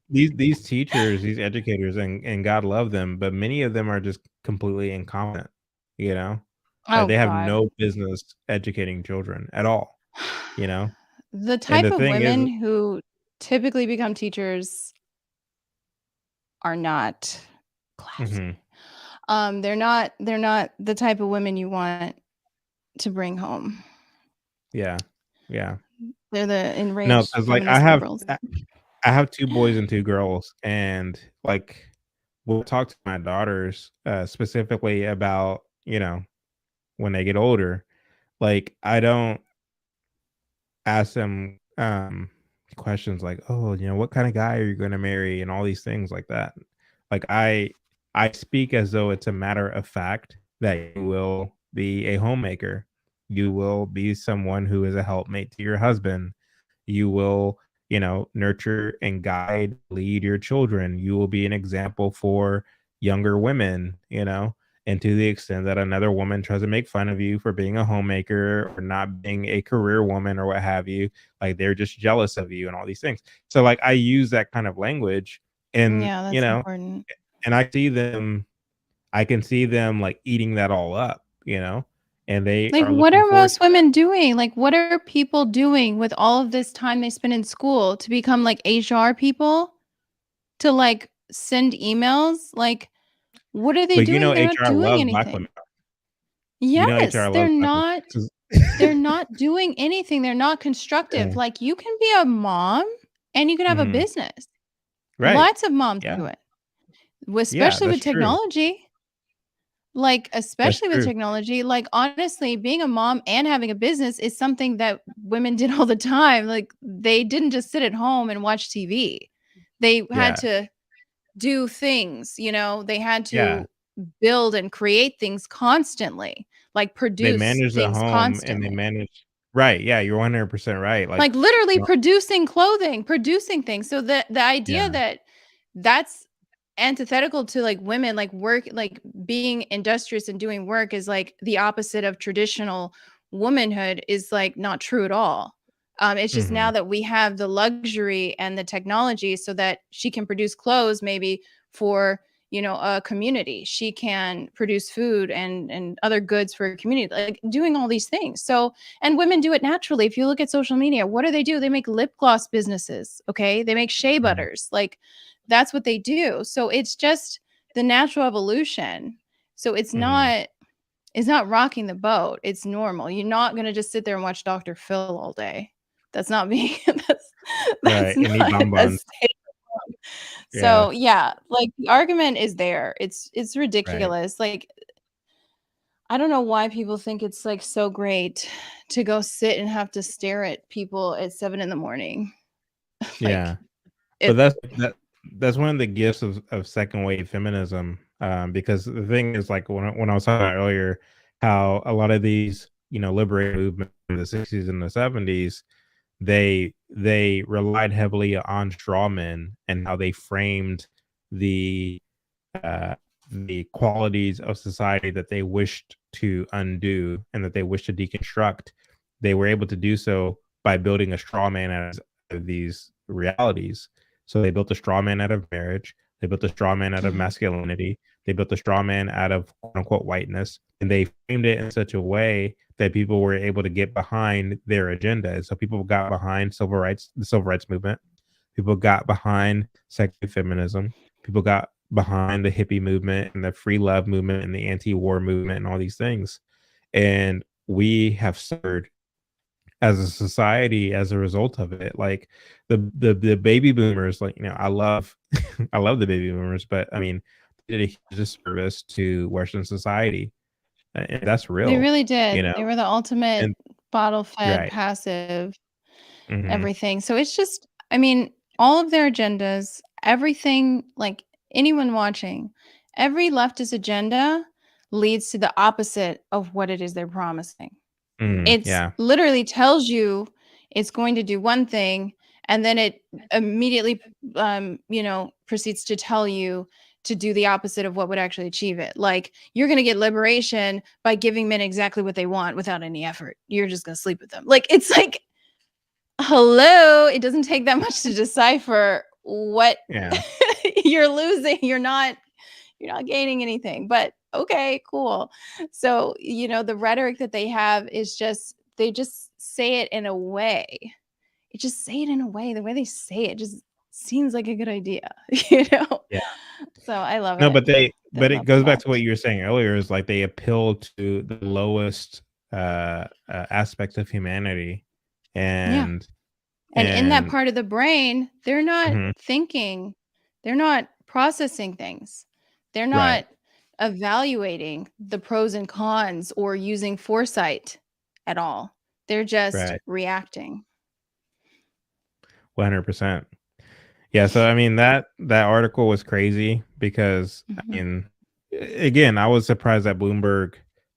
these teachers, these educators, and God love them, but many of them are just completely incompetent. you know? Like, Oh they have God. no business educating children at all, you know? The And type the of thing is women who typically become teachers are not classy. Mhm. They're not the type of women you want to bring home. Yeah. Yeah. They're the No, enraged 'cause, like, feminist liberals. I have 2 boys and 2 girls, and, like, we'll talk to my daughters, specifically about, when they get older. Like, I don't ask them, questions like, "Oh, what kinda guy are you gonna marry?" and all these things like that. Like, I speak as though it's a matter of fact that you will be a homemaker. You will be someone who is a helpmate to your husband. You will, nurture and guide, lead your children. You will be an example for younger women, and to the extent that another woman tries to make fun of you for being a homemaker or not being a career woman or what have you, like they're just jealous of you and all these things. So like I use that kind of language and Yeah, that's important. and I can see them like eating that all up, and they Like, are what looking are forward most to it. women doing? Like, what are people doing with all of this time they spend in school to become like HR people? To like send emails? Like, what are they But doing? They're not HR doing loves black anything. women. Yes, HR they're loves black women not 'cause they're not doing anything. They're not constructive. Yeah. Like, you can be a mom and you can have a Mhm. business. Right. Lots of moms Yeah. do it, Yeah, especially that's with true. technology. Like, That's especially with true. technology, like, honestly, being a mom and having a business is something that women did all the time. Like, they didn't just sit at home and watch TV. They had Yeah. to do things, they had Yeah. to build and create things constantly, like They produce manage the things home and they constantly. manage Right, yeah, you're 100% right, Like, like, literally you know producing clothing, producing things. So the idea Yeah. that that's antithetical to, like, women, like, work like, being industrious and doing work is, like, the opposite of traditional womanhood is, like, not true at all. It's just now Mhm. that we have the luxury and the technology so that she can produce clothes maybe for, a community. She can produce food and other goods for a community, like, doing all these things. So and women do it naturally. If you look at social media, what do? They make lip gloss businesses, okay? They make shea Mhm. butters. Like, that's what they do. So it's just the natural evolution. So Mhm. it's not rocking the boat. It's normal. You're not going to just sit there and watch Dr. Phil all day. That's not being that's Right, and eat not a bonbons. state. Yeah, So, yeah, like the argument is there. It's right. ridiculous. Like, I don't know why people think it's like so great to go sit and have to stare at people at 7 in the morning. Yeah. Like, But it that's one of the gifts of second wave feminism, because the thing is, like, when I was talking about earlier, how a lot of these, liberating movements in the 60s and the 70s, they relied heavily on straw men and how they framed the uh, the qualities of society that they wished to undo and that they wished to deconstruct. They were able to do so by building a straw man out of these realities. So they built a straw man out of marriage. They built a straw man out of Mhm. masculinity. They built a straw man out of quote unquote whiteness. And they framed it in such a way that people were able to get behind their agenda. And so people got behind civil rights, the civil rights movement. People got behind secular feminism. People got behind the hippie movement and the free love movement and the anti-war movement and all these things. And we have suffered as a society as a result of it. Like the baby boomers, like, I love I love the baby boomers, but I mean, they did a huge disservice to Western society. And that's They real, really you did. know. They were the ultimate And bottle-fed right. passive Hmm. everything. So it's just I mean, all of their agendas, everything like anyone watching, every leftist agenda leads to the opposite of what it is they're promising. It's Yeah. literally tells you it's going to do one thing, and then it immediately, proceeds to tell you to do the opposite of what would actually achieve it. Like, you're going to get liberation by giving men exactly what they want without any effort. You're just going to sleep with them. Like, it's like, hello, it doesn't take that much to decipher what Yeah. you're losing. You're not gaining anything, but okay, cool. So, the rhetoric that they have is they just say it in a way. The way they say it just seems like a good idea, Yeah. So I love No, it. but I but it love the goes back to what left. you were saying earlier, is like they appeal to the lowest aspects of humanity, Yeah. and And in that and part of the brain, they're not mhm, thinking, they're not processing things. They're right, not evaluating the pros and cons or using foresight at all. They're just right, reacting. 100%. Yeah, so I mean that article was crazy because I Mhm. mean, again, I was surprised that Bloomberg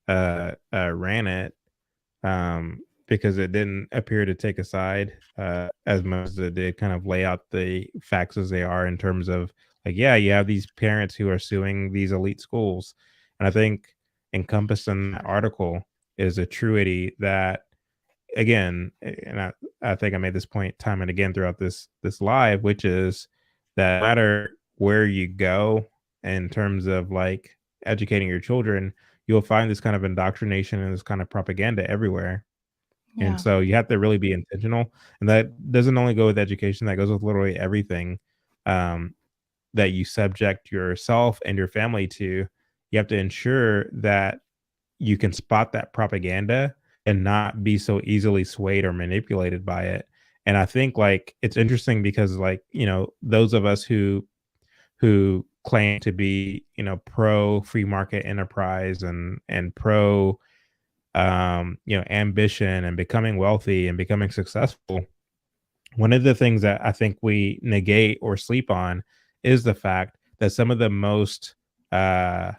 ran it, because it didn't appear to take a side, as much as it did kind of lay out the facts as they are, in terms of like, yeah, you have these parents who are suing these elite schools. And I think encompassed in that article is a truity that, again, and I think I made this point time and again throughout this live, which is that no matter where you go in terms of like educating your children, you'll find this kind of indoctrination and this kind of propaganda everywhere. And Yeah. so you have to really be intentional. And that doesn't only go with education, that goes with literally everything, um, that you subject yourself and your family to. You have to ensure that you can spot that propaganda and not be so easily swayed or manipulated by it. And I think like it's interesting because like, those of us who claim to be, pro free market enterprise and pro ambition and becoming wealthy and becoming successful, one of the things that I think we negate or sleep on is the fact that some of the most uh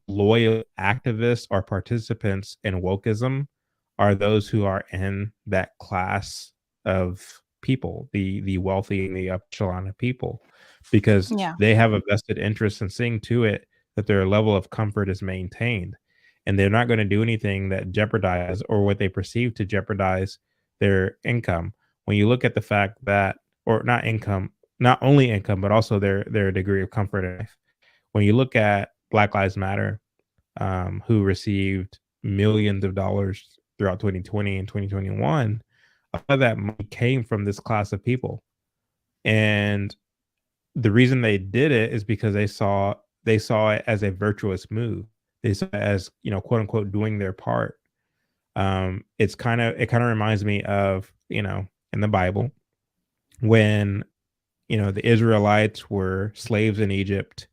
loyal activists or participants in wokeism are those who are in that class of people, the wealthy and the upper echelon of people, because Yeah. they have a vested interest in seeing to it that their level of comfort is maintained. And they're not going to do anything that jeopardize or what they perceive to jeopardize their income. When you look at the fact that, or not income, not only income, but also their degree of comfort in life. When you look at Black Lives Matter, who received millions of dollars throughout 2020 and 2021, a lot of that money came from this class of people. And the reason they did it is because they saw it as a virtuous move. They saw it as, quote unquote, doing their part. It kind of reminds me of, in the Bible, when, the Israelites were slaves in Egypt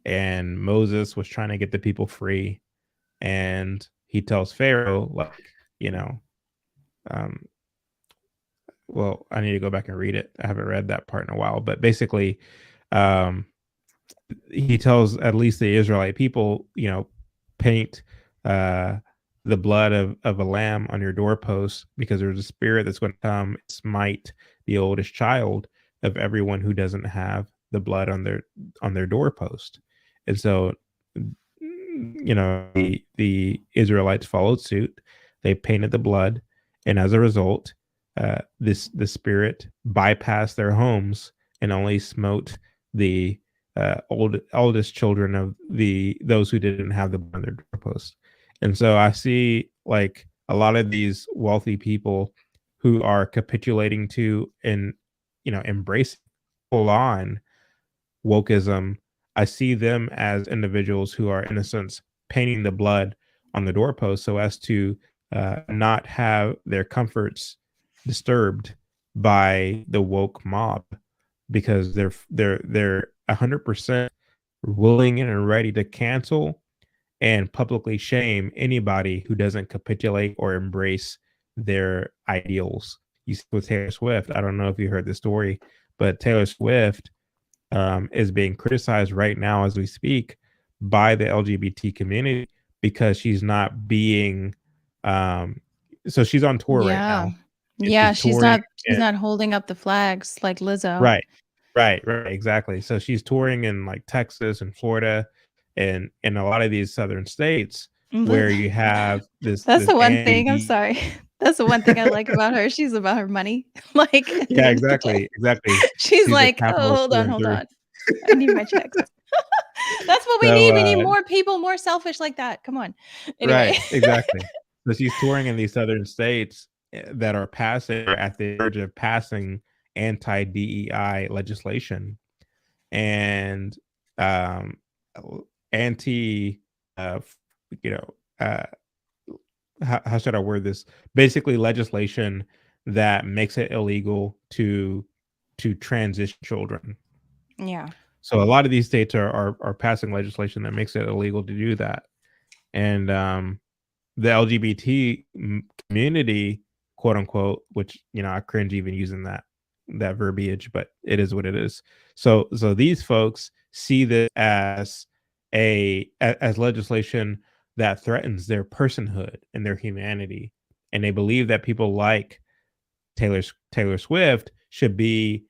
and Moses was trying to get the people free, and he tells Pharaoh, like, um, well, I need to go back and read it. I haven't read that part in a while, but basically, um, he tells at least the Israelite people, paint uh, the blood of a lamb on your doorpost, because there's a spirit that's going to come and smite the oldest child of everyone who doesn't have the blood on their doorpost. And so, the Israelites followed suit. They painted the blood, and as a result, the spirit bypassed their homes and only smote the oldest children of those who didn't have the blood on their doorpost. And so I see like a lot of these wealthy people who are capitulating to and embracing full on wokeism. I see them as individuals who are, in a sense, painting the blood on the doorpost so as to not have their comforts disturbed by the woke mob, because they're 100% willing and ready to cancel and publicly shame anybody who doesn't capitulate or embrace their ideals. You see with Taylor Swift, I don't know if you heard the story, but Taylor Swift is being criticized right now as we speak by the LGBT community because she's not being. Um, so she's on tour right Yeah. now, and Yeah, she's touring. she's not holding up the flags like Lizzo. Right, right, exactly. So she's touring in like Texas and Florida, and a lot of these southern states Li where you have this That's this the one thing, I'm anti. sorry. That's the one thing I like about her. She's about her money. Like, at the Yeah, end of the day, exactly. she's She's a like, "Oh, capitalist hold through on, and hold through. on. I need my checks." That's what we So, need. We need more people, more selfish like that. Come on. Anyway. right, exactly. So she's touring in these southern states that are passing or at the verge of passing anti-DEI legislation and um, anti, you know, how should I word this? Basically, legislation that makes it illegal to transition children. Yeah. So a lot of these states are passing legislation that makes it illegal to do that, and the LGBT community, quote unquote, which I cringe even using that verbiage, but it is what it is. So these folks see this as as legislation that threatens their personhood and their humanity, and they believe that people like Taylor Swift should be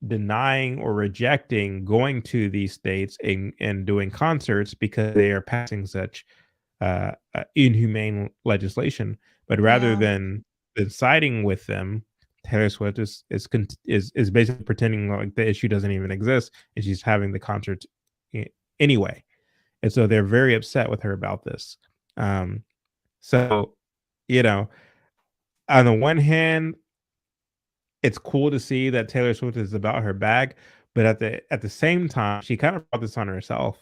denying or rejecting going to these states and doing concerts because they are passing such inhumane legislation. But rather Yeah. than siding with them, Taylor Swift is basically pretending like the issue doesn't even exist, and she's having the concert anyway. And so they're very upset with her about this. Um, so you know, on the one hand, it's cool to see that Taylor Swift is about her bag, but at the same time, she kind of brought this on herself,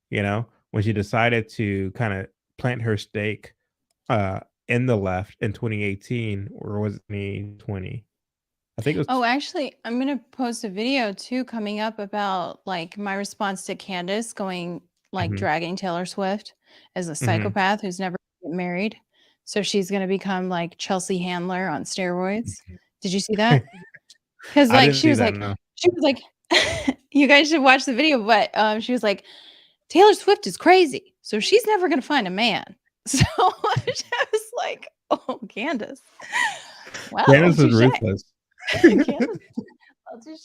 when she decided to kind of plant her stake uh in the left in 2018, or was it 2020? I think it was. Oh, actually, I'm gonna post a video too coming up about like my response to Candace going like Mhm, dragging Taylor Swift as a mhm. psychopath who's never gonna get married. So she's gonna become like Chelsea Handler on steroids. Did you see that? Because I like didn't see that, no. she was like, you guys should watch the video, but she was like, Taylor Swift is crazy, so she's never gonna find a man. So I was like, oh, Candace. Well, Candace is touche. ruthless. Candace, well, touche.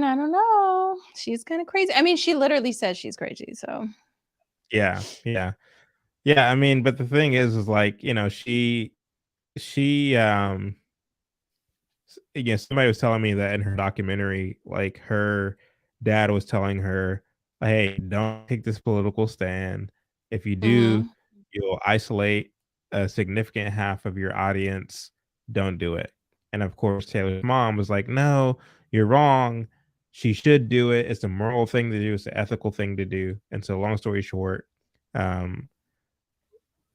I don't know. She's kind of crazy. I mean, she literally says she's crazy. So Yeah, yeah. Yeah, I mean, but the thing is like, she yeah, somebody was telling me that in her documentary, like her dad was telling her, "Hey, don't take this political stand. If you do, mhm. you'll isolate a significant half of your audience. Don't do it." And of course, Taylor's mom was like, "No, you're wrong. She should do it. It's a moral thing to do. It's an ethical thing to do." And so, long story short, um,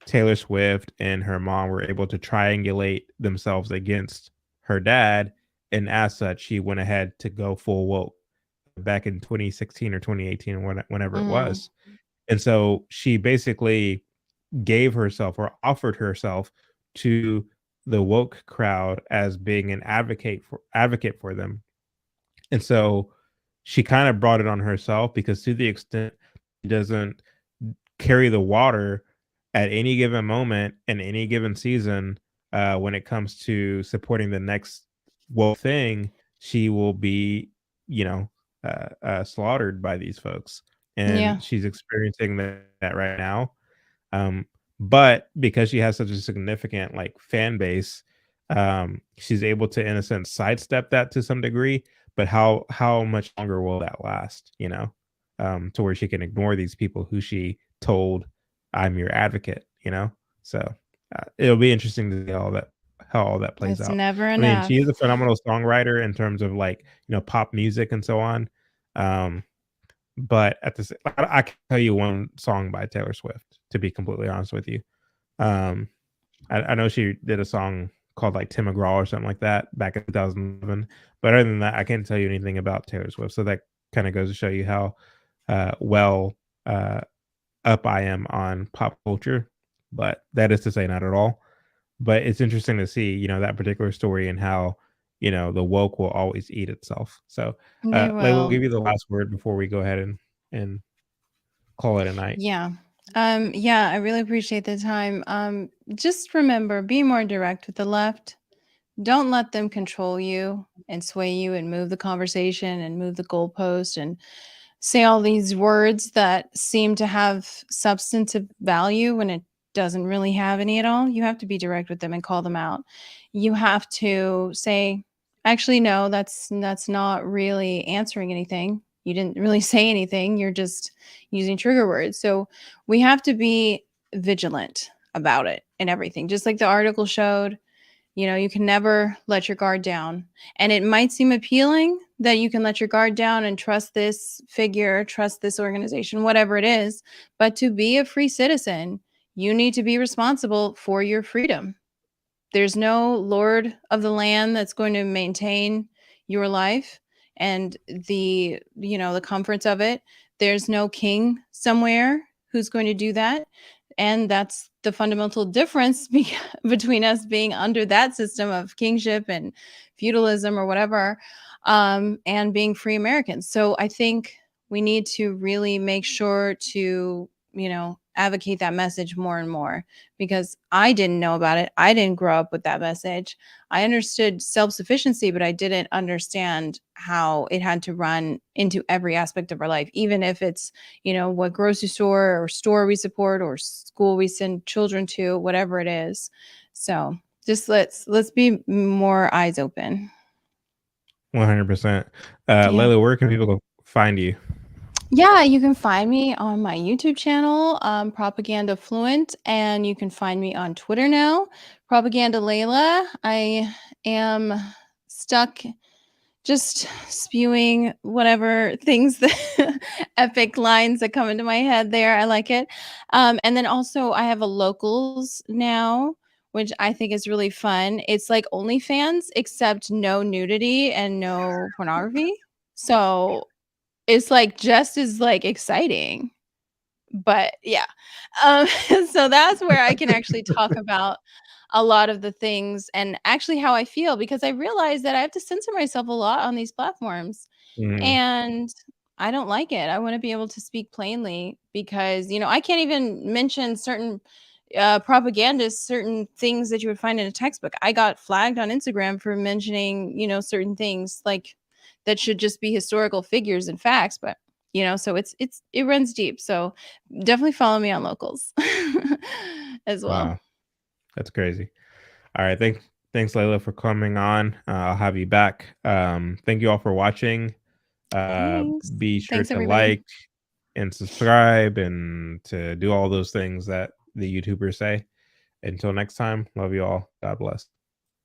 Taylor Swift and her mom were able to triangulate themselves against her dad, and as such, she went ahead to go full woke back in 2016 or 2018 or whenever it Mm, was. And so she basically gave herself or offered herself to the woke crowd as being an advocate for them. And so she kind of brought it on herself because to the extent she doesn't carry the water at any given moment in any given season, when it comes to supporting the next woke thing, she will be, slaughtered by these folks, yeah. and she's experiencing that right now. Um, but because she has such a significant like fan base, she's able to, in a sense, sidestep that to some degree. But how much longer will that last? To where she can ignore these people who she told, "I'm your advocate." So it'll be interesting to see how all that plays It's out. never I mean, she is enough. a phenomenal songwriter in terms of like pop music and so on. Um, but I can tell you one song by Taylor Swift, to be completely honest with you. Um, I know she did a song called like Tim McGraw or something like that back in 2011. But other than that, I can't tell you anything about Taylor Swift. So that kind of goes to show you how well uh, up I am on pop culture. But that is to say, not at all. But it's interesting to see, that particular story and how, the woke will always eat itself. So, They Layla, will will. give you the last word before we go ahead and call it a night. Yeah. Yeah, I really appreciate the time. Just remember, be more direct with the left. Don't let them control you and sway you and move the conversation and move the goalpost and say all these words that seem to have substantive value when it doesn't really have any at all. You have to be direct with them and call them out. You have to say, Actually, no, that's not really answering anything. You didn't really say anything. You're just using trigger words. So we have to be vigilant about it and everything. Just like the article showed, you can never let your guard down. And it might seem appealing that you can let your guard down and trust this figure, trust this organization, whatever it is. But to be a free citizen, you need to be responsible for your freedom. There's no lord of the land that's going to maintain your life and the comforts of it. There's no king somewhere who's going to do that. And that's the fundamental difference between us being under that system of kingship and feudalism or whatever, and being free Americans. So I think we need to really make sure to, advocate that message more and more, because I didn't know about it. I didn't grow up with that message. I understood self-sufficiency, but I didn't understand how it had to run into every aspect of our life, even if it's, what grocery store or store we support or school we send children to, whatever it is. So just let's be more eyes open. 100%. Yeah. Layla, where can people find you? Yeah, you can find me on my YouTube channel, Propaganda Fluent, and you can find me on Twitter now, Propaganda Layla. I am stuck just spewing whatever things, the epic lines that come into my head there. I like it. And then also I have a locals now, which I think is really fun. It's like OnlyFans, except no nudity and no pornography. So it's like just as like exciting, but yeah. Um, so that's where I can actually talk about a lot of the things and actually how I feel, because I realize that I have to censor myself a lot on these platforms, and I don't like it. I want to be able to speak plainly because, I can't even mention certain propagandists, certain things that you would find in a textbook. I got flagged on Instagram for mentioning, certain things like that should just be historical figures and facts, but so it runs deep. So definitely follow me on locals as well. Wow, that's crazy. All right, thanks Layla for coming on. I'll have you back. Thank you all for watching. Thanks. Be sure Thanks, to everybody. like and subscribe and to do all those things that the YouTubers say. Until next time, love you all. God bless.